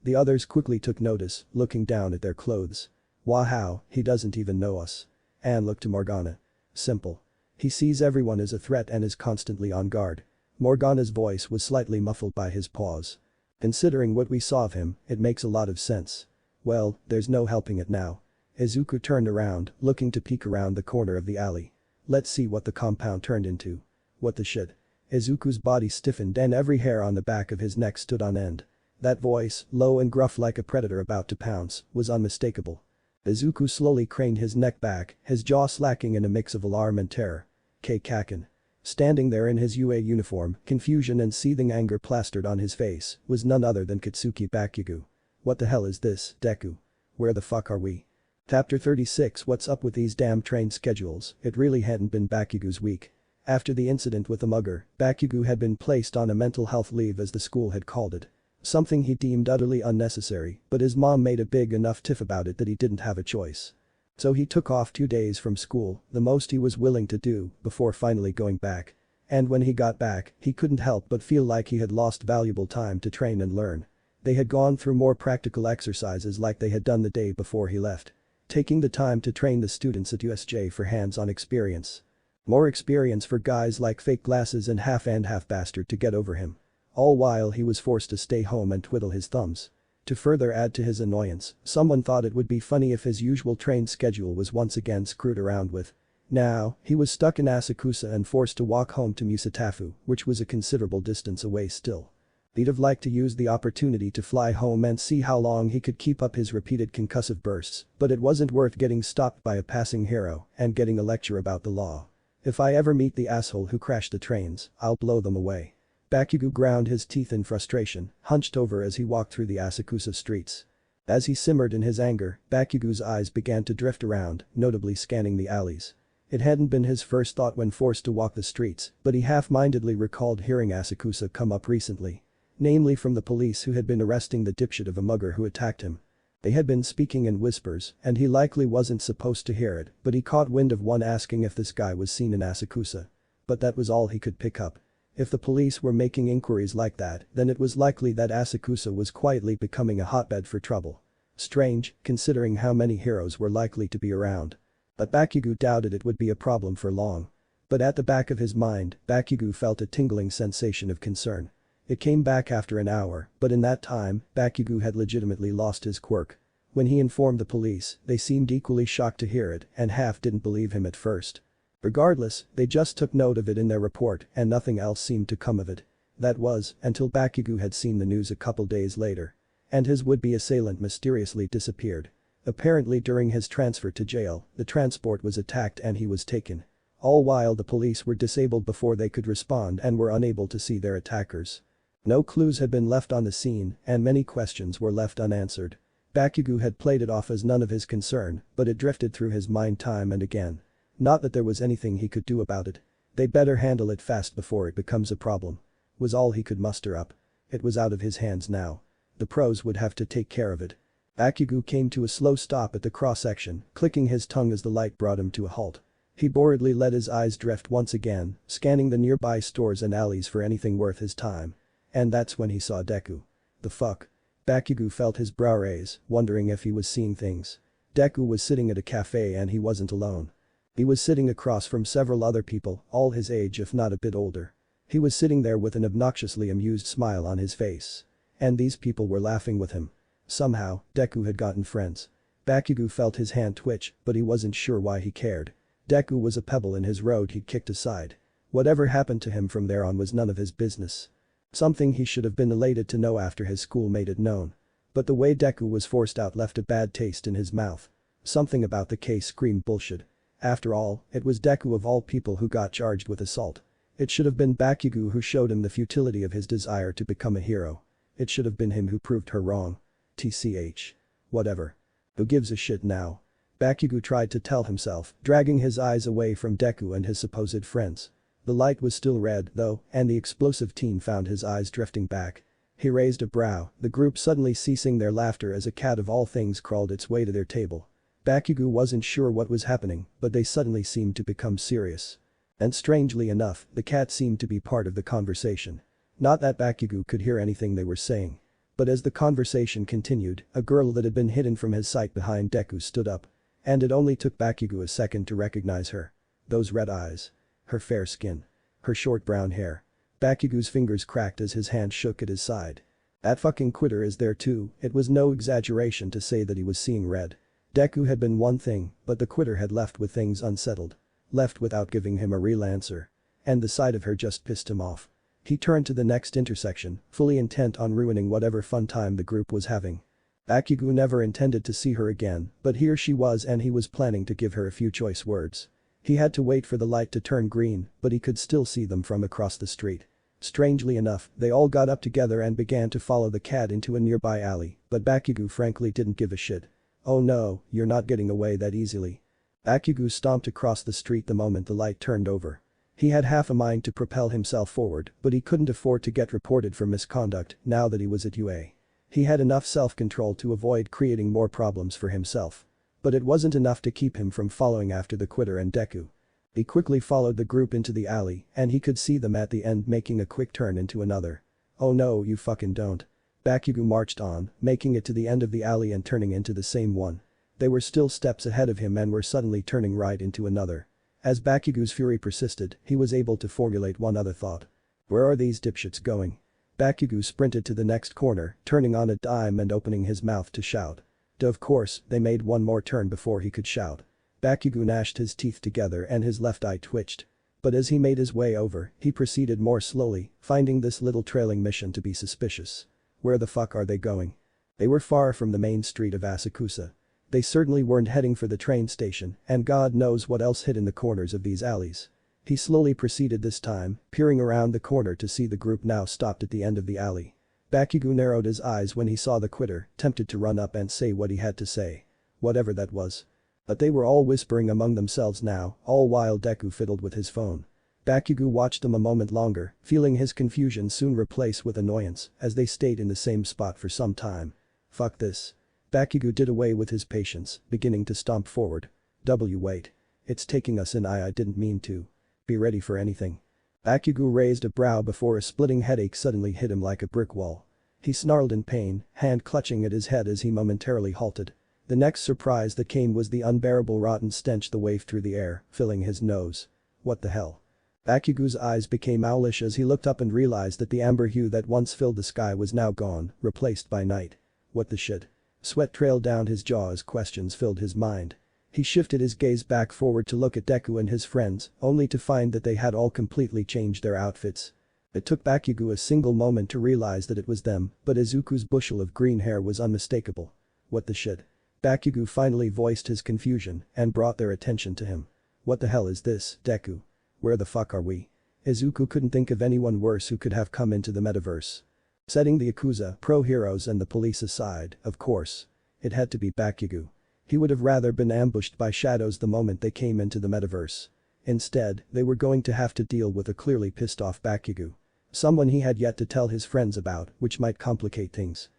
The others quickly took notice, looking down at their clothes. Wow, he doesn't even know us. Anne looked to Morgana. Simple. He sees everyone as a threat and is constantly on guard. Morgana's voice was slightly muffled by his pause. Considering what we saw of him, it makes a lot of sense. Well, there's no helping it now. Izuku turned around, looking to peek around the corner of the alley. Let's see what the compound turned into. What the shit? Izuku's body stiffened and every hair on the back of his neck stood on end. That voice, low and gruff like a predator about to pounce, was unmistakable. Izuku slowly craned his neck back, his jaw slacking in a mix of alarm and terror. Kaken. Standing there in his UA uniform, confusion and seething anger plastered on his face, was none other than Katsuki Bakugo. What the hell is this, Deku? Where the fuck are we? Chapter 36. What's up with these damn train schedules? It really hadn't been Bakugo's week. After the incident with the mugger, Bakugo had been placed on a mental health leave as the school had called it. Something he deemed utterly unnecessary, but his mom made a big enough tiff about it that he didn't have a choice. So he took off 2 days from school, the most he was willing to do, before finally going back. And when he got back, he couldn't help but feel like he had lost valuable time to train and learn. They had gone through more practical exercises like they had done the day before he left. Taking the time to train the students at USJ for hands-on experience. More experience for guys like Fake Glasses and Half Bastard to get over him. All while he was forced to stay home and twiddle his thumbs. To further add to his annoyance, someone thought it would be funny if his usual train schedule was once again screwed around with. Now, he was stuck in Asakusa and forced to walk home to Musatafu, which was a considerable distance away still. He'd have liked to use the opportunity to fly home and see how long he could keep up his repeated concussive bursts, but it wasn't worth getting stopped by a passing hero and getting a lecture about the law. If I ever meet the asshole who crashed the trains, I'll blow them away. Bakugo ground his teeth in frustration, hunched over as he walked through the Asakusa streets. As he simmered in his anger, Bakugo's eyes began to drift around, notably scanning the alleys. It hadn't been his first thought when forced to walk the streets, but he half-mindedly recalled hearing Asakusa come up recently. Namely from the police who had been arresting the dipshit of a mugger who attacked him. They had been speaking in whispers, and he likely wasn't supposed to hear it, but he caught wind of one asking if this guy was seen in Asakusa. But that was all he could pick up. If the police were making inquiries like that, then it was likely that Asakusa was quietly becoming a hotbed for trouble. Strange, considering how many heroes were likely to be around. But Bakugo doubted it would be a problem for long. But at the back of his mind, Bakugo felt a tingling sensation of concern. It came back after an hour, but in that time, Bakugo had legitimately lost his quirk. When he informed the police, they seemed equally shocked to hear it and half didn't believe him at first. Regardless, they just took note of it in their report and nothing else seemed to come of it. That was, until Bakugo had seen the news a couple days later. And his would-be assailant mysteriously disappeared. Apparently during his transfer to jail, the transport was attacked and he was taken. All while the police were disabled before they could respond and were unable to see their attackers. No clues had been left on the scene and many questions were left unanswered. Bakugo had played it off as none of his concern, but it drifted through his mind time and again. Not that there was anything he could do about it. They better handle it fast before it becomes a problem. Was all he could muster up. It was out of his hands now. The pros would have to take care of it. Bakugo came to a slow stop at the cross-section, clicking his tongue as the light brought him to a halt. He boredly let his eyes drift once again, scanning the nearby stores and alleys for anything worth his time. And that's when he saw Deku. The fuck? Bakugo felt his brow raise, wondering if he was seeing things. Deku was sitting at a cafe and he wasn't alone. He was sitting across from several other people, all his age if not a bit older. He was sitting there with an obnoxiously amused smile on his face. And these people were laughing with him. Somehow, Deku had gotten friends. Bakugo felt his hand twitch, but he wasn't sure why he cared. Deku was a pebble in his road he'd kicked aside. Whatever happened to him from there on was none of his business. Something he should have been elated to know after his school made it known. But the way Deku was forced out left a bad taste in his mouth. Something about the case screamed bullshit. After all, it was Deku of all people who got charged with assault. It should have been Bakugo who showed him the futility of his desire to become a hero. It should have been him who proved her wrong. TCH. Whatever. Who gives a shit now? Bakugo tried to tell himself, dragging his eyes away from Deku and his supposed friends. The light was still red, though, and the explosive teen found his eyes drifting back. He raised a brow, the group suddenly ceasing their laughter as a cat of all things crawled its way to their table. Bakugo wasn't sure what was happening, but they suddenly seemed to become serious. And strangely enough, the cat seemed to be part of the conversation. Not that Bakugo could hear anything they were saying. But as the conversation continued, a girl that had been hidden from his sight behind Deku stood up. And it only took Bakugo a second to recognize her. Those red eyes. Her fair skin. Her short brown hair. Bakugo's fingers cracked as his hand shook at his side. That fucking quitter is there too. It was no exaggeration to say that he was seeing red. Deku had been one thing, but the quitter had left with things unsettled. Left without giving him a real answer. And the sight of her just pissed him off. He turned to the next intersection, fully intent on ruining whatever fun time the group was having. Bakugo never intended to see her again, but here she was and he was planning to give her a few choice words. He had to wait for the light to turn green, but he could still see them from across the street. Strangely enough, they all got up together and began to follow the cat into a nearby alley, but Bakugo frankly didn't give a shit. Oh no, you're not getting away that easily. Bakugo stomped across the street the moment the light turned over. He had half a mind to propel himself forward, but he couldn't afford to get reported for misconduct now that he was at UA. He had enough self-control to avoid creating more problems for himself. But it wasn't enough to keep him from following after the quitter and Deku. He quickly followed the group into the alley, and he could see them at the end making a quick turn into another. Oh no, you fucking don't. Bakugo marched on, making it to the end of the alley and turning into the same one. They were still steps ahead of him and were suddenly turning right into another. As Bakugo's fury persisted, he was able to formulate one other thought. Where are these dipshits going? Bakugo sprinted to the next corner, turning on a dime and opening his mouth to shout. Of course, they made one more turn before he could shout. Bakugo gnashed his teeth together and his left eye twitched. But as he made his way over, he proceeded more slowly, finding this little trailing mission to be suspicious. Where the fuck are they going? They were far from the main street of Asakusa. They certainly weren't heading for the train station, and God knows what else hid in the corners of these alleys. He slowly proceeded this time, peering around the corner to see the group now stopped at the end of the alley. Bakugo narrowed his eyes when he saw the quitter, tempted to run up and say what he had to say. Whatever that was. But they were all whispering among themselves now, all while Deku fiddled with his phone. Bakugo watched them a moment longer, feeling his confusion soon replace with annoyance as they stayed in the same spot for some time. Fuck this. Bakugo did away with his patience, beginning to stomp forward. Wait. It's taking us in. I didn't mean to. Be ready for anything. Bakugo raised a brow before a splitting headache suddenly hit him like a brick wall. He snarled in pain, hand clutching at his head as he momentarily halted. The next surprise that came was the unbearable rotten stench that wafted through the air, filling his nose. What the hell? Bakugo's eyes became owlish as he looked up and realized that the amber hue that once filled the sky was now gone, replaced by night. What the shit? Sweat trailed down his jaw as questions filled his mind. He shifted his gaze back forward to look at Deku and his friends, only to find that they had all completely changed their outfits. It took Bakugo a single moment to realize that it was them, but Izuku's bushel of green hair was unmistakable. What the shit? Bakugo finally voiced his confusion and brought their attention to him. What the hell is this, Deku? Where the fuck are we? Izuku couldn't think of anyone worse who could have come into the metaverse. Setting the Yakuza, pro-heroes and the police aside, of course. It had to be Bakugo. He would have rather been ambushed by shadows the moment they came into the metaverse. Instead, they were going to have to deal with a clearly pissed off Bakugo. Someone he had yet to tell his friends about, which might complicate things.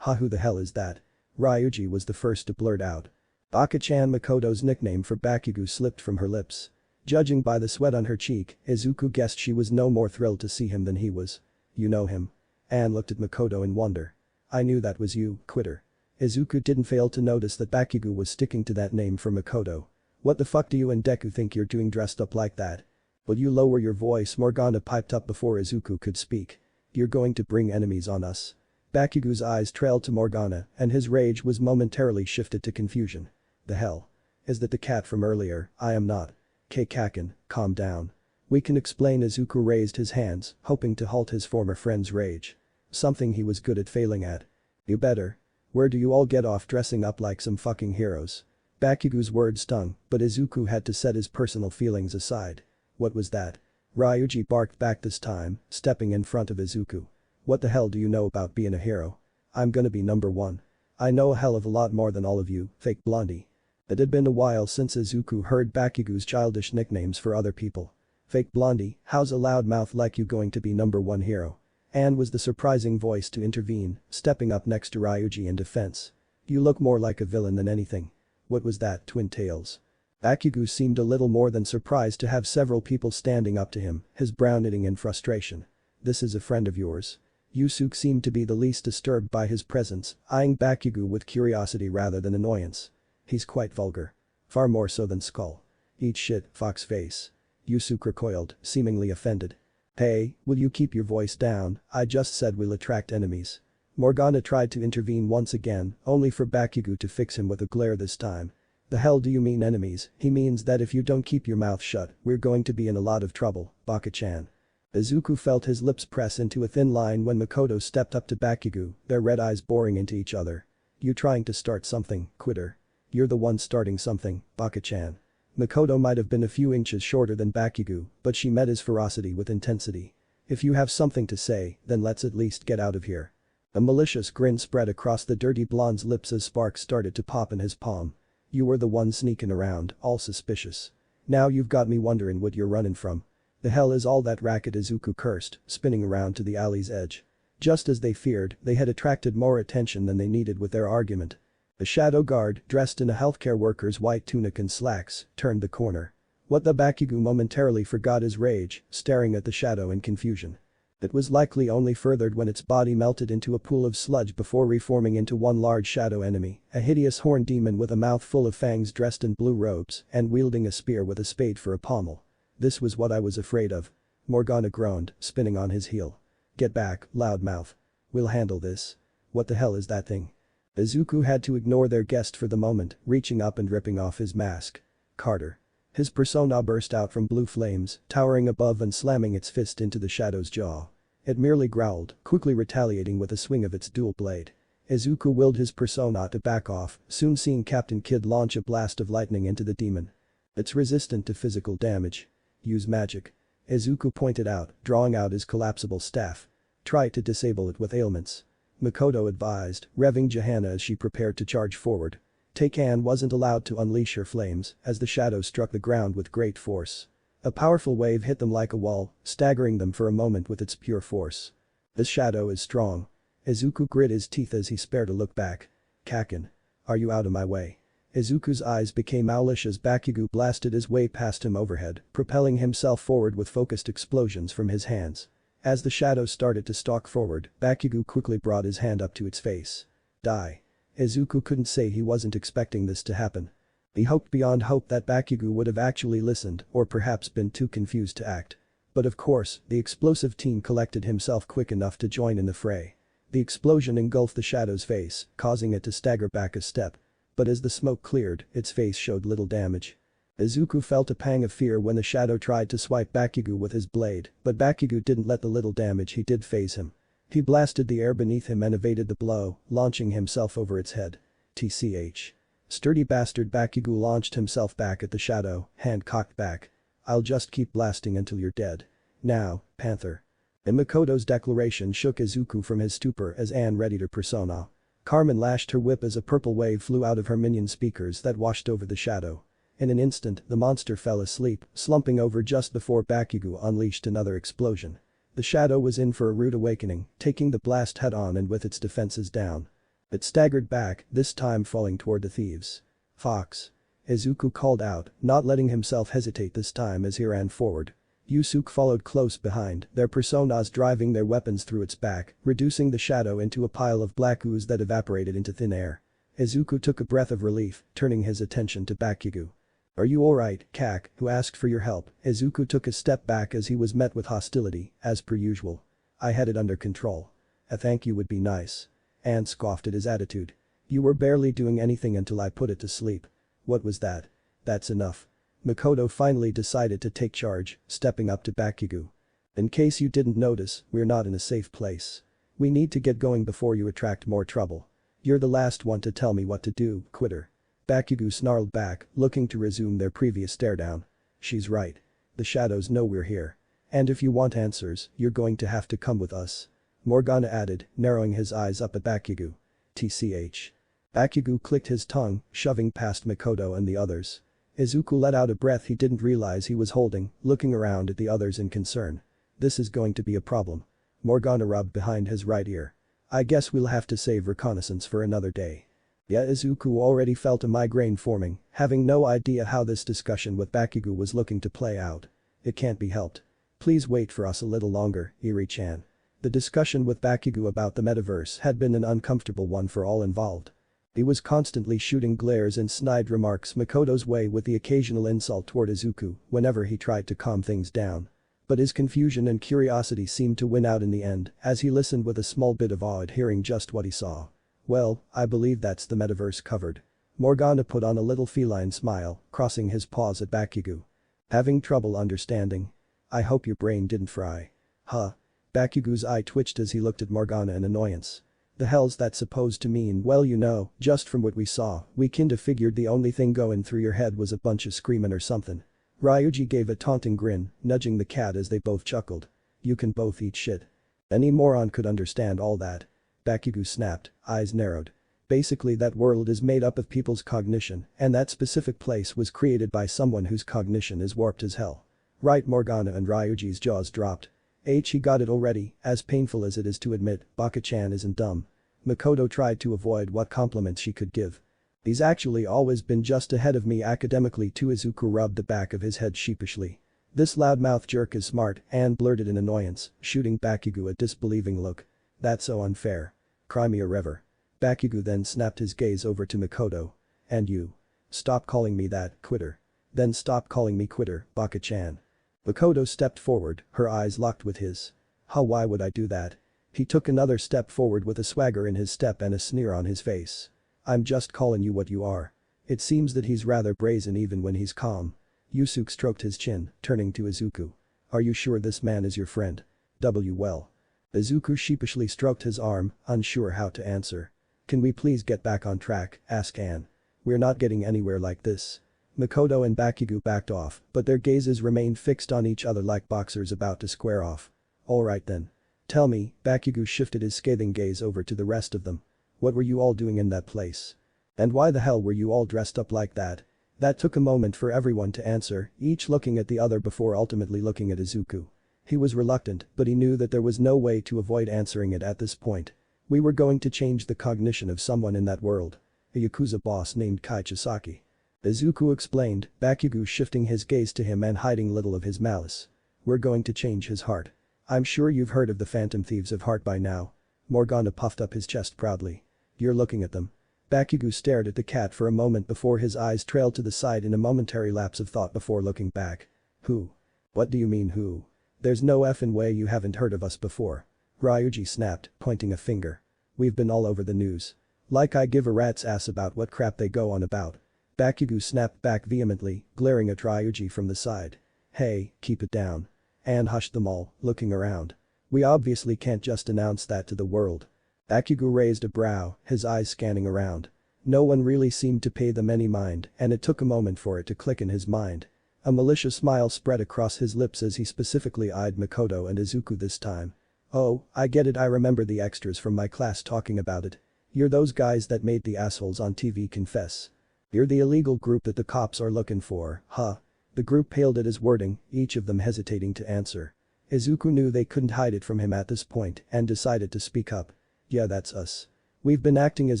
Who the hell is that? Ryuji was the first to blurt out. Baka-chan. Makoto's nickname for Bakugo slipped from her lips. Judging by the sweat on her cheek, Izuku guessed she was no more thrilled to see him than he was. You know him? Anne looked at Makoto in wonder. I knew that was you, quitter. Izuku didn't fail to notice that Bakugo was sticking to that name for Makoto. What the fuck do you and Deku think you're doing dressed up like that? Will you lower your voice? Morgana piped up before Izuku could speak. You're going to bring enemies on us. Bakugo's eyes trailed to Morgana and his rage was momentarily shifted to confusion. The hell? Is that the cat from earlier? I am not. Kaken, calm down. We can explain. Izuku raised his hands, hoping to halt his former friend's rage. Something he was good at failing at. You better. Where do you all get off dressing up like some fucking heroes? Bakugo's words stung, but Izuku had to set his personal feelings aside. What was that? Ryuji barked back this time, stepping in front of Izuku. What the hell do you know about being a hero? I'm gonna be number one. I know a hell of a lot more than all of you, fake blondie. It had been a while since Izuku heard Bakugo's childish nicknames for other people. Fake blondie, how's a loudmouth like you going to be number one hero? Anne was the surprising voice to intervene, stepping up next to Ryuji in defense. You look more like a villain than anything. What was that, Twin Tails? Bakugo seemed a little more than surprised to have several people standing up to him, his brow knitting in frustration. This is a friend of yours? Yusuke seemed to be the least disturbed by his presence, eyeing Bakugo with curiosity rather than annoyance. He's quite vulgar. Far more so than Skull. Eat shit, fox face. Yusuke recoiled, seemingly offended. Hey, will you keep your voice down? I just said we'll attract enemies. Morgana tried to intervene once again, only for Bakugo to fix him with a glare this time. The hell do you mean enemies? He means that if you don't keep your mouth shut, we're going to be in a lot of trouble, Baka-chan. Izuku felt his lips press into a thin line when Makoto stepped up to Bakugo, their red eyes boring into each other. You trying to start something, quitter? You're the one starting something, Baka-chan. Makoto might have been a few inches shorter than Bakugo, but she met his ferocity with intensity. If you have something to say, then let's at least get out of here. A malicious grin spread across the dirty blonde's lips as sparks started to pop in his palm. You were the one sneaking around, all suspicious. Now you've got me wondering what you're running from. The hell is all that racket? Izuku cursed, spinning around to the alley's edge. Just as they feared, they had attracted more attention than they needed with their argument. The shadow guard, dressed in a healthcare worker's white tunic and slacks, turned the corner. What the Bakugo momentarily forgot his rage, staring at the shadow in confusion. It was likely only furthered when its body melted into a pool of sludge before reforming into one large shadow enemy, a hideous horned demon with a mouth full of fangs dressed in blue robes and wielding a spear with a spade for a pommel. This was what I was afraid of. Morgana groaned, spinning on his heel. Get back, loudmouth. We'll handle this. What the hell is that thing? Izuku had to ignore their guest for the moment, reaching up and ripping off his mask. Carter. His persona burst out from blue flames, towering above and slamming its fist into the shadow's jaw. It merely growled, quickly retaliating with a swing of its dual blade. Izuku willed his persona to back off, soon seeing Captain Kidd launch a blast of lightning into the demon. It's resistant to physical damage. Use magic. Izuku pointed out, drawing out his collapsible staff. Try to disable it with ailments. Makoto advised, revving Johanna as she prepared to charge forward. Takan wasn't allowed to unleash her flames as the shadow struck the ground with great force. A powerful wave hit them like a wall, staggering them for a moment with its pure force. This shadow is strong. Izuku grit his teeth as he spared a look back. Kaken. Are you out of my way? Izuku's eyes became owlish as Bakugo blasted his way past him overhead, propelling himself forward with focused explosions from his hands. As the shadow started to stalk forward, Bakugo quickly brought his hand up to its face. Die. Izuku couldn't say he wasn't expecting this to happen. He hoped beyond hope that Bakugo would have actually listened or perhaps been too confused to act. But of course, the explosive teen collected himself quick enough to join in the fray. The explosion engulfed the shadow's face, causing it to stagger back a step. But as the smoke cleared, its face showed little damage. Izuku felt a pang of fear when the shadow tried to swipe Bakugo with his blade, but Bakugo didn't let the little damage he did faze him. He blasted the air beneath him and evaded the blow, launching himself over its head. TCH. Sturdy bastard. Bakugo launched himself back at the shadow, hand cocked back. I'll just keep blasting until you're dead. Now, Panther. And Makoto's declaration shook Izuku from his stupor as Anne readied her persona. Carmen lashed her whip as a purple wave flew out of her minion speakers that washed over the shadow. In an instant, the monster fell asleep, slumping over just before Bakugo unleashed another explosion. The shadow was in for a rude awakening, taking the blast head-on and with its defenses down. It staggered back, this time falling toward the thieves. "Fox." Izuku called out, not letting himself hesitate this time as he ran forward. Yusuke followed close behind, their personas driving their weapons through its back, reducing the shadow into a pile of black ooze that evaporated into thin air. Izuku took a breath of relief, turning his attention to Bakugo. "Are you alright, Kak, who asked for your help?" Izuku took a step back as he was met with hostility, as per usual. "I had it under control. A thank you would be nice." Anne scoffed at his attitude. "You were barely doing anything until I put it to sleep." "What was that?" "That's enough." Makoto finally decided to take charge, stepping up to Bakugo. "In case you didn't notice, we're not in a safe place. We need to get going before you attract more trouble. You're the last one to tell me what to do, quitter." Bakugo snarled back, looking to resume their previous stare-down. "She's right. The shadows know we're here. And if you want answers, you're going to have to come with us." Morgana added, narrowing his eyes up at Bakugo. "TCH." Bakugo clicked his tongue, shoving past Makoto and the others. Izuku let out a breath he didn't realize he was holding, looking around at the others in concern. "This is going to be a problem." Morgana rubbed behind his right ear. "I guess we'll have to save reconnaissance for another day." Yeah, Izuku already felt a migraine forming, having no idea how this discussion with Bakugo was looking to play out. "It can't be helped. Please wait for us a little longer, Iri-chan." The discussion with Bakugo about the metaverse had been an uncomfortable one for all involved. He was constantly shooting glares and snide remarks Makoto's way with the occasional insult toward Izuku whenever he tried to calm things down. But his confusion and curiosity seemed to win out in the end as he listened with a small bit of awe at hearing just what he saw. "Well, I believe that's the metaverse covered." Morgana put on a little feline smile, crossing his paws at Bakugo. "Having trouble understanding? I hope your brain didn't fry." "Huh?" Bakugo's eye twitched as he looked at Morgana in annoyance. "The hell's that supposed to mean?" "Well, you know, just from what we saw, we kinda figured the only thing going through your head was a bunch of screamin' or something." Ryuji gave a taunting grin, nudging the cat as they both chuckled. "You can both eat shit. Any moron could understand all that." Bakugo snapped, eyes narrowed. "Basically that world is made up of people's cognition, and that specific place was created by someone whose cognition is warped as hell." "Right." Morgana and Ryuji's jaws dropped. He got it already, as painful as it is to admit, Baka-chan isn't dumb. Makoto tried to avoid what compliments she could give. "He's actually always been just ahead of me academically too." Izuku rubbed the back of his head sheepishly. "This loudmouth jerk is smart," Anne blurted in annoyance, shooting Bakugo a disbelieving look. "That's so unfair. Cry me a river." Bakugo then snapped his gaze over to Makoto. "And you. Stop calling me that, quitter. Then stop calling me quitter, Baka-chan." Makoto stepped forward, her eyes locked with his. Why would I do that?" He took another step forward with a swagger in his step and a sneer on his face. "I'm just calling you what you are." It seems that he's rather brazen even when he's calm. Yusuke stroked his chin, turning to Izuku. "Are you sure this man is your friend?" Well. Izuku sheepishly stroked his arm, unsure how to answer. "Can we please get back on track?" asked Anne. "We're not getting anywhere like this." Makoto and Bakugo backed off, but their gazes remained fixed on each other like boxers about to square off. "Alright then. Tell me." Bakugo shifted his scathing gaze over to the rest of them. "What were you all doing in that place? And why the hell were you all dressed up like that?" That took a moment for everyone to answer, each looking at the other before ultimately looking at Izuku. He was reluctant, but he knew that there was no way to avoid answering it at this point. "We were going to change the cognition of someone in that world. A Yakuza boss named Kaichisaki." Izuku explained, Bakugo shifting his gaze to him and hiding little of his malice. "We're going to change his heart. I'm sure you've heard of the Phantom Thieves of Heart by now." Morgana puffed up his chest proudly. "You're looking at them." Bakugo stared at the cat for a moment before his eyes trailed to the side in a momentary lapse of thought before looking back. "Who? What do you mean who? There's no effing way you haven't heard of us before." Ryuji snapped, pointing a finger. "We've been all over the news. Like I give a rat's ass about what crap they go on about." Bakugo snapped back vehemently, glaring at Ryuji from the side. "Hey, keep it down." Anne hushed them all, looking around. "We obviously can't just announce that to the world." Bakugo raised a brow, his eyes scanning around. No one really seemed to pay them any mind, and it took a moment for it to click in his mind. A malicious smile spread across his lips as he specifically eyed Makoto and Izuku this time. "Oh, I get it. I remember the extras from my class talking about it. You're those guys that made the assholes on TV confess. You're the illegal group that the cops are looking for, huh? The group paled at his wording, each of them hesitating to answer. Izuku knew they couldn't hide it from him at this point and decided to speak up. Yeah, that's us. We've been acting as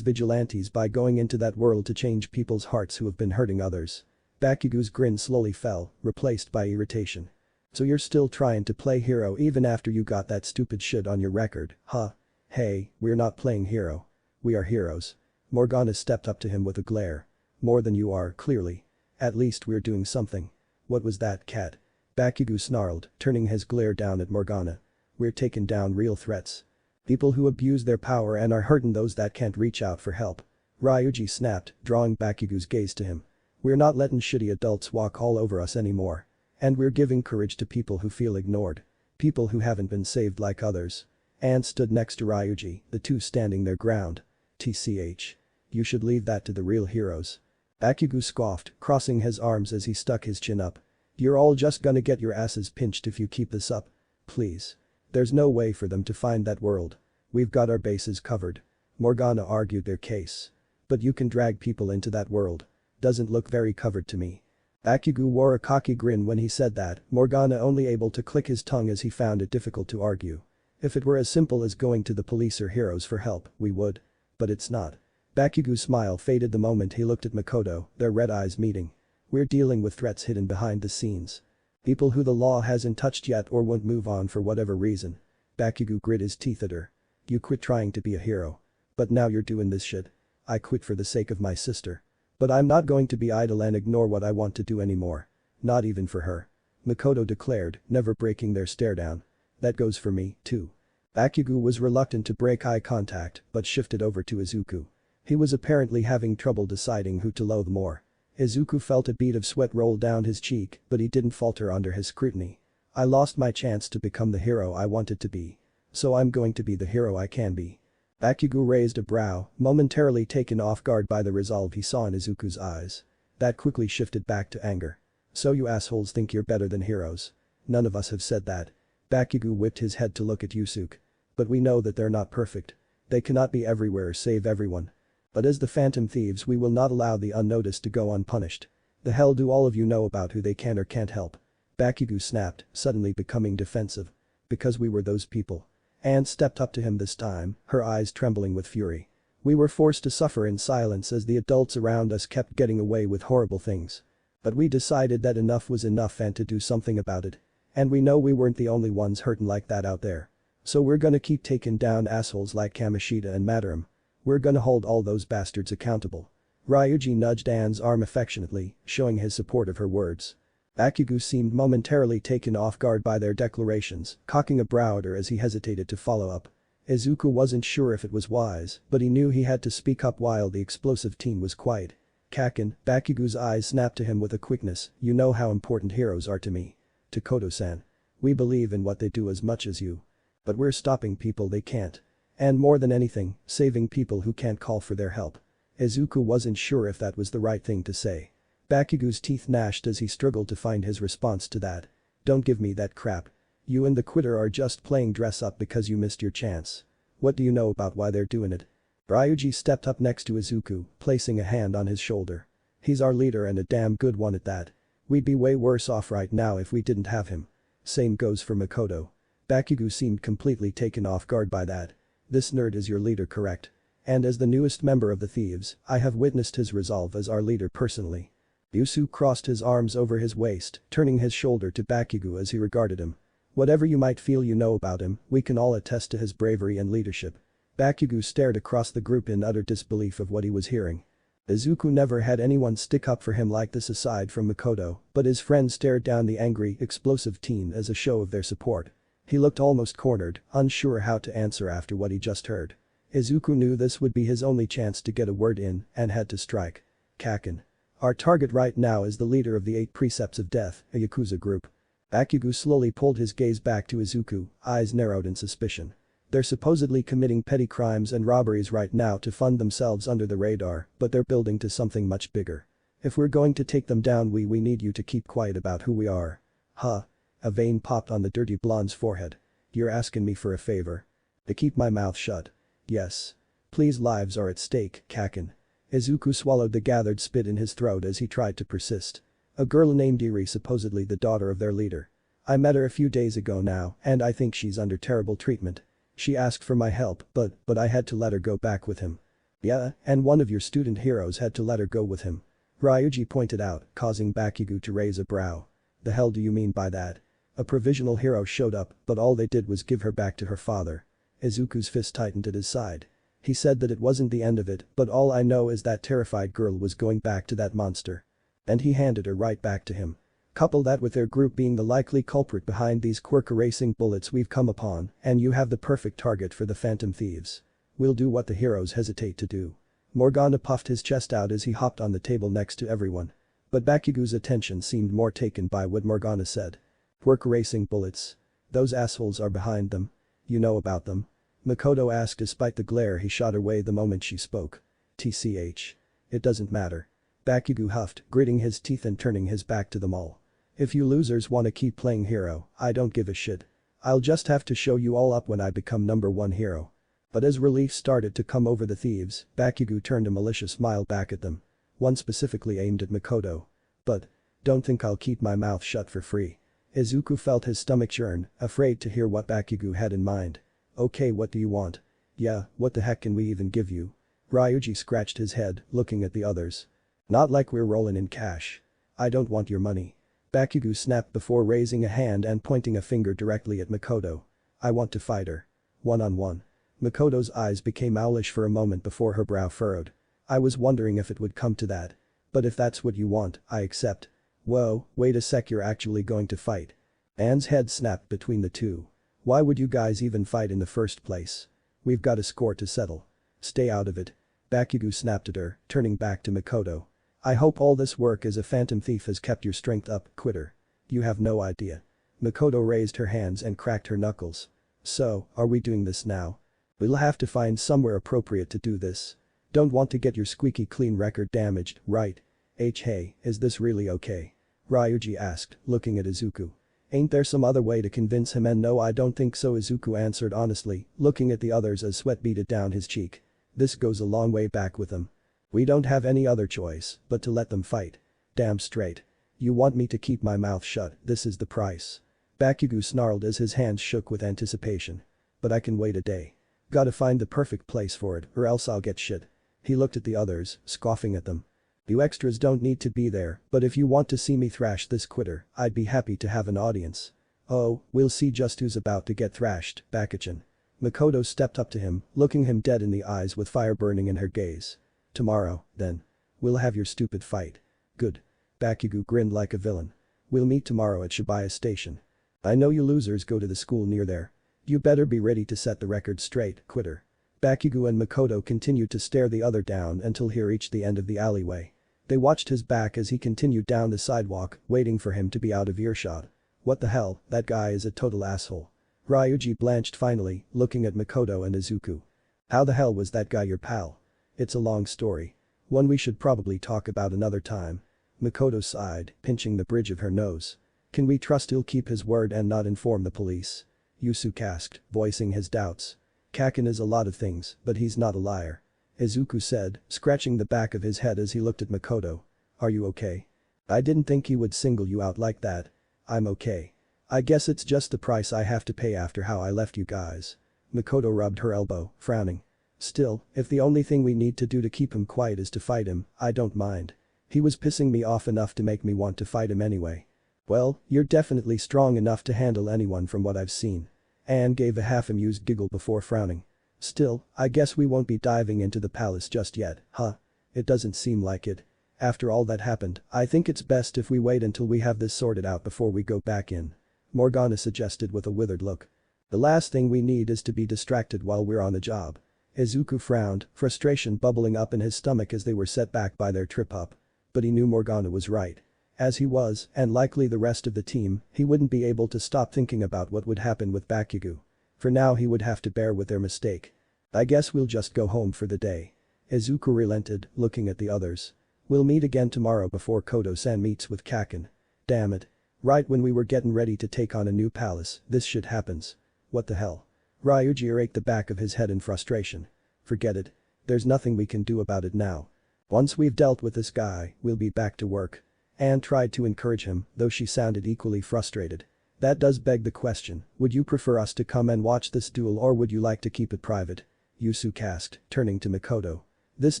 vigilantes by going into that world to change people's hearts who have been hurting others. Bakugo's grin slowly fell, replaced by irritation. So you're still trying to play hero even after you got that stupid shit on your record, huh? Hey, we're not playing hero. We are heroes. Morgana stepped up to him with a glare. More than you are, clearly. At least we're doing something. What was that, cat? Bakugo snarled, turning his glare down at Morgana. We're taking down real threats. People who abuse their power and are hurting those that can't reach out for help. Ryuji snapped, drawing Bakugo's gaze to him. We're not letting shitty adults walk all over us anymore. And we're giving courage to people who feel ignored. People who haven't been saved like others. Anne stood next to Ryuji, the two standing their ground. TCH. You should leave that to the real heroes. Bakugo scoffed, crossing his arms as he stuck his chin up. You're all just gonna get your asses pinched if you keep this up. Please. There's no way for them to find that world. We've got our bases covered. Morgana argued their case. But you can drag people into that world. Doesn't look very covered to me. Bakugo wore a cocky grin when he said that, Morgana only able to click his tongue as he found it difficult to argue. If it were as simple as going to the police or heroes for help, we would. But it's not. Bakugo's smile faded the moment he looked at Makoto, their red eyes meeting. We're dealing with threats hidden behind the scenes. People who the law hasn't touched yet or won't move on for whatever reason. Bakugo grit his teeth at her. You quit trying to be a hero. But now you're doing this shit. I quit for the sake of my sister. But I'm not going to be idle and ignore what I want to do anymore. Not even for her. Makoto declared, never breaking their stare down. That goes for me, too. Bakugo was reluctant to break eye contact, but shifted over to Izuku. He was apparently having trouble deciding who to loathe more. Izuku felt a bead of sweat roll down his cheek, but he didn't falter under his scrutiny. I lost my chance to become the hero I wanted to be. So I'm going to be the hero I can be. Bakugo raised a brow, momentarily taken off guard by the resolve he saw in Izuku's eyes. That quickly shifted back to anger. So you assholes think you're better than heroes. None of us have said that. Bakugo whipped his head to look at Yusuke. But we know that they're not perfect. They cannot be everywhere or save everyone. But as the Phantom Thieves we will not allow the unnoticed to go unpunished. The hell do all of you know about who they can or can't help? Bakugo snapped, suddenly becoming defensive. Because we were those people. Anne stepped up to him this time, her eyes trembling with fury. We were forced to suffer in silence as the adults around us kept getting away with horrible things. But we decided that enough was enough and to do something about it. And we know we weren't the only ones hurting like that out there. So we're gonna keep taking down assholes like Kamoshida and Madaram. We're gonna hold all those bastards accountable. Ryuji nudged Anne's arm affectionately, showing his support of her words. Bakugo seemed momentarily taken off guard by their declarations, cocking a brow at her as he hesitated to follow up. Izuku wasn't sure if it was wise, but he knew he had to speak up while the explosive teen was quiet. Kaken, Bakugo's eyes snapped to him with a quickness, you know how important heroes are to me. To Koto-san. We believe in what they do as much as you. But we're stopping people they can't. And more than anything, saving people who can't call for their help. Izuku wasn't sure if that was the right thing to say. Bakugo's teeth gnashed as he struggled to find his response to that. Don't give me that crap. You and the quitter are just playing dress up because you missed your chance. What do you know about why they're doing it? Ryuji stepped up next to Izuku, placing a hand on his shoulder. He's our leader and a damn good one at that. We'd be way worse off right now if we didn't have him. Same goes for Makoto. Bakugo seemed completely taken off guard by that. This nerd is your leader, correct? And as the newest member of the Thieves, I have witnessed his resolve as our leader personally. Yusu crossed his arms over his waist, turning his shoulder to Bakugo as he regarded him. Whatever you might feel you know about him, we can all attest to his bravery and leadership. Bakugo stared across the group in utter disbelief of what he was hearing. Izuku never had anyone stick up for him like this aside from Makoto, but his friend stared down the angry, explosive teen as a show of their support. He looked almost cornered, unsure how to answer after what he just heard. Izuku knew this would be his only chance to get a word in and had to strike. Kaken. Our target right now is the leader of the 8 Precepts of Death, a Yakuza group. Bakugo slowly pulled his gaze back to Izuku, eyes narrowed in suspicion. They're supposedly committing petty crimes and robberies right now to fund themselves under the radar, but they're building to something much bigger. If we're going to take them down we need you to keep quiet about who we are. Huh? A vein popped on the dirty blonde's forehead. You're asking me for a favor? To keep my mouth shut. Yes. Please, lives are at stake, Kakin. Izuku swallowed the gathered spit in his throat as he tried to persist. A girl named Eri, supposedly the daughter of their leader. I met her a few days ago now and I think she's under terrible treatment. She asked for my help but I had to let her go back with him. Yeah, and one of your student heroes had to let her go with him. Ryuji pointed out, causing Bakugo to raise a brow. The hell do you mean by that? A provisional hero showed up but all they did was give her back to her father. Izuku's fist tightened at his side. He said that it wasn't the end of it but all I know is that terrified girl was going back to that monster. And he handed her right back to him. Couple that with their group being the likely culprit behind these quirk-erasing bullets we've come upon and you have the perfect target for the Phantom Thieves. We'll do what the heroes hesitate to do. Morgana puffed his chest out as he hopped on the table next to everyone. But Bakugo's attention seemed more taken by what Morgana said. Quirk-erasing bullets. Those assholes are behind them. You know about them? Makoto asked despite the glare he shot her way the moment she spoke. TCH. It doesn't matter. Bakugo huffed, gritting his teeth and turning his back to them all. If you losers want to keep playing hero, I don't give a shit. I'll just have to show you all up when I become #1 hero. But as relief started to come over the thieves, Bakugo turned a malicious smile back at them. One specifically aimed at Makoto. But, don't think I'll keep my mouth shut for free. Izuku felt his stomach churn, afraid to hear what Bakugo had in mind. Okay, what do you want? Yeah, what the heck can we even give you? Ryuji scratched his head, looking at the others. Not like we're rolling in cash. I don't want your money. Bakugo snapped before raising a hand and pointing a finger directly at Makoto. I want to fight her. One-on-one. Makoto's eyes became owlish for a moment before her brow furrowed. I was wondering if it would come to that. But if that's what you want, I accept. Whoa, wait a sec, you're actually going to fight. Anne's head snapped between the two. Why would you guys even fight in the first place? We've got a score to settle. Stay out of it. Bakugo snapped at her, turning back to Makoto. I hope all this work as a phantom thief has kept your strength up, quitter. You have no idea. Makoto raised her hands and cracked her knuckles. So, are we doing this now? We'll have to find somewhere appropriate to do this. Don't want to get your squeaky clean record damaged, right? Hey, is this really okay? Ryuji asked, looking at Izuku. Ain't there some other way to convince him? And no, I don't think so, Izuku answered honestly, looking at the others as sweat beaded down his cheek. This goes a long way back with them. We don't have any other choice but to let them fight. Damn straight. You want me to keep my mouth shut, this is the price. Bakugo snarled as his hands shook with anticipation. But I can wait a day. Gotta find the perfect place for it or else I'll get shit. He looked at the others, scoffing at them. You extras don't need to be there, but if you want to see me thrash this quitter, I'd be happy to have an audience. Oh, we'll see just who's about to get thrashed, Bakuchin. Makoto stepped up to him, looking him dead in the eyes with fire burning in her gaze. Tomorrow, then. We'll have your stupid fight. Good. Bakugo grinned like a villain. We'll meet tomorrow at Shibuya Station. I know you losers go to the school near there. You better be ready to set the record straight, quitter. Bakugo and Makoto continued to stare the other down until he reached the end of the alleyway. They watched his back as he continued down the sidewalk, waiting for him to be out of earshot. What the hell, that guy is a total asshole. Ryuji blanched finally, looking at Makoto and Izuku. How the hell was that guy your pal? It's a long story. One we should probably talk about another time. Makoto sighed, pinching the bridge of her nose. Can we trust he'll keep his word and not inform the police? Yusuke asked, voicing his doubts. Kakin is a lot of things, but he's not a liar. Izuku said, scratching the back of his head as he looked at Makoto. Are you okay? I didn't think he would single you out like that. I'm okay. I guess it's just the price I have to pay after how I left you guys. Makoto rubbed her elbow, frowning. Still, if the only thing we need to do to keep him quiet is to fight him, I don't mind. He was pissing me off enough to make me want to fight him anyway. Well, you're definitely strong enough to handle anyone from what I've seen. Anne gave a half-amused giggle before frowning. Still, I guess we won't be diving into the palace just yet, huh? It doesn't seem like it. After all that happened, I think it's best if we wait until we have this sorted out before we go back in. Morgana suggested with a withered look. The last thing we need is to be distracted while we're on the job. Izuku frowned, frustration bubbling up in his stomach as they were set back by their trip up. But he knew Morgana was right. As he was, and likely the rest of the team, he wouldn't be able to stop thinking about what would happen with Bakugo. For now he would have to bear with their mistake. I guess we'll just go home for the day. Izuku relented, looking at the others. We'll meet again tomorrow before Kodo-san meets with Kakin. Damn it. Right when we were getting ready to take on a new palace, this shit happens. What the hell? Ryuji raked the back of his head in frustration. Forget it. There's nothing we can do about it now. Once we've dealt with this guy, we'll be back to work. Anne tried to encourage him, though she sounded equally frustrated. That does beg the question, would you prefer us to come and watch this duel or would you like to keep it private? Yusuke asked, turning to Makoto. This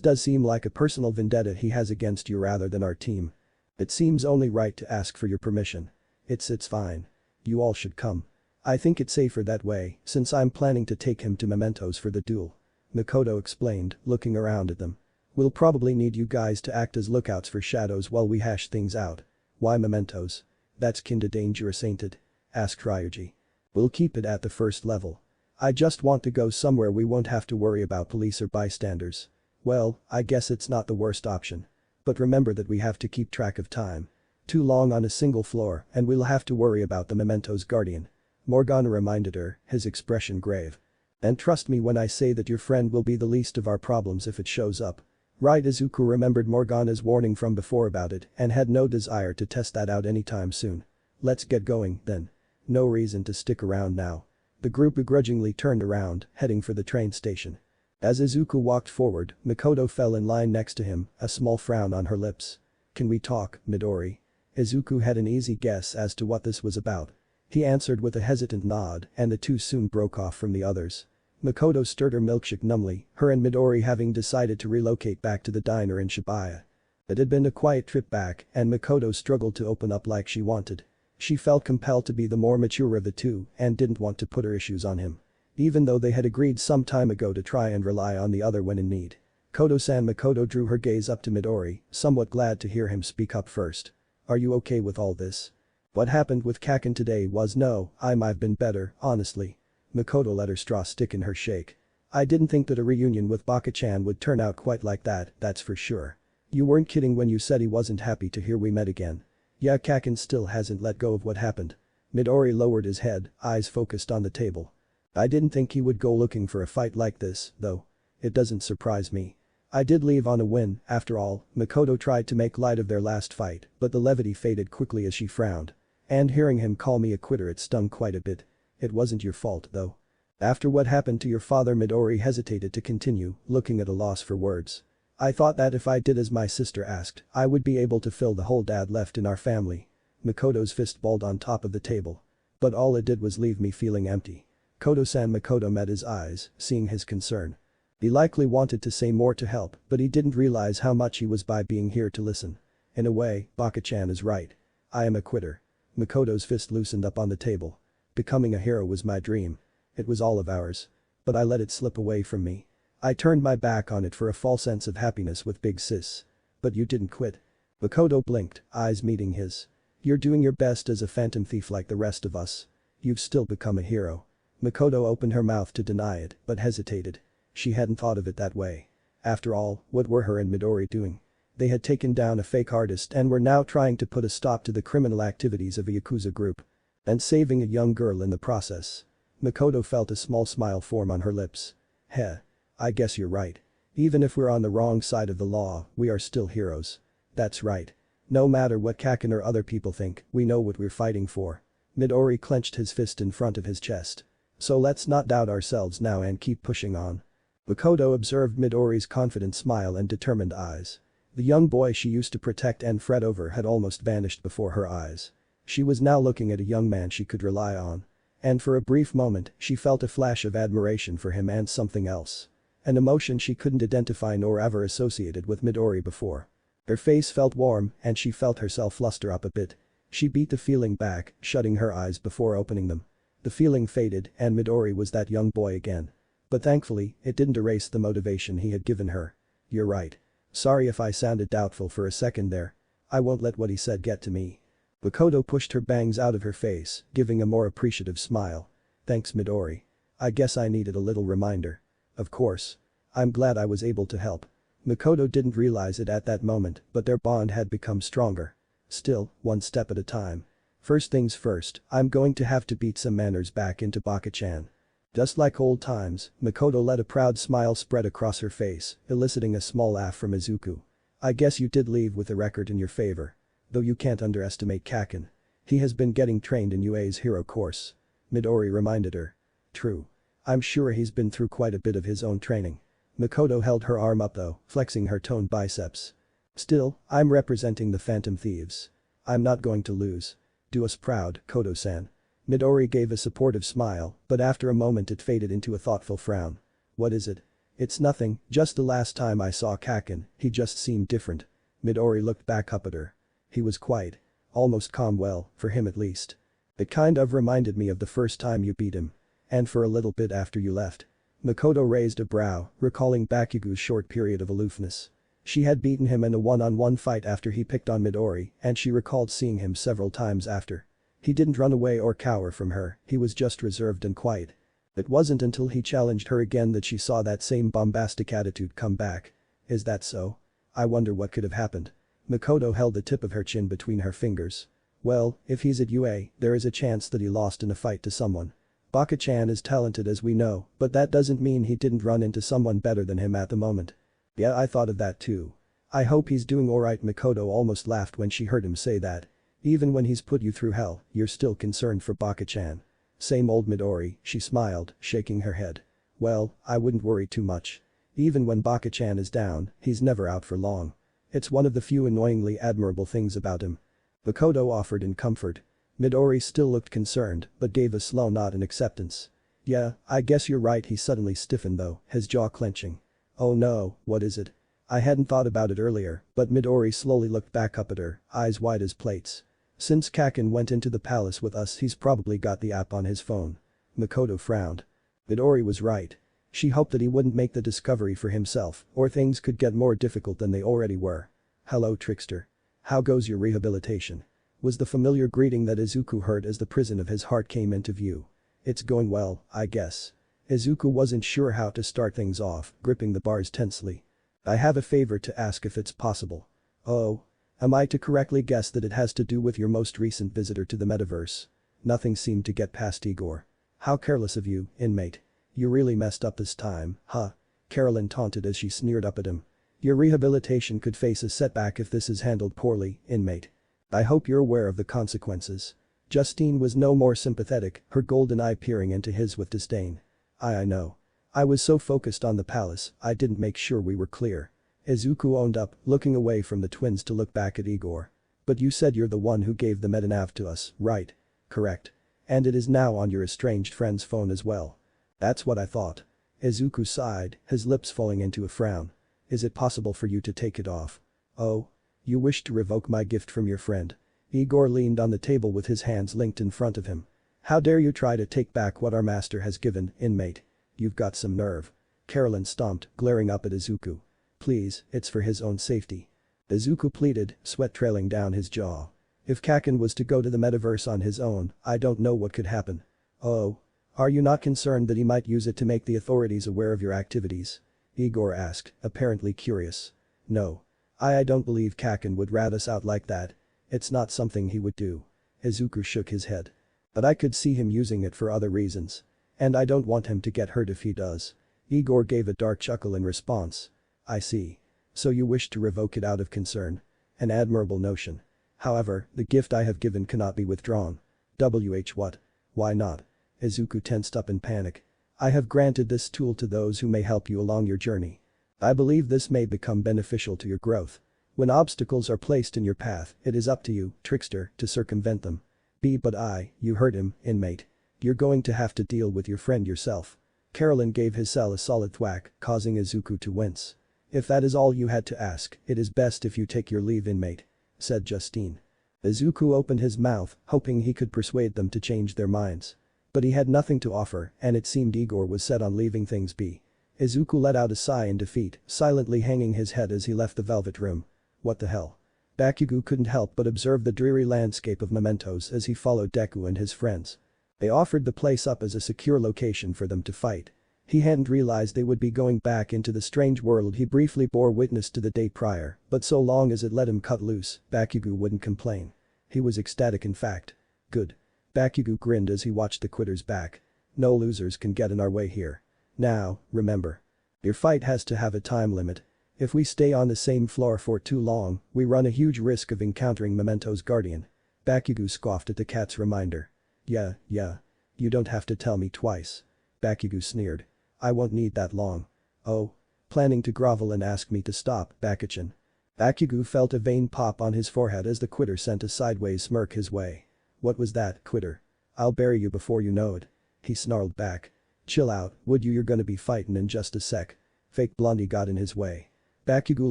does seem like a personal vendetta he has against you rather than our team. It seems only right to ask for your permission. It's fine. You all should come. I think it's safer that way, since I'm planning to take him to Mementos for the duel. Makoto explained, looking around at them. We'll probably need you guys to act as lookouts for shadows while we hash things out. Why Mementos? That's kinda dangerous, ain't it? Asked Ryuji. We'll keep it at the first level. I just want to go somewhere we won't have to worry about police or bystanders. Well, I guess it's not the worst option. But remember that we have to keep track of time. Too long on a single floor and we'll have to worry about the Mementos guardian. Morgana reminded her, his expression grave. And trust me when I say that your friend will be the least of our problems if it shows up. Right. Izuku remembered Morgana's warning from before about it and had no desire to test that out anytime soon. Let's get going, then. No reason to stick around now. The group begrudgingly turned around, heading for the train station. As Izuku walked forward, Makoto fell in line next to him, a small frown on her lips. Can we talk, Midori? Izuku had an easy guess as to what this was about. He answered with a hesitant nod and the two soon broke off from the others. Makoto stirred her milkshake numbly, her and Midori having decided to relocate back to the diner in Shibuya. It had been a quiet trip back and Makoto struggled to open up like she wanted. She felt compelled to be the more mature of the two and didn't want to put her issues on him. Even though they had agreed some time ago to try and rely on the other when in need. Koto-san. Makoto drew her gaze up to Midori, somewhat glad to hear him speak up first. Are you okay with all this? What happened with Kaken today was no, I've been better, honestly. Makoto let her straw stick in her shake. I didn't think that a reunion with Baka-chan would turn out quite like that, that's for sure. You weren't kidding when you said he wasn't happy to hear we met again. Yeah, Kaken still hasn't let go of what happened. Midori lowered his head, eyes focused on the table. I didn't think he would go looking for a fight like this, though. It doesn't surprise me. I did leave on a win, after all. Makoto tried to make light of their last fight, but the levity faded quickly as she frowned. And hearing him call me a quitter, it stung quite a bit. It wasn't your fault, though. After what happened to your father, Midori hesitated to continue, looking at a loss for words. I thought that if I did as my sister asked, I would be able to fill the hole Dad left in our family. Makoto's fist balled on top of the table. But all it did was leave me feeling empty. Koto-san. Makoto met his eyes, seeing his concern. He likely wanted to say more to help, but he didn't realize how much he was by being here to listen. In a way, Baka-chan is right. I am a quitter. Makoto's fist loosened up on the table. Becoming a hero was my dream. It was all of ours. But I let it slip away from me. I turned my back on it for a false sense of happiness with Big Sis. But you didn't quit. Makoto blinked, eyes meeting his. You're doing your best as a phantom thief like the rest of us. You've still become a hero. Makoto opened her mouth to deny it, but hesitated. She hadn't thought of it that way. After all, what were her and Midori doing? They had taken down a fake artist and were now trying to put a stop to the criminal activities of a Yakuza group. And saving a young girl in the process. Makoto felt a small smile form on her lips. Heh. I guess you're right. Even if we're on the wrong side of the law, we are still heroes. That's right. No matter what Kaken or other people think, we know what we're fighting for. Midori clenched his fist in front of his chest. So let's not doubt ourselves now and keep pushing on. Makoto observed Midori's confident smile and determined eyes. The young boy she used to protect and fret over had almost vanished before her eyes. She was now looking at a young man she could rely on. And for a brief moment, she felt a flash of admiration for him and something else. An emotion she couldn't identify nor ever associated with Midori before. Her face felt warm and she felt herself fluster up a bit. She beat the feeling back, shutting her eyes before opening them. The feeling faded and Midori was that young boy again. But thankfully, it didn't erase the motivation he had given her. You're right. Sorry if I sounded doubtful for a second there. I won't let what he said get to me. Makoto pushed her bangs out of her face, giving a more appreciative smile. Thanks, Midori. I guess I needed a little reminder. Of course. I'm glad I was able to help. Makoto didn't realize it at that moment, but their bond had become stronger. Still, one step at a time. First things first, I'm going to have to beat some manners back into Baka-chan. Just like old times, Makoto let a proud smile spread across her face, eliciting a small laugh from Izuku. I guess you did leave with a record in your favor. Though you can't underestimate Kaken. He has been getting trained in UA's hero course. Midori reminded her. True. I'm sure he's been through quite a bit of his own training. Makoto held her arm up though, flexing her toned biceps. Still, I'm representing the Phantom Thieves. I'm not going to lose. Do us proud, Koto-san. Midori gave a supportive smile, but after a moment it faded into a thoughtful frown. What is it? It's nothing, just the last time I saw Kaken, he just seemed different. Midori looked back up at her. He was quiet. Almost calm, well, for him at least. It kind of reminded me of the first time you beat him. And for a little bit after you left. Makoto raised a brow, recalling Bakugo's short period of aloofness. She had beaten him in a one-on-one fight after he picked on Midori, and she recalled seeing him several times after. He didn't run away or cower from her, he was just reserved and quiet. It wasn't until he challenged her again that she saw that same bombastic attitude come back. Is that so? I wonder what could have happened. Makoto held the tip of her chin between her fingers. Well, if he's at UA, there is a chance that he lost in a fight to someone. Baka-chan is talented as we know, but that doesn't mean he didn't run into someone better than him at the moment. Yeah, I thought of that too. I hope he's doing alright. Makoto almost laughed when she heard him say that. Even when he's put you through hell, you're still concerned for Baka-chan. Same old Midori, she smiled, shaking her head. Well, I wouldn't worry too much. Even when Baka-chan is down, he's never out for long. It's one of the few annoyingly admirable things about him. Makoto offered in comfort. Midori still looked concerned, but gave a slow nod in acceptance. Yeah, I guess you're right. He suddenly stiffened though, his jaw clenching. Oh no, what is it? I hadn't thought about it earlier, but Midori slowly looked back up at her, eyes wide as plates. Since Kaken went into the palace with us, he's probably got the app on his phone. Makoto frowned. Midori was right. She hoped that he wouldn't make the discovery for himself, or things could get more difficult than they already were. Hello, trickster. How goes your rehabilitation? Was the familiar greeting that Izuku heard as the prison of his heart came into view. It's going well, I guess. Izuku wasn't sure how to start things off, gripping the bars tensely. I have a favor to ask if it's possible. Oh. Am I to correctly guess that it has to do with your most recent visitor to the metaverse? Nothing seemed to get past Igor. How careless of you, inmate. You really messed up this time, huh? Carolyn taunted as she sneered up at him. Your rehabilitation could face a setback if this is handled poorly, inmate. I hope you're aware of the consequences. Justine was no more sympathetic, her golden eye peering into his with disdain. I know. I was so focused on the palace, I didn't make sure we were clear. Izuku owned up, looking away from the twins to look back at Igor. But you said you're the one who gave the metanav to us, right? Correct. And it is now on your estranged friend's phone as well. That's what I thought. Izuku sighed, his lips falling into a frown. Is it possible for you to take it off? Oh? You wish to revoke my gift from your friend? Igor leaned on the table with his hands linked in front of him. How dare you try to take back what our master has given, inmate? You've got some nerve. Carolyn stomped, glaring up at Izuku. Please, it's for his own safety. Izuku pleaded, sweat trailing down his jaw. If Kaken was to go to the metaverse on his own, I don't know what could happen. Oh? Are you not concerned that he might use it to make the authorities aware of your activities? Igor asked, apparently curious. No. I don't believe Kaken would rat us out like that. It's not something he would do. Izuku shook his head. But I could see him using it for other reasons. And I don't want him to get hurt if he does. Igor gave a dark chuckle in response. I see. So you wish to revoke it out of concern. An admirable notion. However, the gift I have given cannot be withdrawn. What? Why not? Izuku tensed up in panic. I have granted this tool to those who may help you along your journey. I believe this may become beneficial to your growth. When obstacles are placed in your path, it is up to you, trickster, to circumvent them. You heard him, inmate. You're going to have to deal with your friend yourself. Carolyn gave his cell a solid thwack, causing Izuku to wince. If that is all you had to ask, it is best if you take your leave, inmate, said Justine. Izuku opened his mouth, hoping he could persuade them to change their minds. But he had nothing to offer, and it seemed Igor was set on leaving things be. Izuku let out a sigh in defeat, silently hanging his head as he left the velvet room. What the hell? Bakugo couldn't help but observe the dreary landscape of mementos as he followed Deku and his friends. They offered the place up as a secure location for them to fight. He hadn't realized they would be going back into the strange world he briefly bore witness to the day prior, but so long as it let him cut loose, Bakugo wouldn't complain. He was ecstatic in fact. Good. Bakugo grinned as he watched the quitters back. No losers can get in our way here. Now, remember. Your fight has to have a time limit. If we stay on the same floor for too long, we run a huge risk of encountering Memento's guardian. Bakugo scoffed at the cat's reminder. Yeah. You don't have to tell me twice. Bakugo sneered. I won't need that long. Oh? Planning to grovel and ask me to stop, Bakuchan. Bakugo felt a vein pop on his forehead as the quitter sent a sideways smirk his way. What was that, quitter? I'll bury you before you know it. He snarled back. Chill out, would you, you're gonna be fightin' in just a sec. Fake Blondie got in his way. Bakugo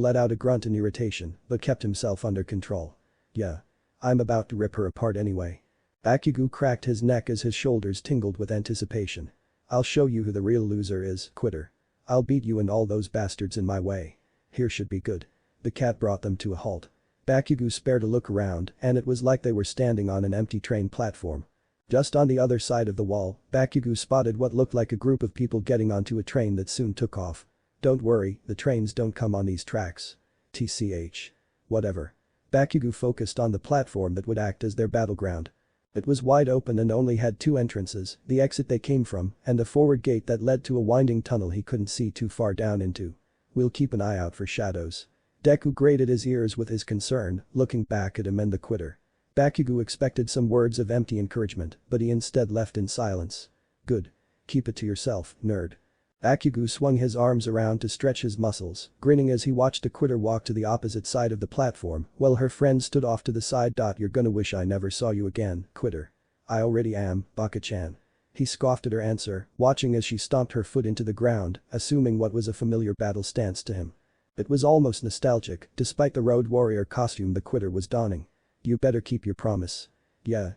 let out a grunt in irritation, but kept himself under control. Yeah. I'm about to rip her apart anyway. Bakugo cracked his neck as his shoulders tingled with anticipation. I'll show you who the real loser is, quitter. I'll beat you and all those bastards in my way. Here should be good. The cat brought them to a halt. Bakugo spared a look around, and it was like they were standing on an empty train platform. Just on the other side of the wall, Bakugo spotted what looked like a group of people getting onto a train that soon took off. Don't worry, the trains don't come on these tracks. TCH. Whatever. Bakugo focused on the platform that would act as their battleground. It was wide open and only had two entrances, the exit they came from and a forward gate that led to a winding tunnel he couldn't see too far down into. We'll keep an eye out for shadows. Deku grated his ears with his concern, looking back at him and the quitter. Bakugo expected some words of empty encouragement, but he instead left in silence. Good. Keep it to yourself, nerd. Bakugo swung his arms around to stretch his muscles, grinning as he watched the quitter walk to the opposite side of the platform while her friend stood off to the side. You're gonna wish I never saw you again, quitter. I already am, Baka-chan. He scoffed at her answer, watching as she stomped her foot into the ground, assuming what was a familiar battle stance to him. It was almost nostalgic, despite the road warrior costume the quitter was donning. You better keep your promise. Yeah.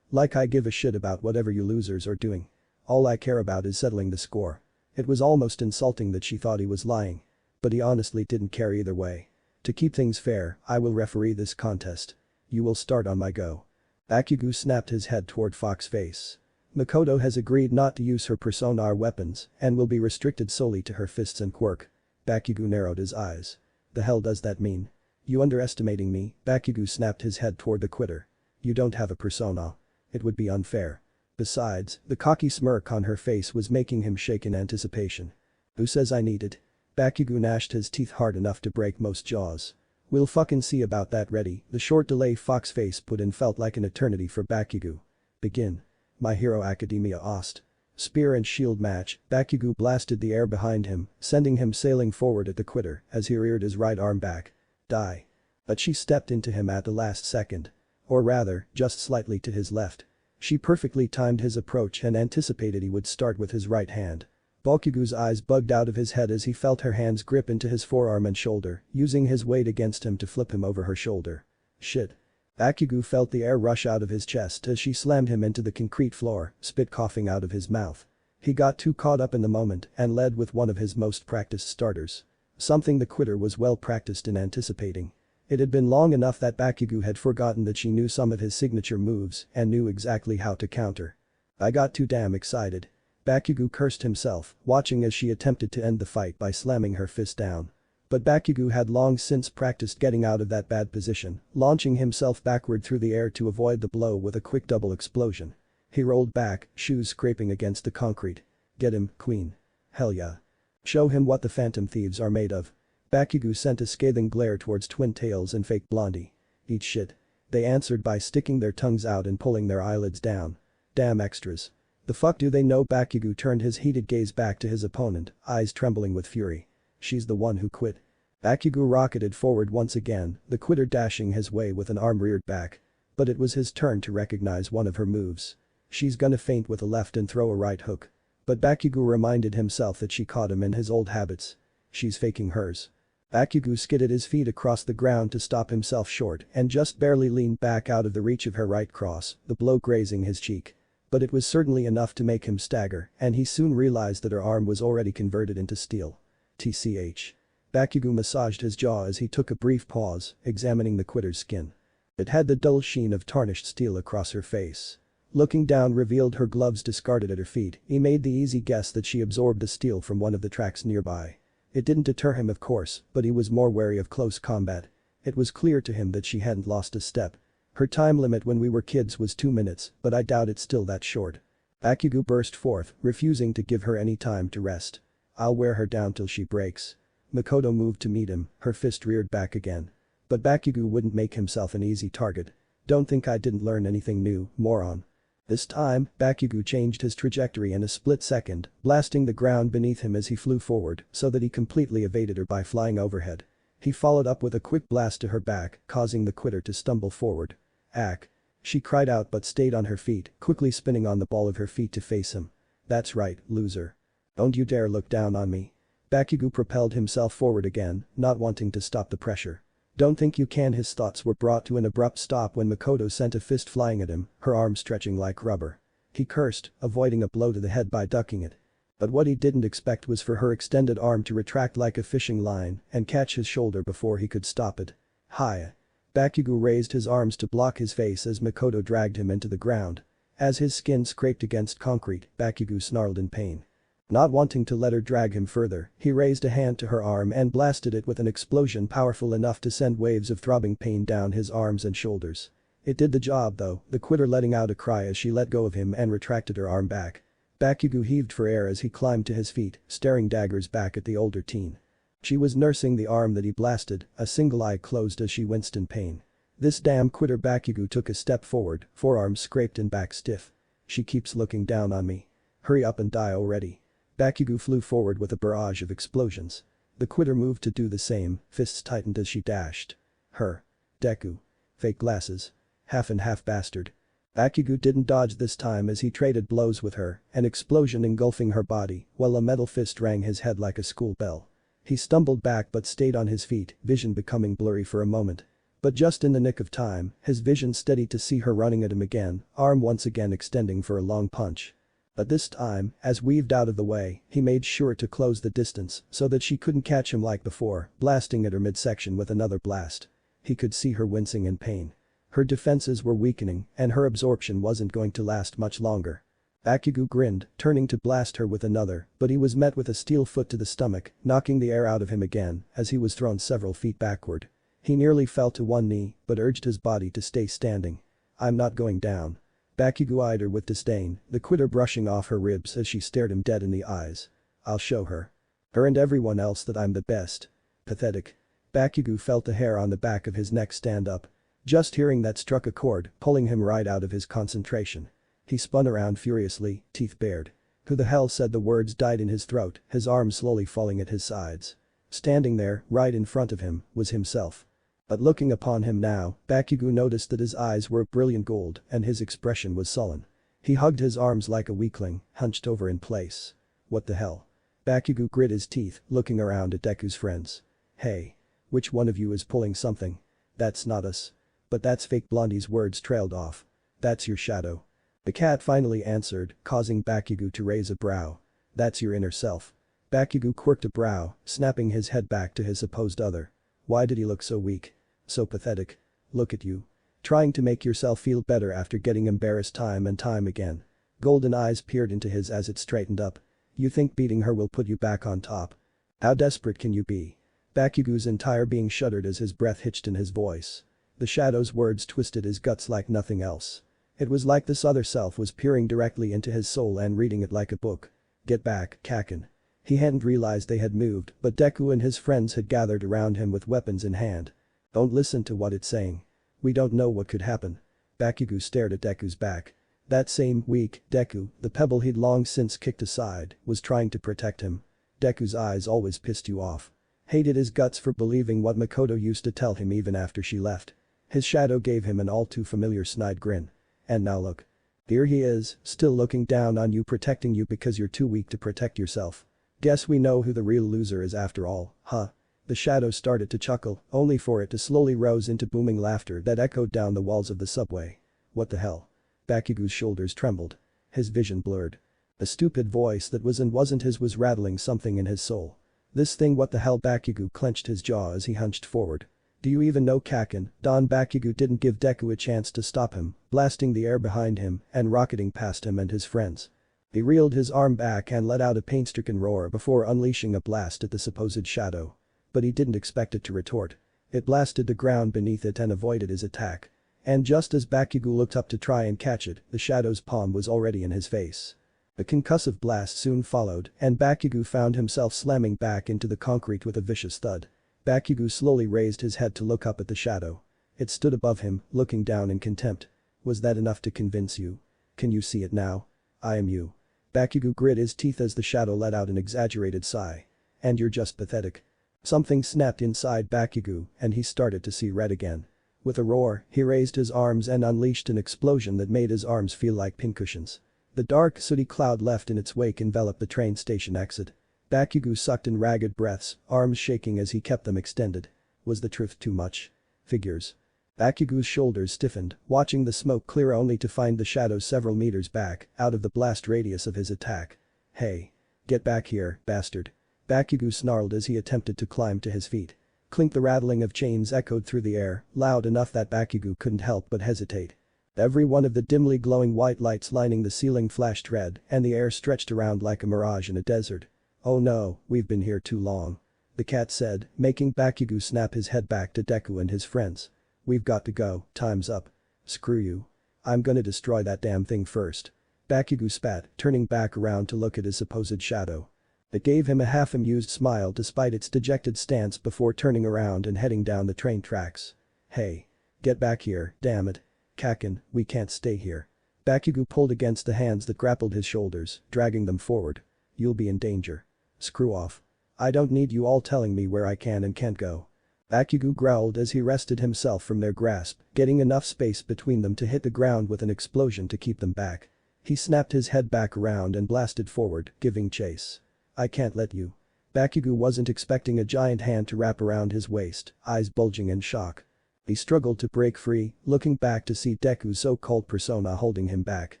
Like I give a shit about whatever you losers are doing. All I care about is settling the score. It was almost insulting that she thought he was lying. But he honestly didn't care either way. To keep things fair, I will referee this contest. You will start on my go. Bakugo snapped his head toward Fox's face. Makoto has agreed not to use her Persona R weapons and will be restricted solely to her fists and quirk. Bakugo narrowed his eyes. The hell does that mean? You underestimating me? Bakugo snapped his head toward the quitter. You don't have a persona. It would be unfair. Besides, the cocky smirk on her face was making him shake in anticipation. Who says I need it? Bakugo gnashed his teeth hard enough to break most jaws. We'll fucking see about that. Ready? The short delay Fox face put in felt like an eternity for Bakugo. Begin. My Hero Academia Ost. Spear and shield match, Bakugo blasted the air behind him, sending him sailing forward at the quitter as he reared his right arm back. Die. But she stepped into him at the last second. Or rather, just slightly to his left. She perfectly timed his approach and anticipated he would start with his right hand. Bakugo's eyes bugged out of his head as he felt her hands grip into his forearm and shoulder, using his weight against him to flip him over her shoulder. Shit. Bakugo felt the air rush out of his chest as she slammed him into the concrete floor, spit coughing out of his mouth. He got too caught up in the moment and led with one of his most practiced starters. Something the quitter was well practiced in anticipating. It had been long enough that Bakugo had forgotten that she knew some of his signature moves and knew exactly how to counter. I got too damn excited. Bakugo cursed himself, watching as she attempted to end the fight by slamming her fist down. But Bakugo had long since practiced getting out of that bad position, launching himself backward through the air to avoid the blow with a quick double explosion. He rolled back, shoes scraping against the concrete. Get him, queen. Hell yeah. Show him what the Phantom Thieves are made of. Bakugo sent a scathing glare towards Twin Tails and Fake Blondie. Eat shit. They answered by sticking their tongues out and pulling their eyelids down. Damn extras. The fuck do they know? Bakugo turned his heated gaze back to his opponent, eyes trembling with fury. She's the one who quit. Bakugo rocketed forward once again, the quitter dashing his way with an arm reared back. But it was his turn to recognize one of her moves. She's gonna feint with a left and throw a right hook. But Bakugo reminded himself that she caught him in his old habits. She's faking hers. Bakugo skidded his feet across the ground to stop himself short and just barely leaned back out of the reach of her right cross, the blow grazing his cheek. But it was certainly enough to make him stagger, and he soon realized that her arm was already converted into steel. TCH. Bakugo massaged his jaw as he took a brief pause, examining the quitter's skin. It had the dull sheen of tarnished steel across her face. Looking down revealed her gloves discarded at her feet. He made the easy guess that she absorbed the steel from one of the tracks nearby. It didn't deter him, of course, but he was more wary of close combat. It was clear to him that she hadn't lost a step. Her time limit when we were kids was 2 minutes, but I doubt it's still that short. Bakugo burst forth, refusing to give her any time to rest. I'll wear her down till she breaks. Makoto moved to meet him, her fist reared back again. But Bakugo wouldn't make himself an easy target. Don't think I didn't learn anything new, moron. This time, Bakugo changed his trajectory in a split second, blasting the ground beneath him as he flew forward so that he completely evaded her by flying overhead. He followed up with a quick blast to her back, causing the quitter to stumble forward. "Ack!" She cried out but stayed on her feet, quickly spinning on the ball of her feet to face him. "That's right, loser. Don't you dare look down on me." Bakugo propelled himself forward again, not wanting to stop the pressure. "Don't think you can." His thoughts were brought to an abrupt stop when Makoto sent a fist flying at him, her arm stretching like rubber. He cursed, avoiding a blow to the head by ducking it. But what he didn't expect was for her extended arm to retract like a fishing line and catch his shoulder before he could stop it. "Hiya." Bakugo raised his arms to block his face as Makoto dragged him into the ground. As his skin scraped against concrete, Bakugo snarled in pain. Not wanting to let her drag him further, he raised a hand to her arm and blasted it with an explosion powerful enough to send waves of throbbing pain down his arms and shoulders. It did the job though, the quitter letting out a cry as she let go of him and retracted her arm back. Bakugo heaved for air as he climbed to his feet, staring daggers back at the older teen. She was nursing the arm that he blasted, a single eye closed as she winced in pain. "This damn quitter." Bakugo took a step forward, forearms scraped and back stiff. "She keeps looking down on me. Hurry up and die already." Bakugo flew forward with a barrage of explosions. The quitter moved to do the same, fists tightened as she dashed. Her. Deku. Fake glasses. Half and half bastard. Bakugo didn't dodge this time as he traded blows with her, an explosion engulfing her body, while a metal fist rang his head like a school bell. He stumbled back but stayed on his feet, vision becoming blurry for a moment. But just in the nick of time, his vision steadied to see her running at him again, arm once again extending for a long punch. But this time, as weaved out of the way, he made sure to close the distance so that she couldn't catch him like before, blasting at her midsection with another blast. He could see her wincing in pain. Her defenses were weakening, and her absorption wasn't going to last much longer. Bakugo grinned, turning to blast her with another, but he was met with a steel foot to the stomach, knocking the air out of him again as he was thrown several feet backward. He nearly fell to one knee, but urged his body to stay standing. "I'm not going down." Bakugo eyed her with disdain, the quitter brushing off her ribs as she stared him dead in the eyes. "I'll show her. Her and everyone else that I'm the best." Pathetic. Bakugo felt the hair on the back of his neck stand up. Just hearing that struck a chord, pulling him right out of his concentration. He spun around furiously, teeth bared. Who the hell said? The words died in his throat, his arms slowly falling at his sides. Standing there, right in front of him, was himself. But looking upon him now, Bakugo noticed that his eyes were brilliant gold and his expression was sullen. He hugged his arms like a weakling, hunched over in place. "What the hell?" Bakugo grit his teeth, looking around at Deku's friends. "Hey. Which one of you is pulling something? That's not us. But that's fake." Blondie's words trailed off. "That's your shadow." The cat finally answered, causing Bakugo to raise a brow. "That's your inner self." Bakugo quirked a brow, snapping his head back to his supposed other. Why did he look so weak? So pathetic. "Look at you. Trying to make yourself feel better after getting embarrassed time and time again." Golden eyes peered into his as it straightened up. "You think beating her will put you back on top? How desperate can you be?" Bakugo's entire being shuddered as his breath hitched in his voice. The shadow's words twisted his guts like nothing else. It was like this other self was peering directly into his soul and reading it like a book. "Get back, Kaken." He hadn't realized they had moved, but Deku and his friends had gathered around him with weapons in hand. "Don't listen to what it's saying. We don't know what could happen." Bakugo stared at Deku's back. That same weak Deku, the pebble he'd long since kicked aside, was trying to protect him. Deku's eyes always pissed you off. Hated his guts for believing what Makoto used to tell him even after she left. His shadow gave him an all too familiar snide grin. And now look. Here he is, still looking down on you, protecting you because you're too weak to protect yourself. Guess we know who the real loser is after all, huh? The shadow started to chuckle, only for it to slowly rose into booming laughter that echoed down the walls of the subway. "What the hell?" Bakugo's shoulders trembled. His vision blurred. A stupid voice that was and wasn't his was rattling something in his soul. "This thing, what the hell?" Bakugo clenched his jaw as he hunched forward. "Do you even know Kaken?" Bakugo didn't give Deku a chance to stop him, blasting the air behind him and rocketing past him and his friends. He reeled his arm back and let out a pain-stricken roar before unleashing a blast at the supposed shadow. But he didn't expect it to retort. It blasted the ground beneath it and avoided his attack. And just as Bakugo looked up to try and catch it, the shadow's palm was already in his face. A concussive blast soon followed, and Bakugo found himself slamming back into the concrete with a vicious thud. Bakugo slowly raised his head to look up at the shadow. It stood above him, looking down in contempt. "Was that enough to convince you?" Can you see it now? I am you. Bakugo grit his teeth as the shadow let out an exaggerated sigh. And you're just pathetic. Something snapped inside Bakugo and he started to see red again. With a roar, he raised his arms and unleashed an explosion that made his arms feel like pincushions. The dark, sooty cloud left in its wake enveloped the train station exit. Bakugo sucked in ragged breaths, arms shaking as he kept them extended. Was the truth too much? Figures. Bakugo's shoulders stiffened, watching the smoke clear only to find the shadow several meters back, out of the blast radius of his attack. Hey. Get back here, bastard. Bakugo snarled as he attempted to climb to his feet. Clink, the rattling of chains echoed through the air, loud enough that Bakugo couldn't help but hesitate. Every one of the dimly glowing white lights lining the ceiling flashed red and the air stretched around like a mirage in a desert. Oh no, we've been here too long. The cat said, making Bakugo snap his head back to Deku and his friends. We've got to go, time's up. Screw you. I'm gonna destroy that damn thing first. Bakugo spat, turning back around to look at his supposed shadow. It gave him a half-amused smile despite its dejected stance before turning around and heading down the train tracks. Hey. Get back here, damn it. Kaken, we can't stay here. Bakugo pulled against the hands that grappled his shoulders, dragging them forward. You'll be in danger. Screw off. I don't need you all telling me where I can and can't go. Bakugo growled as he wrested himself from their grasp, getting enough space between them to hit the ground with an explosion to keep them back. He snapped his head back around and blasted forward, giving chase. I can't let you. Bakugo wasn't expecting a giant hand to wrap around his waist, eyes bulging in shock. He struggled to break free, looking back to see Deku's so-called persona holding him back.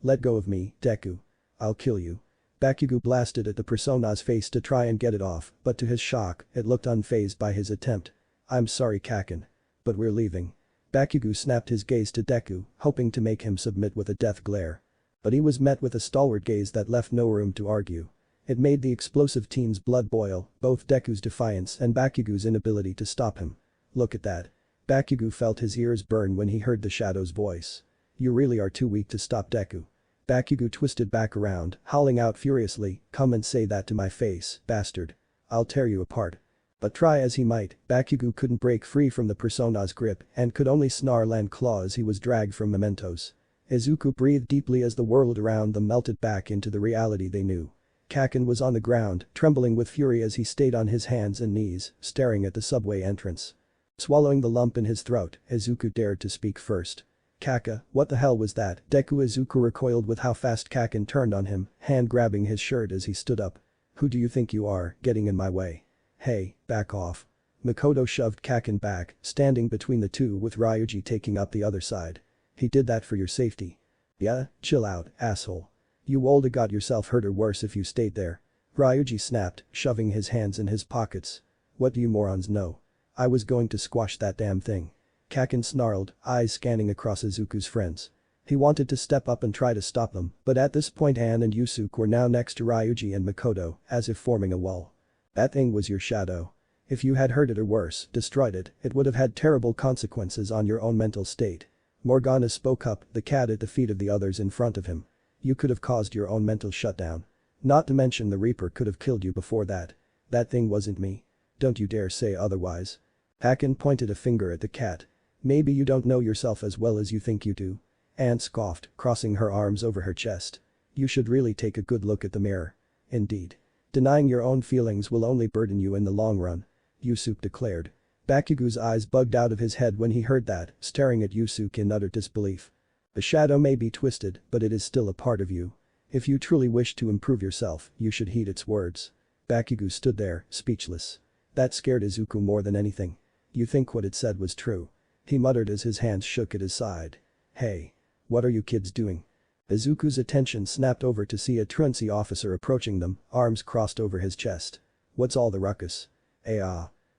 Let go of me, Deku. I'll kill you. Bakugo blasted at the persona's face to try and get it off, but to his shock, it looked unfazed by his attempt. I'm sorry, Kaken. But we're leaving. Bakugo snapped his gaze to Deku, hoping to make him submit with a death glare. But he was met with a stalwart gaze that left no room to argue. It made the explosive teen's blood boil, both Deku's defiance and Bakugo's inability to stop him. Look at that. Bakugo felt his ears burn when he heard the shadow's voice. You really are too weak to stop Deku. Bakugo twisted back around, howling out furiously, come and say that to my face, bastard. I'll tear you apart. But try as he might, Bakugo couldn't break free from the persona's grip and could only snarl and claw as he was dragged from mementos. Izuku breathed deeply as the world around them melted back into the reality they knew. Kaken was on the ground, trembling with fury as he stayed on his hands and knees, staring at the subway entrance. Swallowing the lump in his throat, Izuku dared to speak first. Kaka, what the hell was that? Izuku recoiled with how fast Kaken turned on him, hand grabbing his shirt as he stood up. Who do you think you are, getting in my way? Hey, back off. Makoto shoved Kaken back, standing between the two with Ryuji taking up the other side. He did that for your safety. Yeah, chill out, asshole. You olda got yourself hurt or worse if you stayed there. Ryuji snapped, shoving his hands in his pockets. What do you morons know? I was going to squash that damn thing. Kaken snarled, eyes scanning across Izuku's friends. He wanted to step up and try to stop them, but at this point Ann and Yusuke were now next to Ryuji and Makoto, as if forming a wall. That thing was your shadow. If you had hurt it or worse, destroyed it, it would have had terrible consequences on your own mental state. Morgana spoke up, the cat at the feet of the others in front of him. You could have caused your own mental shutdown. Not to mention the Reaper could have killed you before that. That thing wasn't me. Don't you dare say otherwise. Kaken pointed a finger at the cat. Maybe you don't know yourself as well as you think you do. Anne scoffed, crossing her arms over her chest. You should really take a good look at the mirror. Indeed. Denying your own feelings will only burden you in the long run. Yusuke declared. Bakugo's eyes bugged out of his head when he heard that, staring at Yusuke in utter disbelief. The shadow may be twisted, but it is still a part of you. If you truly wish to improve yourself, you should heed its words. Bakugo stood there, speechless. That scared Izuku more than anything. You think what it said was true. He muttered as his hands shook at his side. Hey. What are you kids doing? Izuku's attention snapped over to see a truancy officer approaching them, arms crossed over his chest. What's all the ruckus?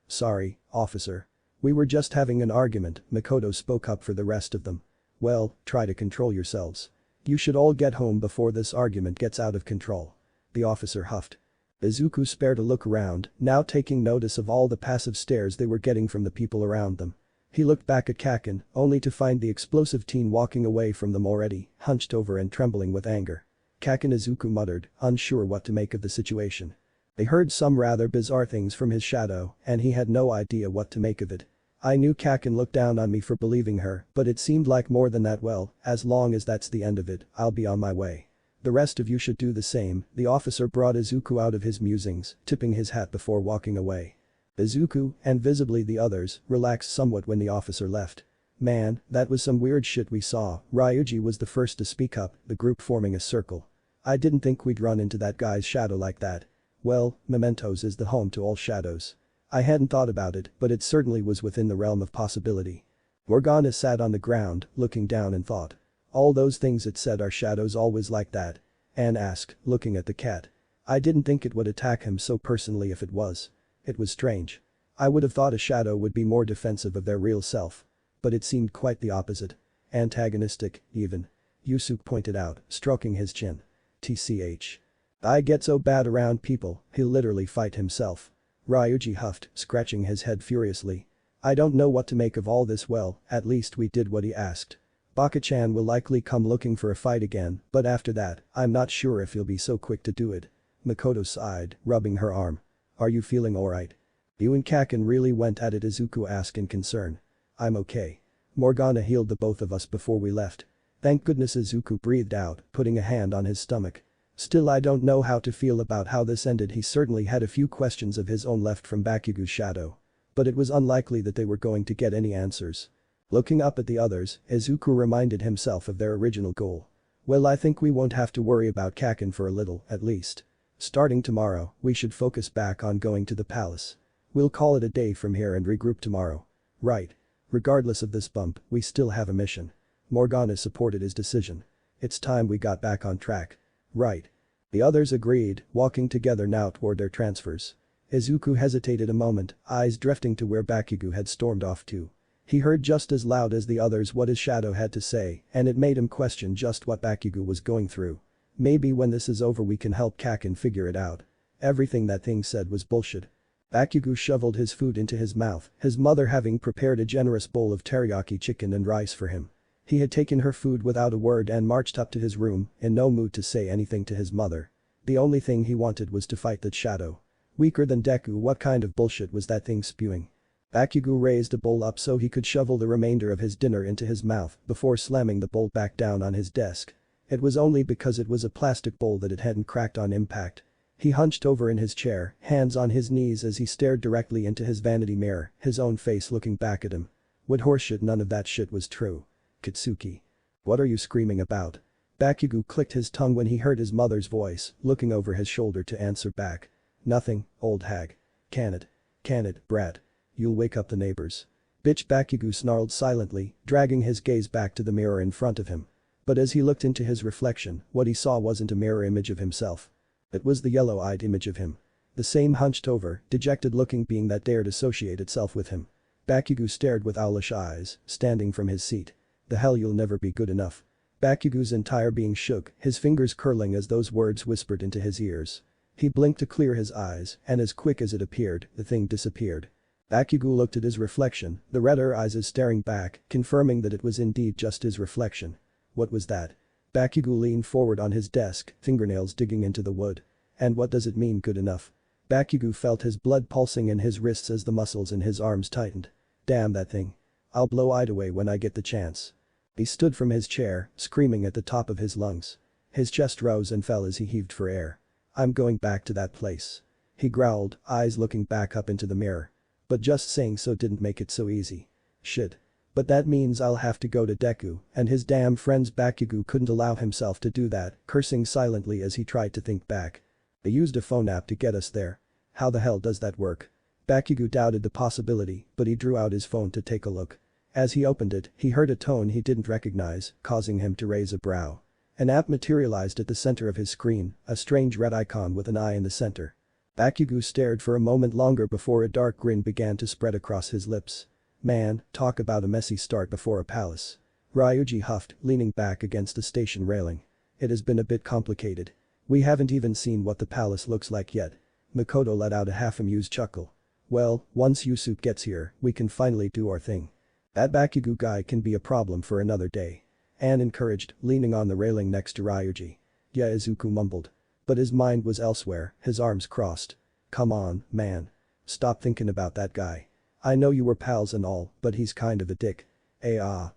Sorry, officer. We were just having an argument, Makoto spoke up for the rest of them. Well, try to control yourselves. You should all get home before this argument gets out of control. The officer huffed. Izuku spared a look around, now taking notice of all the passive stares they were getting from the people around them. He looked back at Kaken, only to find the explosive teen walking away from them already, hunched over and trembling with anger. Kaken, Izuku muttered, unsure what to make of the situation. They heard some rather bizarre things from his shadow, and he had no idea what to make of it. I knew Kakin looked down on me for believing her, but it seemed like more than that. Well, as long as that's the end of it, I'll be on my way. The rest of you should do the same. The officer brought Izuku out of his musings, tipping his hat before walking away. Izuku, and visibly the others, relaxed somewhat when the officer left. Man, that was some weird shit we saw. Ryuji was the first to speak up, the group forming a circle. I didn't think we'd run into that guy's shadow like that. Well, Mementos is the home to all shadows. I hadn't thought about it, but it certainly was within the realm of possibility. Morgana sat on the ground, looking down and thought. All those things it said are shadows always like that? Anne asked, looking at the cat. I didn't think it would attack him so personally if it was. It was strange. I would have thought a shadow would be more defensive of their real self. But it seemed quite the opposite. Antagonistic, even. Yusuke pointed out, stroking his chin. TCH. I get so bad around people, he'll literally fight himself. Ryuji huffed, scratching his head furiously. I don't know what to make of all this. Well, at least we did what he asked. Baka-chan will likely come looking for a fight again, but after that, I'm not sure if he'll be so quick to do it. Makoto sighed, rubbing her arm. Are you feeling alright? You and Kakin really went at it, Izuku asked in concern. I'm okay. Morgana healed the both of us before we left. Thank goodness, Izuku breathed out, putting a hand on his stomach. Still, I don't know how to feel about how this ended. He certainly had a few questions of his own left from Bakugo's shadow. But it was unlikely that they were going to get any answers. Looking up at the others, Izuku reminded himself of their original goal. Well, I think we won't have to worry about Kakin for a little, at least. Starting tomorrow, we should focus back on going to the palace. We'll call it a day from here and regroup tomorrow. Right. Regardless of this bump, we still have a mission. Morgana supported his decision. It's time we got back on track. Right. The others agreed, walking together now toward their transfers. Izuku hesitated a moment, eyes drifting to where Bakugo had stormed off to. He heard just as loud as the others what his shadow had to say, and it made him question just what Bakugo was going through. Maybe when this is over we can help Kakin figure it out. Everything that thing said was bullshit. Bakugo shoveled his food into his mouth, his mother having prepared a generous bowl of teriyaki chicken and rice for him. He had taken her food without a word and marched up to his room, in no mood to say anything to his mother. The only thing he wanted was to fight that shadow. Weaker than Deku, what kind of bullshit was that thing spewing? Bakugo raised a bowl up so he could shovel the remainder of his dinner into his mouth before slamming the bowl back down on his desk. It was only because it was a plastic bowl that it hadn't cracked on impact. He hunched over in his chair, hands on his knees as he stared directly into his vanity mirror, his own face looking back at him. What horseshit, none of that shit was true. Kitsuki. What are you screaming about? Bakugo clicked his tongue when he heard his mother's voice, looking over his shoulder to answer back. Nothing, old hag. Can it, brat. You'll wake up the neighbors. Bitch, Bakugo snarled silently, dragging his gaze back to the mirror in front of him. But as he looked into his reflection, what he saw wasn't a mirror image of himself. It was the yellow-eyed image of him. The same hunched-over, dejected-looking being that dared associate itself with him. Bakugo stared with owlish eyes, standing from his seat. The hell, you'll never be good enough. Bakugo's entire being shook, his fingers curling as those words whispered into his ears. He blinked to clear his eyes, and as quick as it appeared, the thing disappeared. Bakugo looked at his reflection, the redder eyes staring back, confirming that it was indeed just his reflection. What was that? Bakugo leaned forward on his desk, fingernails digging into the wood. And what does it mean, good enough? Bakugo felt his blood pulsing in his wrists as the muscles in his arms tightened. Damn that thing. I'll blow it away when I get the chance. He stood from his chair, screaming at the top of his lungs. His chest rose and fell as he heaved for air. I'm going back to that place. He growled, eyes looking back up into the mirror. But just saying so didn't make it so easy. Shit. But that means I'll have to go to Deku and his damn friends. Bakugo couldn't allow himself to do that, cursing silently as he tried to think back. They used a phone app to get us there. How the hell does that work? Bakugo doubted the possibility, but he drew out his phone to take a look. As he opened it, he heard a tone he didn't recognize, causing him to raise a brow. An app materialized at the center of his screen, a strange red icon with an eye in the center. Bakugo stared for a moment longer before a dark grin began to spread across his lips. Man, talk about a messy start before a palace. Ryuji huffed, leaning back against the station railing. It has been a bit complicated. We haven't even seen what the palace looks like yet. Makoto let out a half-amused chuckle. Well, once Yusuke gets here, we can finally do our thing. That Bakugo guy can be a problem for another day. Anne encouraged, leaning on the railing next to Ryuji. Yeah, Izuku mumbled. But his mind was elsewhere, his arms crossed. Come on, man. Stop thinking about that guy. I know you were pals and all, but he's kind of a dick.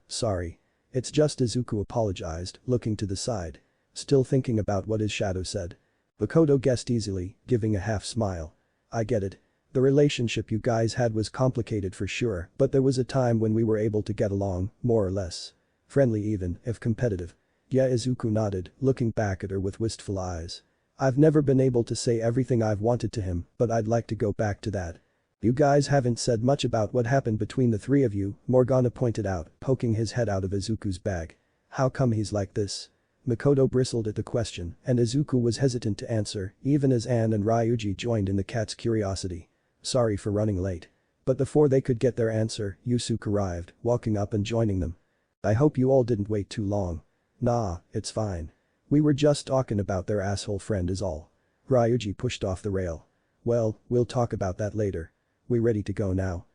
Sorry. It's just Izuku apologized, looking to the side. Still thinking about what his shadow said. Makoto guessed easily, giving a half smile. I get it. The relationship you guys had was complicated for sure, but there was a time when we were able to get along, more or less. Friendly even, if competitive. Yeah, Izuku nodded, looking back at her with wistful eyes. I've never been able to say everything I've wanted to him, but I'd like to go back to that. You guys haven't said much about what happened between the three of you, Morgana pointed out, poking his head out of Izuku's bag. How come he's like this? Makoto bristled at the question, and Izuku was hesitant to answer, even as Anne and Ryuji joined in the cat's curiosity. Sorry for running late. But before they could get their answer, Yusuke arrived, walking up and joining them. I hope you all didn't wait too long. Nah, it's fine. We were just talking about their asshole friend is all. Ryuji pushed off the rail. Well, we'll talk about that later. We ready to go now?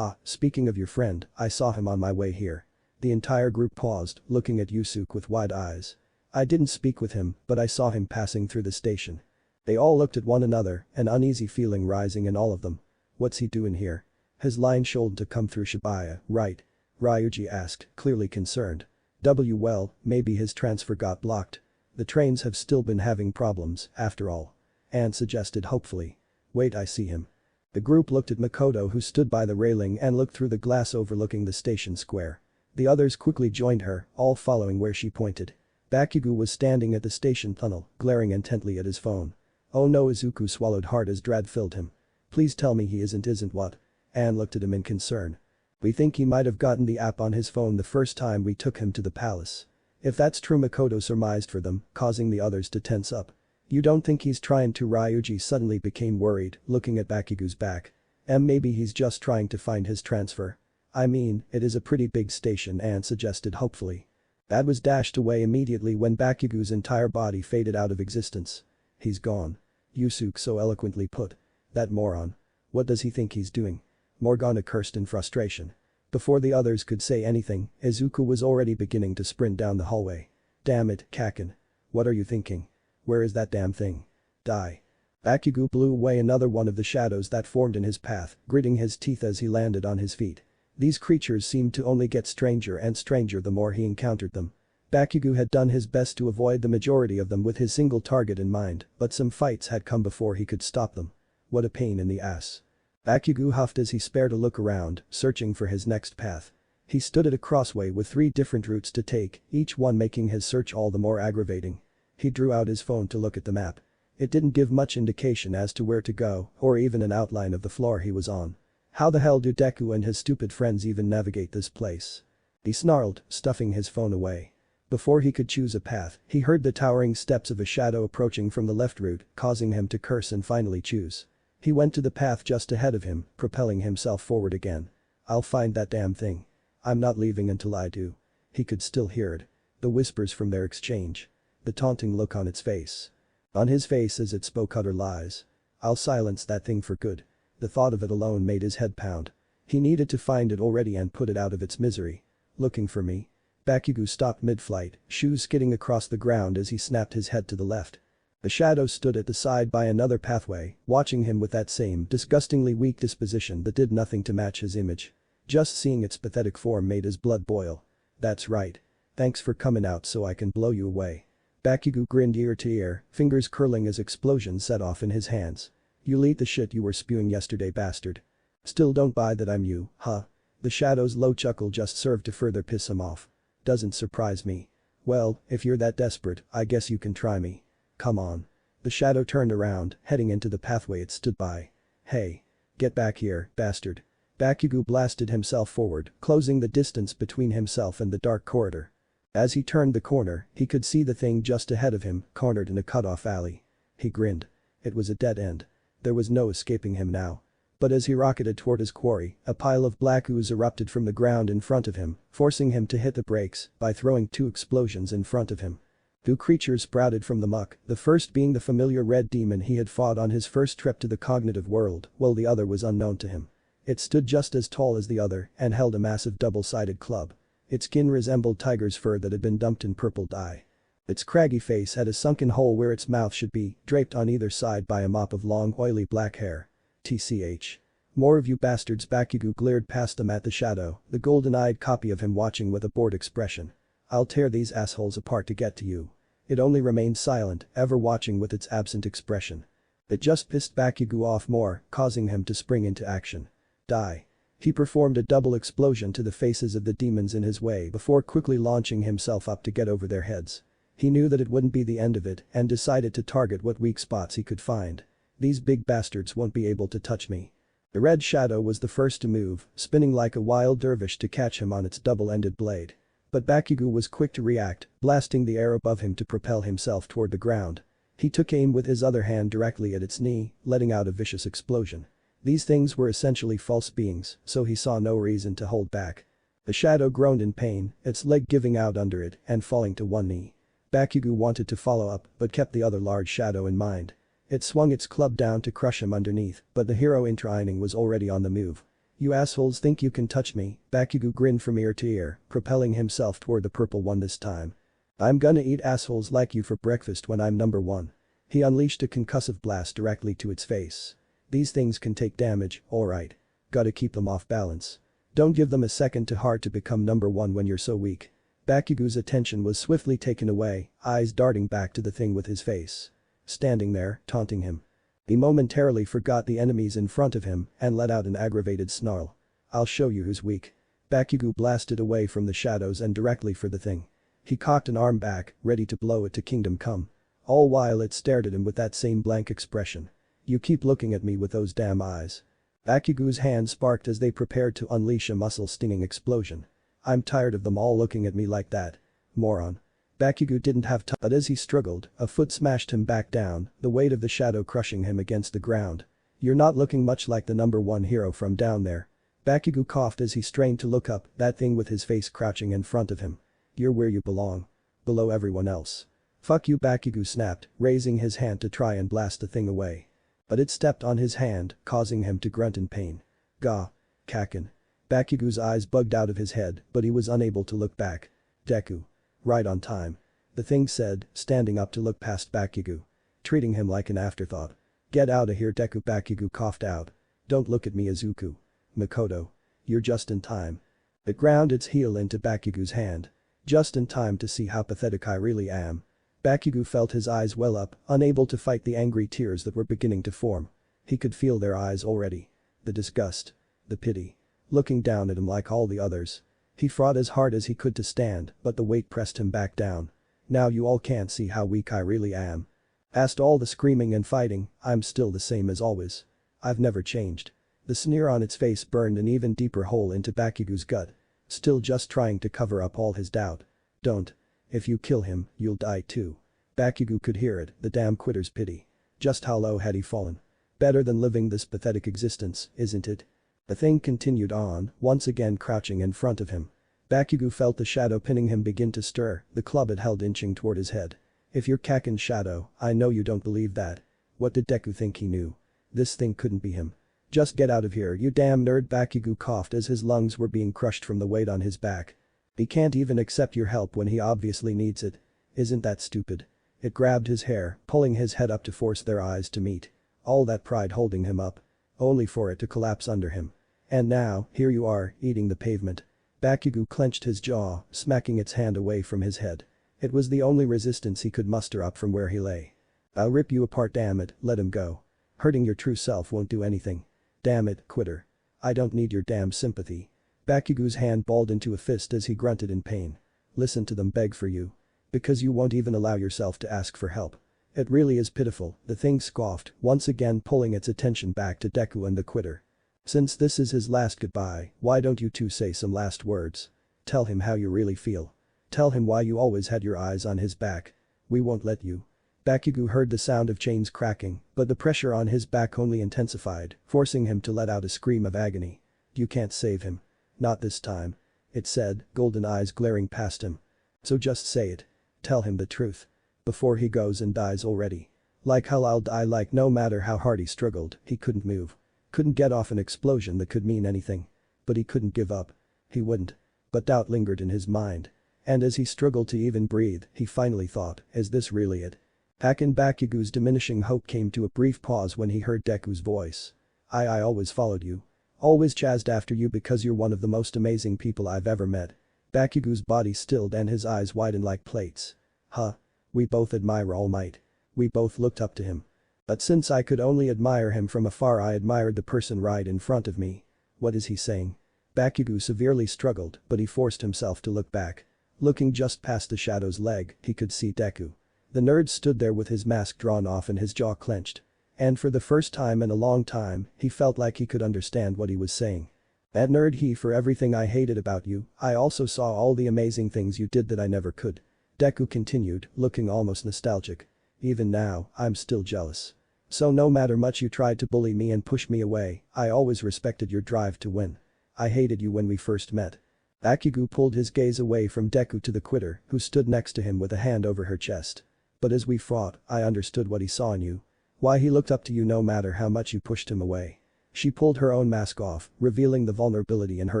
Speaking of your friend, I saw him on my way here. The entire group paused, looking at Yusuke with wide eyes. I didn't speak with him, but I saw him passing through the station. They all looked at one another, an uneasy feeling rising in all of them. What's he doing here? His line showed to come through Shibuya, right? Ryuji asked, clearly concerned. Well, maybe his transfer got blocked. The trains have still been having problems, after all. Anne suggested hopefully. Wait, I see him. The group looked at Makoto who stood by the railing and looked through the glass overlooking the station square. The others quickly joined her, all following where she pointed. Bakugo was standing at the station tunnel, glaring intently at his phone. Oh no, Izuku swallowed hard as dread filled him. Please tell me he isn't what? Anne looked at him in concern. We think he might have gotten the app on his phone the first time we took him to the palace. If that's true, Makoto surmised for them, causing the others to tense up. You don't think he's trying to? Ryuji suddenly became worried, looking at Bakugo's back. Maybe he's just trying to find his transfer. I mean, it is a pretty big station, Anne suggested hopefully. That was dashed away immediately when Bakugo's entire body faded out of existence. He's gone. Yusuke so eloquently put. That moron. What does he think he's doing? Morgana cursed in frustration. Before the others could say anything, Izuku was already beginning to sprint down the hallway. Damn it, Kaken. What are you thinking? Where is that damn thing? Die. Bakugo blew away another one of the shadows that formed in his path, gritting his teeth as he landed on his feet. These creatures seemed to only get stranger and stranger the more he encountered them. Bakugo had done his best to avoid the majority of them with his single target in mind, but some fights had come before he could stop them. What a pain in the ass. Bakugo huffed as he spared a look around, searching for his next path. He stood at a crossway with 3 different routes to take, each one making his search all the more aggravating. He drew out his phone to look at the map. It didn't give much indication as to where to go, or even an outline of the floor he was on. How the hell do Deku and his stupid friends even navigate this place? He snarled, stuffing his phone away. Before he could choose a path, he heard the towering steps of a shadow approaching from the left route, causing him to curse and finally choose. He went to the path just ahead of him, propelling himself forward again. I'll find that damn thing. I'm not leaving until I do. He could still hear it. The whispers from their exchange. The taunting look on its face. On his face as it spoke utter lies. I'll silence that thing for good. The thought of it alone made his head pound. He needed to find it already and put it out of its misery. Looking for me? Bakugo stopped mid-flight, shoes skidding across the ground as he snapped his head to the left. The shadow stood at the side by another pathway, watching him with that same disgustingly weak disposition that did nothing to match his image. Just seeing its pathetic form made his blood boil. That's right. Thanks for coming out so I can blow you away. Bakugo grinned ear to ear, fingers curling as explosions set off in his hands. You'll eat the shit you were spewing yesterday, bastard. Still don't buy that I'm you, huh? The shadow's low chuckle just served to further piss him off. Doesn't surprise me. Well, if you're that desperate, I guess you can try me. Come on. The shadow turned around, heading into the pathway it stood by. Hey. Get back here, bastard. Bakugo blasted himself forward, closing the distance between himself and the dark corridor. As he turned the corner, he could see the thing just ahead of him, cornered in a cut-off alley. He grinned. It was a dead end. There was no escaping him now. But as he rocketed toward his quarry, a pile of black ooze erupted from the ground in front of him, forcing him to hit the brakes by throwing 2 explosions in front of him. 2 creatures sprouted from the muck, the first being the familiar red demon he had fought on his first trip to the cognitive world, while the other was unknown to him. It stood just as tall as the other and held a massive double-sided club. Its skin resembled tiger's fur that had been dumped in purple dye. Its craggy face had a sunken hole where its mouth should be, draped on either side by a mop of long oily black hair. TCH. More of you bastards. Bakugo glared past them at the shadow, the golden-eyed copy of him watching with a bored expression. I'll tear these assholes apart to get to you. It only remained silent, ever watching with its absent expression. It just pissed Bakugo off more, causing him to spring into action. Die. He performed a double explosion to the faces of the demons in his way before quickly launching himself up to get over their heads. He knew that it wouldn't be the end of it and decided to target what weak spots he could find. These big bastards won't be able to touch me. The red shadow was the first to move, spinning like a wild dervish to catch him on its double-ended blade. But Bakugo was quick to react, blasting the air above him to propel himself toward the ground. He took aim with his other hand directly at its knee, letting out a vicious explosion. These things were essentially false beings, so he saw no reason to hold back. The shadow groaned in pain, its leg giving out under it and falling to one knee. Bakugo wanted to follow up but kept the other large shadow in mind. It swung its club down to crush him underneath, but the hero intervening was already on the move. You assholes think you can touch me? Bakugo grinned from ear to ear, propelling himself toward the purple one this time. I'm gonna eat assholes like you for breakfast when I'm number one. He unleashed a concussive blast directly to its face. These things can take damage, alright. Gotta keep them off balance. Don't give them a second to heart to become number one when you're so weak. Bakugo's attention was swiftly taken away, eyes darting back to the thing with his face. Standing there, taunting him. He momentarily forgot the enemies in front of him and let out an aggravated snarl. I'll show you who's weak. Bakugo blasted away from the shadows and directly for the thing. He cocked an arm back, ready to blow it to Kingdom Come. All while it stared at him with that same blank expression. You keep looking at me with those damn eyes. Bakugo's hand sparked as they prepared to unleash a muscle-stinging explosion. I'm tired of them all looking at me like that. Moron. Bakugo didn't have time, but as he struggled, a foot smashed him back down, the weight of the shadow crushing him against the ground. You're not looking much like the number one hero from down there. Bakugo coughed as he strained to look up, that thing with his face crouching in front of him. You're where you belong. Below everyone else. Fuck you, Bakugo snapped, raising his hand to try and blast the thing away. But it stepped on his hand, causing him to grunt in pain. Gah. Kakin. Bakugo's eyes bugged out of his head, but he was unable to look back. Deku. Right on time. The thing said, standing up to look past Bakugo. Treating him like an afterthought. Get outta here, Deku. Bakugo coughed out. Don't look at me, Izuku. Makoto. You're just in time. It ground its heel into Bakugo's hand. Just in time to see how pathetic I really am. Bakugo felt his eyes well up, unable to fight the angry tears that were beginning to form. He could feel their eyes already. The disgust. The pity. Looking down at him like all the others. He fought as hard as he could to stand, but the weight pressed him back down. Now you all can't see how weak I really am. Past all the screaming and fighting, I'm still the same as always. I've never changed. The sneer on its face burned an even deeper hole into Bakugo's gut. Still just trying to cover up all his doubt. Don't. If you kill him, you'll die too. Bakugo could hear it, the damn quitter's pity. Just how low had he fallen? Better than living this pathetic existence, isn't it? The thing continued on, once again crouching in front of him. Bakugo felt the shadow pinning him begin to stir, the club it held inching toward his head. If you're Kakin's shadow, I know you don't believe that. What did Deku think he knew? This thing couldn't be him. Just get out of here, you damn nerd. Bakugo coughed as his lungs were being crushed from the weight on his back. He can't even accept your help when he obviously needs it. Isn't that stupid? It grabbed his hair, pulling his head up to force their eyes to meet. All that pride holding him up. Only for it to collapse under him. And now, here you are, eating the pavement. Bakugo clenched his jaw, smacking its hand away from his head. It was the only resistance he could muster up from where he lay. I'll rip you apart, damn it, let him go. Hurting your true self won't do anything. Damn it, quitter. I don't need your damn sympathy. Bakugo's hand balled into a fist as he grunted in pain. Listen to them beg for you. Because you won't even allow yourself to ask for help. It really is pitiful, the thing scoffed, once again pulling its attention back to Deku and the quitter. Since this is his last goodbye, why don't you two say some last words? Tell him how you really feel. Tell him why you always had your eyes on his back. We won't let you. Bakugo heard the sound of chains cracking, but the pressure on his back only intensified, forcing him to let out a scream of agony. You can't save him. Not this time. It said, golden eyes glaring past him. So just say it. Tell him the truth. Before he goes and dies already. Like hell I'll die. Like no matter how hard he struggled, he couldn't move. Couldn't get off an explosion that could mean anything. But he couldn't give up. He wouldn't. But doubt lingered in his mind. And as he struggled to even breathe, he finally thought, is this really it? Bakugo's diminishing hope came to a brief pause when he heard Deku's voice. I always followed you. Always chased after you because you're one of the most amazing people I've ever met." Bakugo's body stilled and his eyes widened like plates. Huh. We both admire All Might. We both looked up to him. But since I could only admire him from afar, I admired the person right in front of me. What is he saying? Bakugo severely struggled, but he forced himself to look back. Looking just past the shadow's leg, he could see Deku. The nerd stood there with his mask drawn off and his jaw clenched. And for the first time in a long time, he felt like he could understand what he was saying. "That nerd, he for everything I hated about you, I also saw all the amazing things you did that I never could." Deku continued, looking almost nostalgic. "Even now, I'm still jealous. So no matter much you tried to bully me and push me away, I always respected your drive to win. I hated you when we first met." Bakugo pulled his gaze away from Deku to the quitter, who stood next to him with a hand over her chest. "But as we fought, I understood what he saw in you. Why he looked up to you no matter how much you pushed him away." She pulled her own mask off, revealing the vulnerability in her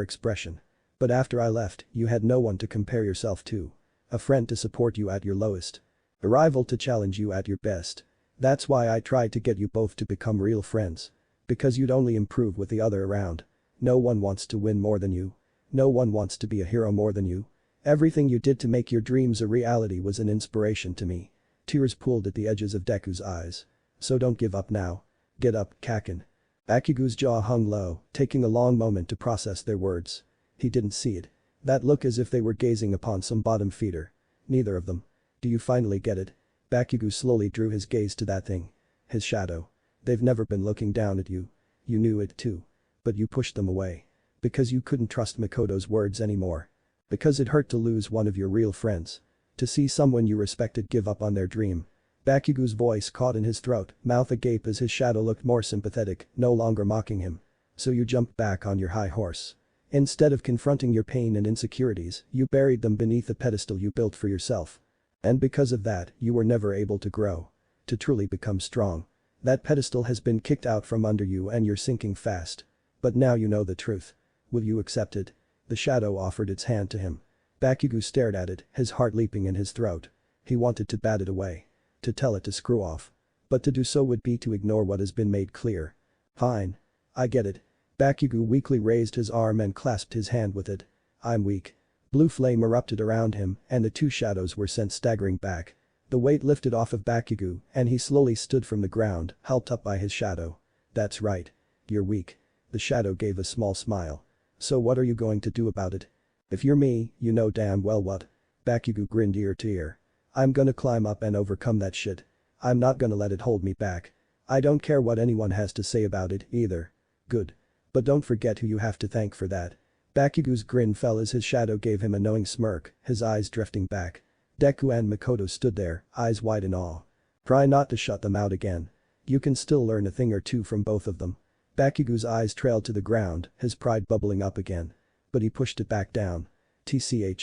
expression. "But after I left, you had no one to compare yourself to. A friend to support you at your lowest. A rival to challenge you at your best. That's why I tried to get you both to become real friends. Because you'd only improve with the other around. No one wants to win more than you. No one wants to be a hero more than you. Everything you did to make your dreams a reality was an inspiration to me." Tears pooled at the edges of Deku's eyes. "So don't give up now. Get up, Kakin." Bakugo's jaw hung low, taking a long moment to process their words. He didn't see it. That look as if they were gazing upon some bottom feeder. Neither of them. "Do you finally get it?" Bakugo slowly drew his gaze to that thing. His shadow. "They've never been looking down at you. You knew it too. But you pushed them away. Because you couldn't trust Makoto's words anymore. Because it hurt to lose one of your real friends. To see someone you respected give up on their dream." Bakugo's voice caught in his throat, mouth agape as his shadow looked more sympathetic, no longer mocking him. "So you jumped back on your high horse. Instead of confronting your pain and insecurities, you buried them beneath the pedestal you built for yourself. And because of that, you were never able to grow. To truly become strong. That pedestal has been kicked out from under you and you're sinking fast. But now you know the truth. Will you accept it?" The shadow offered its hand to him. Bakugo stared at it, his heart leaping in his throat. He wanted to bat it away. To tell it to screw off. But to do so would be to ignore what has been made clear. "Fine. I get it." Bakugo weakly raised his arm and clasped his hand with it. "I'm weak." Blue flame erupted around him and the two shadows were sent staggering back. The weight lifted off of Bakugo and he slowly stood from the ground, helped up by his shadow. "That's right. You're weak." The shadow gave a small smile. "So what are you going to do about it?" "If you're me, you know damn well what." Bakugo grinned ear to ear. "I'm gonna climb up and overcome that shit. I'm not gonna let it hold me back. I don't care what anyone has to say about it, either." "Good. But don't forget who you have to thank for that." Bakugo's grin fell as his shadow gave him a knowing smirk, his eyes drifting back. Deku and Makoto stood there, eyes wide in awe. Try not to shut them out again. You can still learn a thing or two from both of them. Bakugo's eyes trailed to the ground, his pride bubbling up again. But he pushed it back down.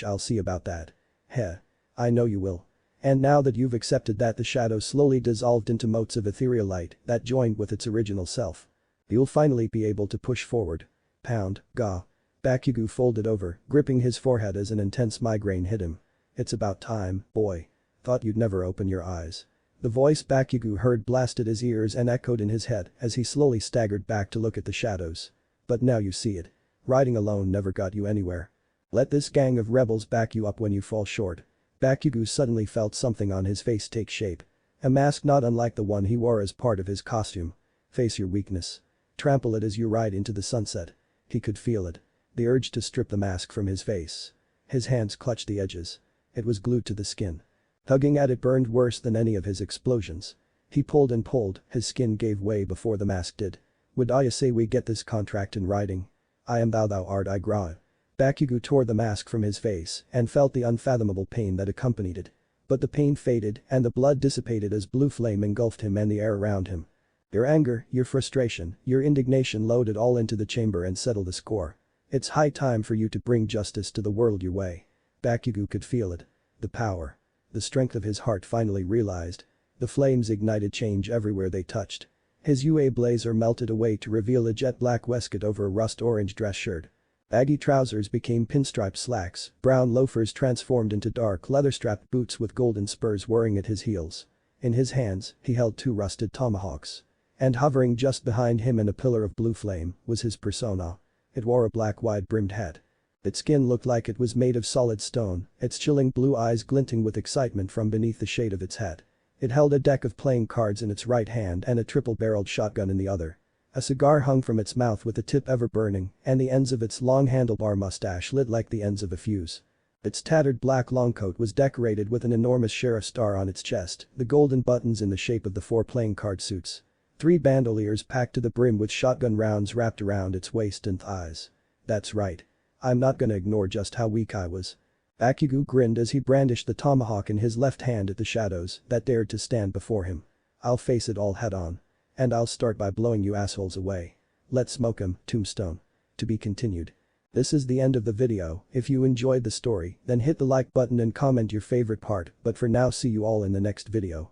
I'll see about that." "Heh. I know you will." And now that you've accepted that, the shadow slowly dissolved into motes of ethereal light that joined with its original self. "You'll finally be able to push forward." Pound, gah. Bakugo folded over, gripping his forehead as an intense migraine hit him. "It's about time, boy. Thought you'd never open your eyes." The voice Bakugo heard blasted his ears and echoed in his head as he slowly staggered back to look at the shadows. "But now you see it. Riding alone never got you anywhere. Let this gang of rebels back you up when you fall short." Bakugo suddenly felt something on his face take shape. A mask not unlike the one he wore as part of his costume. "Face your weakness. Trample it as you ride into the sunset." He could feel it. The urge to strip the mask from his face. His hands clutched the edges. It was glued to the skin. Tugging at it burned worse than any of his explosions. He pulled and pulled, his skin gave way before the mask did. "Would I say we get this contract in writing? I am thou art I gra." Bakugo tore the mask from his face and felt the unfathomable pain that accompanied it. But the pain faded and the blood dissipated as blue flame engulfed him and the air around him. Your anger, your frustration, your indignation loaded all into the chamber and settled the score. It's high time for you to bring justice to the world your way. Bakugo could feel it. The power. The strength of his heart finally realized. The flames ignited change everywhere they touched. His UA blazer melted away to reveal a jet black waistcoat over a rust orange dress shirt. Baggy trousers became pinstripe slacks, brown loafers transformed into dark leather-strapped boots with golden spurs whirring at his heels. In his hands, he held two rusted tomahawks. And hovering just behind him in a pillar of blue flame was his persona. It wore a black wide-brimmed hat. Its skin looked like it was made of solid stone, its chilling blue eyes glinting with excitement from beneath the shade of its hat. It held a deck of playing cards in its right hand and a triple-barreled shotgun in the other. A cigar hung from its mouth with the tip ever burning, and the ends of its long handlebar mustache lit like the ends of a fuse. Its tattered black longcoat was decorated with an enormous sheriff star on its chest, the golden buttons in the shape of the 4 playing card suits. 3 bandoliers packed to the brim with shotgun rounds wrapped around its waist and thighs. That's right. I'm not gonna ignore just how weak I was. Bakugo grinned as he brandished the tomahawk in his left hand at the shadows that dared to stand before him. I'll face it all head on. And I'll start by blowing you assholes away. Let's smoke 'em, Tombstone. To be continued. This is the end of the video. If you enjoyed the story, then hit the like button and comment your favorite part, but for now see you all in the next video.